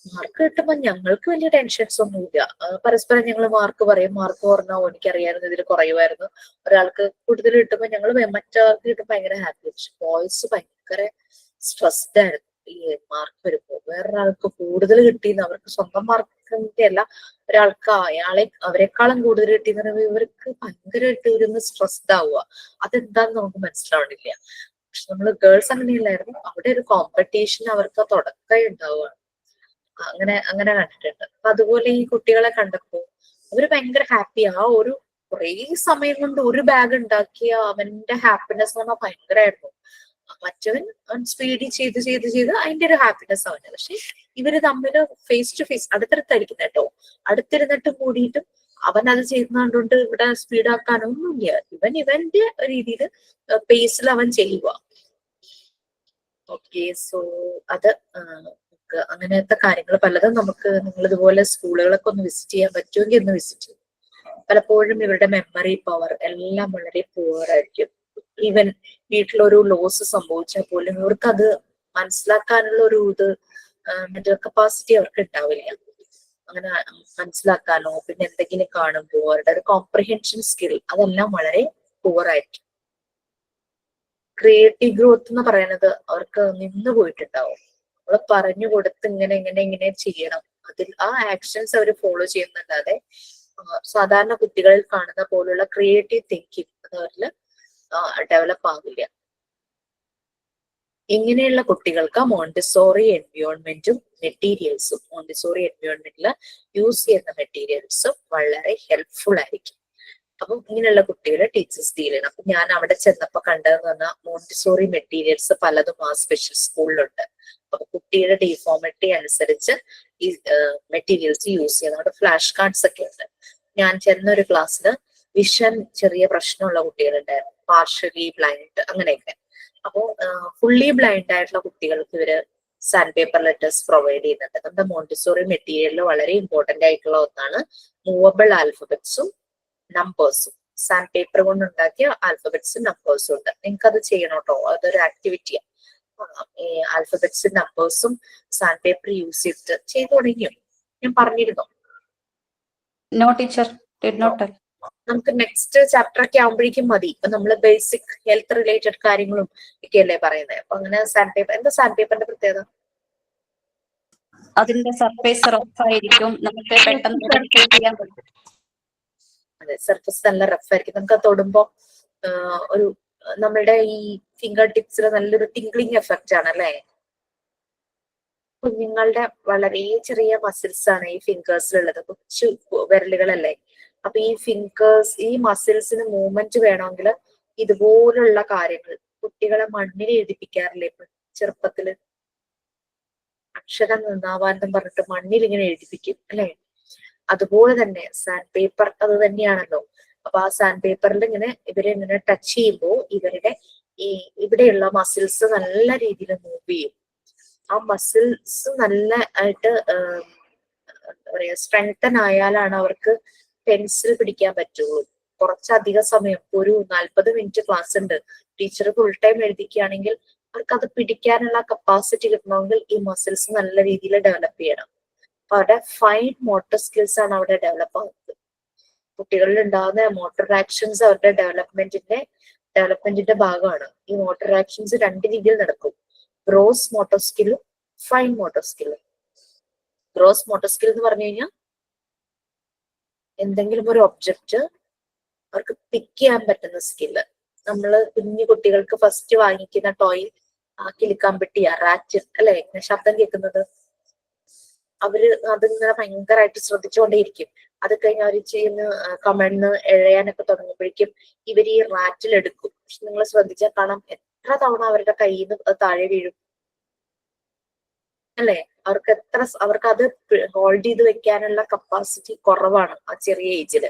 മാർക്ക് കിട്ടുമ്പോൾ ഞങ്ങൾക്ക് വലിയ ടെൻഷൻസ് ഒന്നുമില്ല. പരസ്പരം ഞങ്ങൾ മാർക്ക് പറയും. മാർക്ക് പറഞ്ഞാൽ എനിക്കറിയായിരുന്നു ഇതിൽ കുറയുമായിരുന്നു, ഒരാൾക്ക് കൂടുതൽ കിട്ടുമ്പോൾ ഞങ്ങൾ മറ്റൊരാൾക്ക് കിട്ടുമ്പോൾ ഭയങ്കര ഹാപ്പി. പക്ഷെ ബോയ്സ് ഭയങ്കര സ്ട്രെസ്ഡ് ആയിരുന്നു ഈ മാർക്ക് വരുമ്പോൾ. വേറൊരാൾക്ക് കൂടുതൽ കിട്ടിയെന്ന്, അവർക്ക് സ്വന്തം മാർക്കിന്റെ അല്ല, ഒരാൾക്ക് അവരെക്കാളും കൂടുതൽ കിട്ടിയെന്ന് പറയുമ്പോൾ ഇവർക്ക് ഭയങ്കരമായിട്ട് ഇരുന്ന് സ്ട്രെസ്ഡ് ആവുക. അതെന്താന്ന് നമുക്ക് മനസ്സിലാവണില്ല. പക്ഷെ നമ്മള് ഗേൾസ് അങ്ങനെയല്ലായിരുന്നു. അവിടെ ഒരു കോമ്പറ്റീഷൻ അവർക്ക് തുടക്കമേ ഉണ്ടാവുകയാണ്. അങ്ങനെ കണ്ടിട്ടുണ്ട്. അപ്പൊ അതുപോലെ ഈ കുട്ടികളെ കണ്ടപ്പോ അവര് ഭയങ്കര ഹാപ്പി. ആ ഒരു കുറേ സമയം കൊണ്ട് ഒരു ബാഗ് ഉണ്ടാക്കിയ അവന്റെ ഹാപ്പിനെസ് എന്ന് പറഞ്ഞാൽ ഭയങ്കരമായിരുന്നു. മറ്റവൻ സ്പീഡിൽ ചെയ്ത് അതിന്റെ ഒരു ഹാപ്പിനെസ് അവന്. പക്ഷെ ഇവര് തമ്മില് ഫേസ് ടു ഫേസ് അടുത്തടുത്തായിരിക്കും കേട്ടോ. അടുത്തിരുന്നിട്ട് കൂടിയിട്ടും അവൻ അത് ചെയ്യുന്നതുകൊണ്ട് ഇവിടെ സ്പീഡാക്കാനൊന്നുമില്ല. ഇവന്റെ രീതിയിൽ പേസിൽ അവൻ ചെയ്യുക. ഓക്കെ, സോ അത് അങ്ങനത്തെ കാര്യങ്ങൾ പലതും നമുക്ക്, നിങ്ങൾ ഇതുപോലെ സ്കൂളുകളൊക്കെ ഒന്ന് വിസിറ്റ് ചെയ്യാൻ പറ്റുമെങ്കിൽ ഒന്ന് വിസിറ്റ് ചെയ്യും. പലപ്പോഴും ഇവരുടെ മെമ്മറി പവർ എല്ലാം വളരെ പുവർ ആയിരിക്കും. ഈവൻ വീട്ടിലൊരു ലോസ് സംഭവിച്ചാൽ പോലും ഇവർക്ക് അത് മനസ്സിലാക്കാനുള്ള ഒരു മെന്റൽ കപ്പാസിറ്റി അവർക്ക് ഉണ്ടാവില്ല. അങ്ങനെ മനസ്സിലാക്കാനോ പിന്നെ എന്തെങ്കിലും കാണുമ്പോൾ അവരുടെ ഒരു കോംപ്രിഹെൻഷൻ സ്കിൽ അതെല്ലാം വളരെ പുവർ ആയിരിക്കും. ക്രിയേറ്റീവ് ഗ്രോത്ത് എന്ന് പറയുന്നത് അവർക്ക് നിന്ന് പോയിട്ടുണ്ടാവും. നമ്മൾ പറഞ്ഞു കൊടുത്ത് ഇങ്ങനെ ചെയ്യണം, അതിൽ ആ ആക്ഷൻസ് അവർ ഫോളോ ചെയ്യുന്നല്ലാതെ സാധാരണ കുട്ടികളിൽ കാണുന്ന പോലുള്ള ക്രിയേറ്റീവ് തിങ്കിങ് അവരിൽ ഡെവലപ്പ് ആകില്ല. ഇങ്ങനെയുള്ള കുട്ടികൾക്ക് മോണ്ടിസോറി എൻവയോൺമെന്റും മെറ്റീരിയൽസും, മോണ്ടിസോറി എൻവയോൺമെന്റിൽ യൂസ് ചെയ്യുന്ന മെറ്റീരിയൽസും വളരെ ഹെൽപ്ഫുൾ ആയിരിക്കും. അപ്പം ഇങ്ങനെയുള്ള കുട്ടികളെ ടീച്ചേഴ്സ് ഡീൽ ചെയ്യണം. അപ്പൊ ഞാൻ അവിടെ ചെന്നപ്പോ കണ്ടതെന്ന് പറഞ്ഞാൽ മോണ്ടിസോറി മെറ്റീരിയൽസ് പലതും ആ സ്പെഷ്യൽ സ്കൂളിലുണ്ട്. അപ്പൊ കുട്ടിയുടെ ഡിഫോമിറ്റി അനുസരിച്ച് ഈ മെറ്റീരിയൽസ് യൂസ് ചെയ്യുന്നത്. അവിടെ ഫ്ലാഷ് കാർഡ്സ് ഒക്കെ ഉണ്ട്. ഞാൻ ചെന്ന ഒരു ക്ലാസ്സിന് വിഷൻ ചെറിയ പ്രശ്നമുള്ള കുട്ടികളുണ്ടായിരുന്നു, പാർഷ്യലി ബ്ലൈൻഡ് അങ്ങനെയൊക്കെ. അപ്പോ ഫുള്ളി ബ്ലൈൻഡ് ആയിട്ടുള്ള കുട്ടികൾക്ക് ഇവര് സാൻഡ് പേപ്പർ ലെറ്റേഴ്സ് പ്രൊവൈഡ് ചെയ്യുന്നുണ്ട്. നമ്മുടെ മോണ്ടിസോറി മെറ്റീരിയലിൽ വളരെ ഇമ്പോർട്ടന്റ് ആയിട്ടുള്ള ഒന്നാണ് മൂവബിൾ ആൽഫബറ്റ്സും നമ്പേഴ്സും. സാൻഡ് പേപ്പർ കൊണ്ട് ഉണ്ടാക്കിയ ആൽഫബറ്റ്സും നമ്പേഴ്സും ഉണ്ട്. നിങ്ങൾക്ക് അത് ചെയ്യണം കേട്ടോ, അതൊരു ആക്ടിവിറ്റിയാണ്. ഈ ആൽഫബറ്റ്സും നമ്പേഴ്സും സാൻഡ് പേപ്പർ യൂസ് ചെയ്ത് തുടങ്ങിയോ? ഞാൻ പറഞ്ഞിരുന്നോ? No teacher, did not tell. നമുക്ക് നെക്സ്റ്റ് ചാപ്റ്റർ ഒക്കെ ആകുമ്പോഴേക്കും മതി. ഇപ്പൊ നമ്മള് ബേസിക് ഹെൽത്ത് റിലേറ്റഡ് കാര്യങ്ങളും ഒക്കെയല്ലേ പറയുന്നത്. അപ്പൊ അങ്ങനെ സാൻഡ് പേപ്പർ, എന്താ സാൻഡ് പേപ്പറിന്റെ പ്രത്യേകത? അതിന്റെ സർഫേസ് റഫ് ആയിരിക്കും, നമുക്ക് പെട്ടെന്ന് ഐഡന്റിഫൈ ചെയ്യാൻ പറ്റും. അതെ, സർഫസ് നല്ല റഫ് ആയിരിക്കും. നമുക്ക് തൊടുമ്പോ ഒരു നമ്മളുടെ ഈ ഫിംഗർ ടിപ്സിൽ നല്ലൊരു ടിംഗ്ലിംഗ് എഫക്റ്റ് ആണ് അല്ലേ? കുഞ്ഞുങ്ങളുടെ വളരെ ചെറിയ മസിൽസ് ആണ് ഈ ഫിംഗേഴ്സിലുള്ളത്, കൊച്ചു വിരലുകളല്ലേ. അപ്പൊ ഈ ഫിംഗേഴ്സ്, ഈ മസിൽസിന് മൂവ്മെന്റ് വേണമെങ്കിൽ ഇതുപോലുള്ള കാര്യങ്ങൾ, കുട്ടികളെ മണ്ണിൽ എഴുതിപ്പിക്കാറില്ലേ ഇപ്പൊ ചെറുപ്പത്തില്? അക്ഷരം നന്നാവാനെന്നും പറഞ്ഞിട്ട് മണ്ണിൽ ഇങ്ങനെ എഴുതിപ്പിക്കും അല്ലെ? അതുപോലെ തന്നെ സാൻഡ് പേപ്പർ അത് തന്നെയാണല്ലോ. അപ്പൊ ആ സാൻഡ് പേപ്പറിൽ ഇങ്ങനെ ഇങ്ങനെ ടച്ച് ചെയ്യുമ്പോൾ ഇവരുടെ ഈ ഇവിടെയുള്ള മസിൽസ് നല്ല രീതിയിൽ മൂവ് ചെയ്യും. ആ മസിൽസ് നല്ല ആയിട്ട് എന്താ പറയാ സ്ട്രെങ്തൻ ആയാലാണ് അവർക്ക് പെൻസിൽ പിടിക്കാൻ പറ്റുള്ളൂ. കുറച്ചധികം സമയം, ഒരു 40 മിനിറ്റ് ക്ലാസ് ഉണ്ട്, ടീച്ചർ ഫുൾ ടൈം എഴുതിക്കുകയാണെങ്കിൽ അവർക്ക് അത് പിടിക്കാനുള്ള കപ്പാസിറ്റി കിട്ടണമെങ്കിൽ ഈ മസിൽസ് നല്ല രീതിയിൽ ഡെവലപ്പ് ചെയ്യണം. അപ്പൊ അവിടെ ഫൈൻ മോട്ടോർ സ്കിൽസ് ആണ് അവിടെ ഡെവലപ്പ് ആകുന്നത്. കുട്ടികളിൽ ഉണ്ടാകുന്ന മോട്ടോർ ആക്ഷൻസ് അവരുടെ ഡെവലപ്മെന്റിന്റെ ഭാഗമാണ്. ഈ മോട്ടോർ ആക്ഷൻസ് 2 രീതിയിൽ നടക്കും, ഗ്രോസ് മോട്ടോർ സ്കില്ലും ഫൈൻ മോട്ടോർ സ്കില്ലും. ഗ്രോസ് മോട്ടോർ സ്കിൽ എന്ന് പറഞ്ഞു കഴിഞ്ഞാൽ എന്തെങ്കിലും ഒരു ഒബ്ജക്റ്റ് അവർക്ക് പിക്ക് ചെയ്യാൻ പറ്റുന്ന സ്കില്ല്. നമ്മള് കുഞ്ഞു കുട്ടികൾക്ക് ഫസ്റ്റ് വാങ്ങിക്കുന്ന ടോയ് കിലുക്കാൻപെട്ടിയാ, റാറ്റ് അല്ലെ, ശബ്ദം കേൾക്കുന്നത്, അവര് അതിങ്ങനെ ഭയങ്കരമായിട്ട് ശ്രദ്ധിച്ചുകൊണ്ടേയിരിക്കും. അത് കഴിഞ്ഞ് അവർ ചെയ്യുന്ന കമഴ്ന്ന് എഴയാനൊക്കെ തുടങ്ങുമ്പോഴേക്കും ഇവർ ഈ റാറ്റിലെടുക്കും. പക്ഷെ നിങ്ങൾ ശ്രദ്ധിച്ചാൽ കാണാം എത്ര തവണ അവരുടെ കയ്യിൽ നിന്ന് താഴെ വീഴും അല്ലെ? അവർക്ക് അത് ഹോൾഡ് ചെയ്ത് വെക്കാനുള്ള കപ്പാസിറ്റി കുറവാണ് ആ ചെറിയ ഏജില്.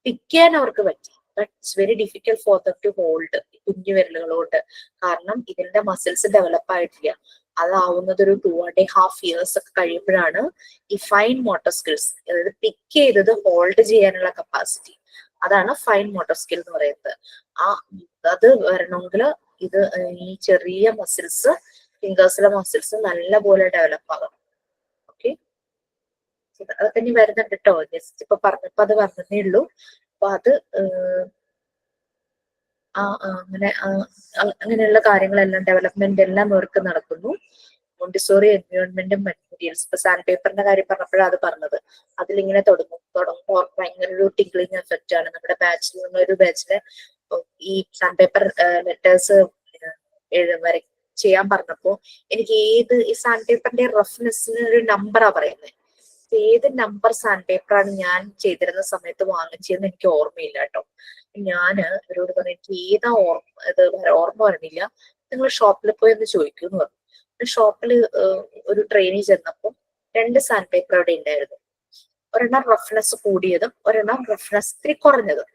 പിക്ക് ചെയ്യാൻ അവർക്ക് പറ്റി, but it's very difficult for them to hold കുഞ്ഞു വിരലുകളോട്ട്. കാരണം ഇതിന്റെ മസിൽസ് ഡെവലപ്പ് ആയിട്ടില്ല. അതാവുന്നത് ഒരു 2.5 years ഒക്കെ കഴിയുമ്പോഴാണ് ഈ ഫൈൻ മോട്ടോർ സ്കിൽസ്, അതായത് പിക്ക് ചെയ്തത് ഹോൾഡ് ചെയ്യാനുള്ള കപ്പാസിറ്റി, അതാണ് ഫൈൻ മോട്ടോർ സ്കിൽ എന്ന് പറയുന്നത്. അത് വരണമെങ്കിൽ ഇത് ഈ ചെറിയ മസിൽസ്, ഫിംഗേഴ്സിലെ മസിൽസ് നല്ല പോലെ ഡെവലപ്പ് ആകണം. ഓക്കെ, അതൊക്കെ ഇനി വരുന്നുണ്ട് കേട്ടോ. ജസ്റ്റ് ഇപ്പൊ പറഞ്ഞപ്പോ അത് പറഞ്ഞതേ ഉള്ളൂ. അപ്പൊ അത് അങ്ങനെയുള്ള കാര്യങ്ങളെല്ലാം ഡെവലപ്മെന്റ് എല്ലാം അവർക്ക് നടക്കുന്നു. മോണ്ടിസോറി എൻവയോൺമെന്റും മെറ്റീരിയൽസ്, ഇപ്പൊ സാൻഡ് പേപ്പറിന്റെ കാര്യം പറഞ്ഞപ്പോഴാണ് അത് പറഞ്ഞത്. അതിലിങ്ങനെ തുടങ്ങുമ്പോൾ ഭയങ്കര ഒരു ടിക്ലിങ് എഫക്റ്റ് ആണ്. നമ്മുടെ ബാച്ചിൽ നിന്നൊരു ബാച്ചിലെ ഈ സാൻഡ് പേപ്പർ ലെറ്റേഴ്സ് ചെയ്യാൻ പറഞ്ഞപ്പോ എനിക്ക് ഈ സാൻഡ് പേപ്പറിന്റെ റഫ്നെസ്സിന് ഒരു നമ്പറാ പറയുന്നത്. ഏത് നമ്പർ സാൻഡ് പേപ്പറാണ് ഞാൻ ചെയ്തിരുന്ന സമയത്ത് വാങ്ങിച്ചതെന്ന് എനിക്ക് ഓർമ്മയില്ല കേട്ടോ. ഞാന് ഇവരോട് പറഞ്ഞു എനിക്ക് ഏതാ ഓർമ്മ വരുന്നില്ല, നിങ്ങൾ ഷോപ്പിൽ പോയി ഒന്ന് ചോദിക്കൂ എന്ന് പറഞ്ഞു. ഷോപ്പിൽ ഒരു ട്രെയിനിൽ ചെന്നപ്പോ 2 സാൻഡ് പേപ്പർ അവിടെ ഉണ്ടായിരുന്നു. ഒരെണ്ണം റഫ്നെസ് കൂടിയതും ഒരെണ്ണം റഫ്നെസ് ഇത്തിരി കുറഞ്ഞതും.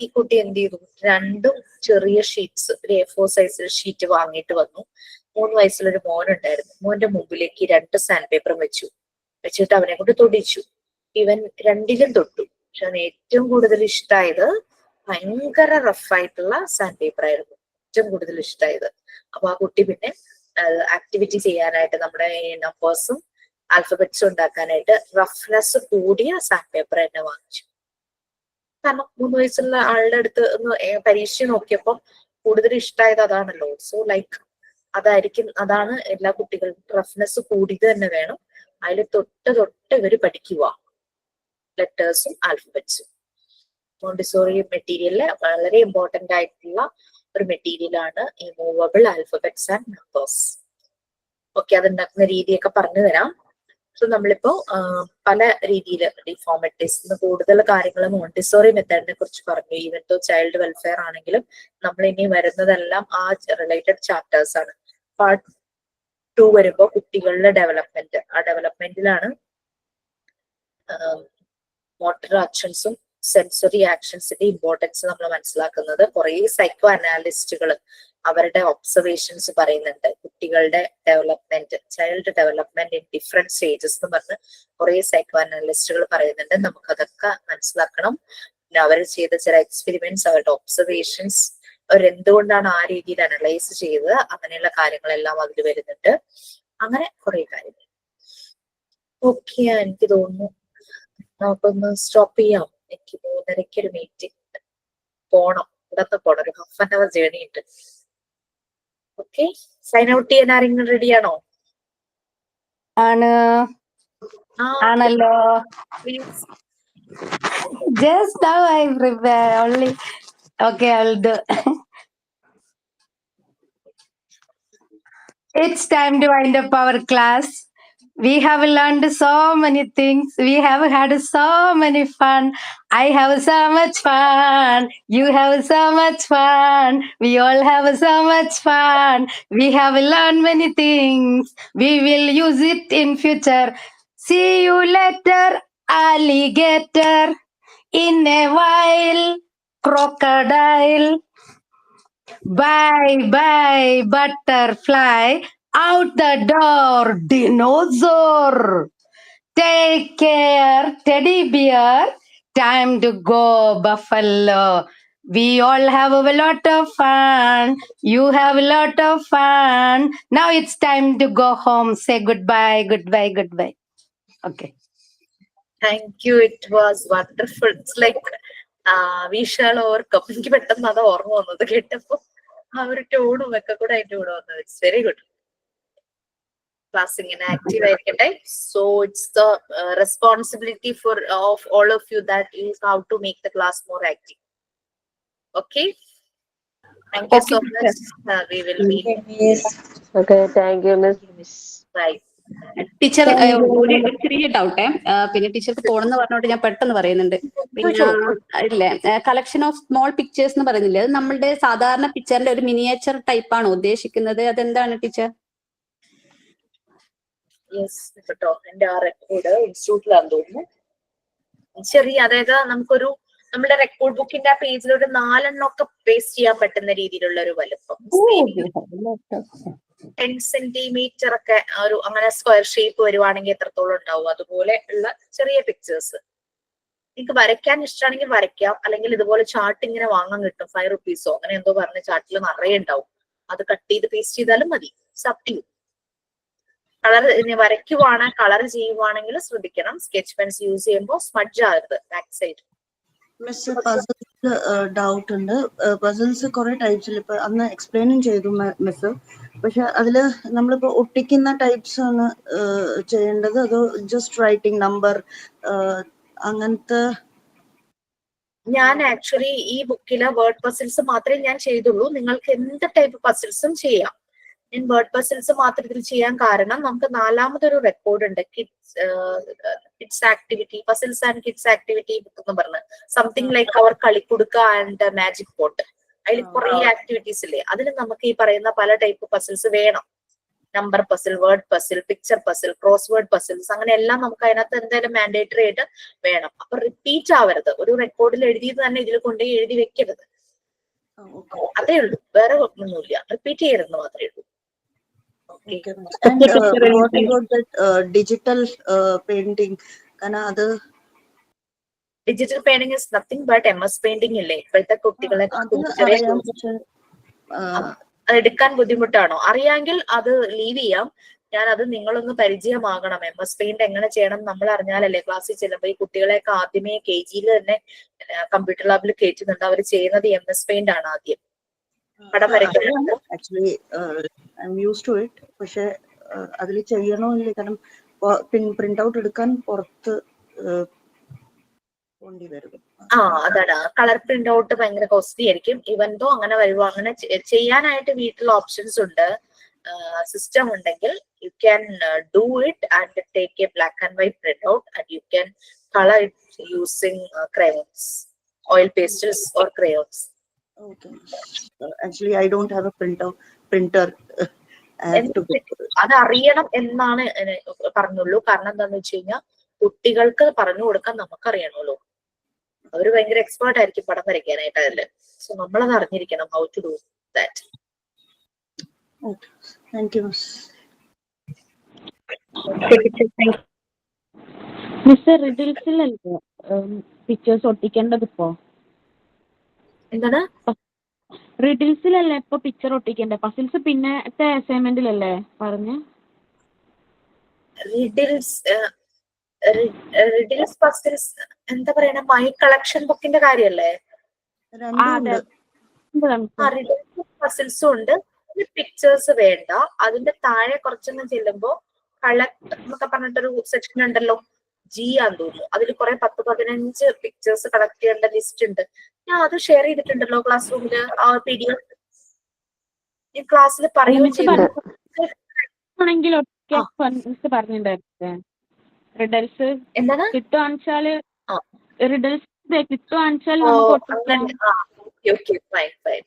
ഈ കുട്ടി എന്ത് ചെയ്തു, 2 ചെറിയ ഷീറ്റ്സ്, ഒരു A4 സൈസിൽ ഷീറ്റ് വാങ്ങിയിട്ട് വന്നു. 3 വയസ്സുള്ളൊരു മോനുണ്ടായിരുന്നു. മോന്റെ മുമ്പിലേക്ക് 2 സാൻഡ് പേപ്പറും വെച്ചിട്ട് അവനെ കൊണ്ട് തൊടിച്ചു. ഇവൻ 2ലും തൊട്ടു. പക്ഷെ അവന് ഏറ്റവും കൂടുതൽ ഇഷ്ടമായത് ഭയങ്കര റഫായിട്ടുള്ള സാൻഡ് പേപ്പർ ആയിരുന്നു, ഏറ്റവും കൂടുതൽ ഇഷ്ടമായത്. അപ്പൊ ആ കുട്ടി പിന്നെ ആക്ടിവിറ്റി ചെയ്യാനായിട്ട് നമ്മുടെ നമ്പേഴ്സും ആൽഫബറ്റ്സും ഉണ്ടാക്കാനായിട്ട് റഫ്നെസ് കൂടിയ സാൻഡ് പേപ്പർ തന്നെ വാങ്ങിച്ചു. കാരണം 3 വയസ്സുള്ള ആളുടെ അടുത്ത് ഒന്ന് പരീക്ഷ നോക്കിയപ്പോ കൂടുതൽ ഇഷ്ടമായത് അതാണല്ലോ. സോ ലൈക്ക് അതാണ് എല്ലാ കുട്ടികൾക്കും റഫ്നെസ് കൂടിയത് തന്നെ വേണം. അതിൽ തൊട്ട് ഇവര് പഠിക്കുക ലെറ്റേഴ്സും ആൽഫബറ്റ്സും. മോണ്ടിസോറി മെറ്റീരിയലില് വളരെ ഇമ്പോർട്ടന്റ് ആയിട്ടുള്ള ഒരു മെറ്റീരിയലാണ് ഈ movable alphabets and numbers. Okay, അതുണ്ടാക്കുന്ന രീതിയൊക്കെ പറഞ്ഞു തരാം. സോ നമ്മളിപ്പോ പല രീതിയിൽ ഡിഫോമിറ്റീസ് കൂടുതൽ കാര്യങ്ങൾ മോണ്ടിസോറി മെത്തേഡിനെ കുറിച്ച് പറഞ്ഞു. ഈവൻ ദോ ചൈൽഡ് വെൽഫെയർ ആണെങ്കിലും നമ്മൾ ഇനി വരുന്നതെല്ലാം ആ റിലേറ്റഡ് ചാപ്റ്റേഴ്സ് ആണ്. പാർട്ട് 2 വരുമ്പോ കുട്ടികളുടെ ഡെവലപ്മെന്റ്, ആ ഡെവലപ്മെന്റിലാണ് മോട്ടർ ആക്ഷൻസും സെൻസറി ആക്ഷൻസിന്റെ ഇമ്പോർട്ടൻസ് നമ്മൾ മനസ്സിലാക്കുന്നത്. കുറെ സൈക്കോ അനാലിസ്റ്റുകൾ അവരുടെ ഒബ്സർവേഷൻസ് പറയുന്നുണ്ട്. കുട്ടികളുടെ development, child development in different stages എന്ന് പറഞ്ഞ് കുറെ സൈക്കോ അനാലിസ്റ്റുകൾ പറയുന്നുണ്ട്. നമുക്കതൊക്കെ മനസ്സിലാക്കണം. പിന്നെ അവർ ചെയ്ത ചില എക്സ്പെരിമെന്റ്സ്, അവരുടെ ഒബ്സർവേഷൻസ്, അവരെന്തുകൊണ്ടാണ് ആ രീതിയിൽ അനലൈസ് ചെയ്തത്, അങ്ങനെയുള്ള കാര്യങ്ങളെല്ലാം അതിൽ വരുന്നുണ്ട്. അങ്ങനെ കുറെ കാര്യങ്ങൾ. ഓക്കെ, എനിക്ക് തോന്നുന്നു നമുക്കൊന്ന് സ്റ്റോപ്പ് ചെയ്യാം. എനിക്ക് 3:30 ഒരു മീറ്റിംഗ് പോണം, ഇവിടത്തെ പോണം, ഒരു ½ ജേർണി ഉണ്ട്. ഓക്കെ, സൈൻ ഔട്ട് ചെയ്യാൻ ആരെങ്കിലും റെഡിയാണോ? ആണല്ലോ. Please. Just now I prepare only. Okay, I'll do. It's time to wind up our class. We have learned so many things. We have had so many fun. I have so much fun. You have so much fun. We all have so much fun. We have learned many things. We will use it in future. See you later, alligator. In a while, crocodile. Bye bye, butterfly. Out the door, dinosaur. Take care, teddy bear. Time to go, buffalo. We all have a lot of fun. You have a lot of fun. Now it's time to go home. Say goodbye, goodbye, goodbye. Okay. Thank you. It was wonderful. It's like we shall overcome. എനിക്ക് പെട്ടെന്ന് അത് ഓർമ്മ വന്നത് കേട്ടപ്പോ ആ ഒരു ടോണും ഒക്കെ കൂടെ അതിന്റെ കൂടെ വന്നത്. It's very good. ക്ലാസ് ഇങ്ങനെ ആക്റ്റീവ് ആയിരിക്കട്ടെ. So it's the responsibility for of all of you that is how to make the class more active. Okay, thank you so much. We will meet. Okay, thank you miss. Bye. Teacher ഒരു ചെറിയ ഡൗട്ടേ, പിന്നെ ടീച്ചർക്ക് പോണെന്ന് പറഞ്ഞോണ്ട് ഞാൻ പെട്ടെന്ന് പറയുന്നുണ്ട്. പിന്നെ ഇല്ലേ, കളക്ഷൻ ഓഫ് സ്മോൾ പിക്ചേഴ്സ് എന്ന് പറയുന്നില്ലേ, അത് നമ്മളുടെ സാധാരണ പിക്ചറിന്റെ ഒരു മിനിയേച്ചർ ടൈപ്പ് ആണോ ഉദ്ദേശിക്കുന്നത്? അതെന്താണ് ടീച്ചർ? യെസ് കേട്ടോ, എന്റെ ആ റെക്കോർഡ് ഇൻസ്റ്റിറ്റ്യൂട്ടിലാന്ന് തോന്നുന്നു. ചെറിയ, അതായത് നമുക്കൊരു നമ്മുടെ റെക്കോർഡ് ബുക്കിന്റെ ആ പേജിൽ ഒരു 4 എണ്ണമൊക്കെ പേസ്റ്റ് ചെയ്യാൻ പറ്റുന്ന രീതിയിലുള്ള ഒരു വലുപ്പം. 10 സെന്റിമീറ്റർ ഒക്കെ ഒരു അങ്ങനെ സ്ക്വയർ ഷേപ്പ് വരുവാണെങ്കിൽ എത്രത്തോളം ഉണ്ടാവും, അതുപോലെ ഉള്ള ചെറിയ പിക്ചേഴ്സ്. നിങ്ങൾക്ക് വരയ്ക്കാൻ ഇഷ്ടമാണെങ്കിൽ വരയ്ക്കാം, അല്ലെങ്കിൽ ഇതുപോലെ ചാർട്ട് ഇങ്ങനെ വാങ്ങാൻ കിട്ടും. 5 റുപ്പീസോ അങ്ങനെ എന്തോ പറഞ്ഞ ചാർട്ടിൽ നിറയെ ഉണ്ടാവും. അത് കട്ട് ചെയ്ത് പേസ്റ്റ് ചെയ്താലും മതി. സബ്റ്റി കളർ വരയ്ക്കുവാണ്, കളർ ചെയ്യുവാണെങ്കിൽ ശ്രദ്ധിക്കണം. സ്കെച്ച് പെൻസ് യൂസ് ചെയ്യുമ്പോൾ സ്മഡ്ജ് ആകരുത് back side. Miss, puzzles doubt ഉണ്ട്. പസിൽസ് കുറെ ടൈപ്സിൽ ഇപ്പൊ അന്ന് എക്സ്പ്ലെയിനും ചെയ്തു മിസ്. പക്ഷെ അതില് നമ്മളിപ്പോ ഒട്ടിക്കുന്ന ടൈപ്സ് ആണ് ചെയ്യേണ്ടത്, അതോ ജസ്റ്റ് റൈറ്റിംഗ് നമ്പർ അങ്ങനത്തെ? ഞാൻ ആക്ച്വലി ഈ ബുക്കില് വേർഡ് പസിൽസ് മാത്രമേ ഞാൻ ചെയ്തുള്ളൂ. നിങ്ങൾക്ക് എന്ത് ടൈപ്പ് പസിൽസും ചെയ്യാം. ഞാൻ വേർഡ് പസിൽസ് മാത്രം ഇതിൽ ചെയ്യാൻ കാരണം നമുക്ക് 4ാമതൊരു റെക്കോർഡ് ഉണ്ട്, kids activity, puzzles and kids activity book എന്ന് പറഞ്ഞ്, something like our Kalikkudukka and Magic Pot. അതിൽ കുറെ ആക്ടിവിറ്റീസ് ഇല്ലേ, അതിൽ നമുക്ക് ഈ പറയുന്ന പല ടൈപ്പ് പസിൽസ് വേണം. Number puzzle, word puzzle, picture puzzle, crossword puzzles, അങ്ങനെ എല്ലാം നമുക്ക് അതിനകത്ത് എന്തായാലും മാൻഡേറ്ററി ആയിട്ട് വേണം. അപ്പൊ റിപ്പീറ്റ് ആവരുത്. ഒരു റെക്കോർഡിൽ എഴുതിയത് തന്നെ ഇതിൽ കൊണ്ടുപോയി എഴുതി വെക്കരുത്. അതേ ഉള്ളൂ, വേറെ ഒന്നുമില്ല. റിപ്പീറ്റ് ചെയ്യരുതെന്ന് മാത്രമേ ഉള്ളൂ. ഡിജിറ്റൽ പെയിന്റിംഗ്, കാരണം അത് digital painting is nothing but MS painting ഇല്ലേ ഇപ്പോഴത്തെ കുട്ടികളെ. അത് എടുക്കാൻ ബുദ്ധിമുട്ടാണോ? അറിയാമെങ്കിൽ അത് ലീവ് ചെയ്യാം. ഞാൻ അത് നിങ്ങളൊന്ന് പരിചയമാകണം. MS പെയിന്റ് എങ്ങനെ ചെയ്യണം നമ്മൾ അറിഞ്ഞാലല്ലേ ക്ലാസ്സിൽ ചെല്ലുമ്പോൾ. ഈ കുട്ടികളെയൊക്കെ ആദ്യമേ KG തന്നെ കമ്പ്യൂട്ടർ ലാബിൽ കയറ്റുന്നുണ്ട്. അവർ ചെയ്യുന്നത് MS പെയിന്റ് ആണ് ആദ്യം. പടം വരയ്ക്കുന്നത് actually I'm used to it. പക്ഷെ അതിൽ ചെയ്യണോ ഇല്ലേ, കാരണം പ്രിന്റ് ഔട്ട് എടുക്കാൻ പുറത്ത് കൊണ്ടുവരും. അതാണ്, കളർ പ്രിന്റ് ഔട്ട് ഭയങ്കര കോസ്റ്റ്ലി ആയിരിക്കും. ഇവൻ ദോ അങ്ങനെ വരുമ്പോ അങ്ങനെ ചെയ്യാനായിട്ട് വീട്ടിൽ ഓപ്ഷൻസ് ഉണ്ട്. സിസ്റ്റം ഉണ്ടെങ്കിൽ you can do it and take A black and white print out and you can colour it using crayons, oil pastels or crayons. Okay. Actually, I don't have a printer. അത് അറിയണം എന്നാണ് പറഞ്ഞുള്ളൂ. കാരണം എന്താന്ന് വെച്ച് കഴിഞ്ഞാൽ കുട്ടികൾക്ക് പറഞ്ഞു കൊടുക്കാൻ നമുക്കറിയണമല്ലോ. അവര് ഭയങ്കര എക്സ്പേർട്ട് ആയിരിക്കും പടം വരയ്ക്കാനായിട്ട് അതില്. സോ നമ്മളത് അറിഞ്ഞിരിക്കണം how to do that. Miss, റിഡിൽസിലല്ലേ പിക്ചേഴ്സ് ഒട്ടിക്കേണ്ടത്? ഇപ്പോ എന്താണ് റിഡിൽസിലല്ലേ ഇപ്പൊ പിക്ചർ ഒട്ടിക്കേണ്ടത്? പസിൽസ് പിന്നത്തെ അസൈൻമെന്റിലല്ലേ പറഞ്ഞ? റിഡിൽസ് പസിൽസ് എന്താ പറയണ, മൈ കളക്ഷൻ ബുക്കിന്റെ കാര്യല്ലേ? റിഡിൽസ് പസിൽസും ഉണ്ട്. പിക്ചേഴ്സ് വേണ്ട. അതിന്റെ താഴെ കുറച്ചൊന്ന് ചെല്ലുമ്പോ കളക്ട് എന്നൊക്കെ പറഞ്ഞിട്ടൊരു സെക്ഷൻ ഉണ്ടല്ലോ, G ആന്ന് തോന്നുന്നു. അതിൽ കുറെ 10-15 പിക്ചേഴ്സ് കളക്ട് ചെയ്യേണ്ട ലിസ്റ്റ് ഉണ്ട്. ഞാൻ അത് ഷെയർ ചെയ്തിട്ടുണ്ടല്ലോ ക്ലാസ് റൂമില്. ആ PDF ഈ ക്ലാസ്സിൽ പറയുകയും ചെയ്തു. മിസ് പറഞ്ഞിട്ടുണ്ടായിരുന്നില്ലേ റിഡൽസ് എന്താണ് കിട്ടുവാണെച്ചാല് ആ റിഡൽസ് കിട്ടുവാണെച്ചാൽ ഓ നമുക്ക് ഒട്ടിക്കാം. അങ്ങനെ ആ okay fine fine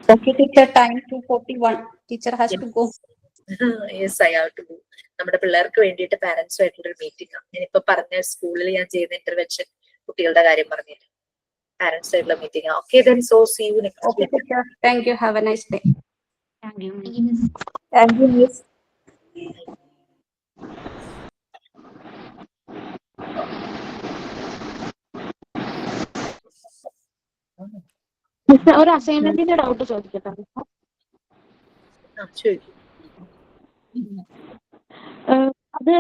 Okay, teacher, time 2:41. Teacher has to go. Yes I have to go. നമ്മുടെ പിള്ളേർക്ക് വേണ്ടിയിട്ട് പാരന്റ്സുമായിട്ടുള്ള ഒരു മീറ്റിംഗ് ആണ്. ഞാനിപ്പോ പറഞ്ഞ സ്കൂളിൽ ഞാൻ ചെയ്യുന്ന ഇന്റർവെൻഷൻ കുട്ടികളുടെ കാര്യം പറഞ്ഞിട്ട് പാരന്റ്സ് ആയിട്ടുള്ള മീറ്റിംഗ് ആണ്. Okay then so see you next Okay, teacher. Thank you. Have a nice day. Thank you. Thank you, Miss. Miss ഒരു അസൈൻമെന്റിന്റെ ഡൗട്ട് ചോദിക്കട്ടെ മിസ്? ചോദിക്കും. അത്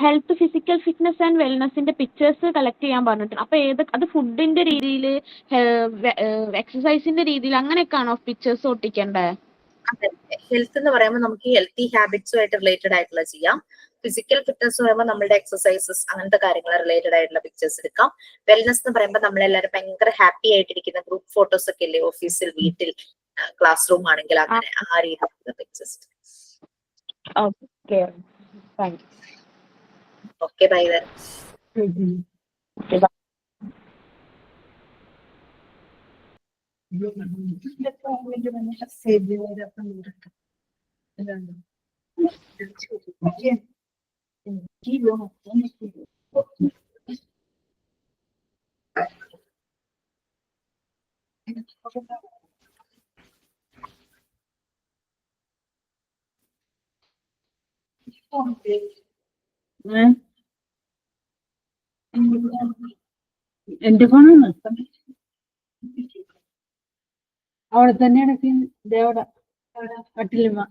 ഹെൽത്ത് ഫിസിക്കൽ ഫിറ്റ്നസ് ആൻഡ് വെൽനെസിന്റെ പിക്ചേഴ്സ് കളക്ട് ചെയ്യാൻ പറഞ്ഞിട്ടുണ്ട്. അപ്പൊ അത് ഫുഡിന്റെ രീതിയിൽ എക്സസൈസിന്റെ രീതിയിൽ അങ്ങനെയൊക്കെയാണോ പിക്ചേഴ്സ് ഒട്ടിക്കണ്ടേ? അതെ, ഹെൽത്ത് എന്ന് പറയുമ്പോൾ നമുക്ക് ഹെൽത്തി ഹാബിറ്റ്സുമായിട്ട് റിലേറ്റഡ് ആയിട്ടുള്ള ചെയ്യാം. ഫിസിക്കൽ ഫിറ്റ്നസ് എന്ന് പറയുമ്പോൾ നമ്മുടെ എക്സസൈസസ് അങ്ങനത്തെ കാര്യങ്ങൾ റിലേറ്റഡ് ആയിട്ടുള്ള പിക്ചേഴ്സ് എടുക്കാം. വെൽനസ് എന്ന് പറയുമ്പോൾ നമ്മളെല്ലാവരും ഭയങ്കര ഹാപ്പി ആയിട്ടിരിക്കുന്ന ഗ്രൂപ്പ് ഫോട്ടോസ് ഒക്കെ ഇല്ലേ, ഓഫീസിൽ, വീട്ടിൽ, ക്ലാസ് റൂം ആണെങ്കിൽ അങ്ങനെ ആ രീതിയിലുള്ള pictures. Okay thank U. Okay bye then. Okay bye. എന്റെ ഫോണാണ് അവിടെ തന്നെയാണ് ദേവട കട്ടിലിമ്മ.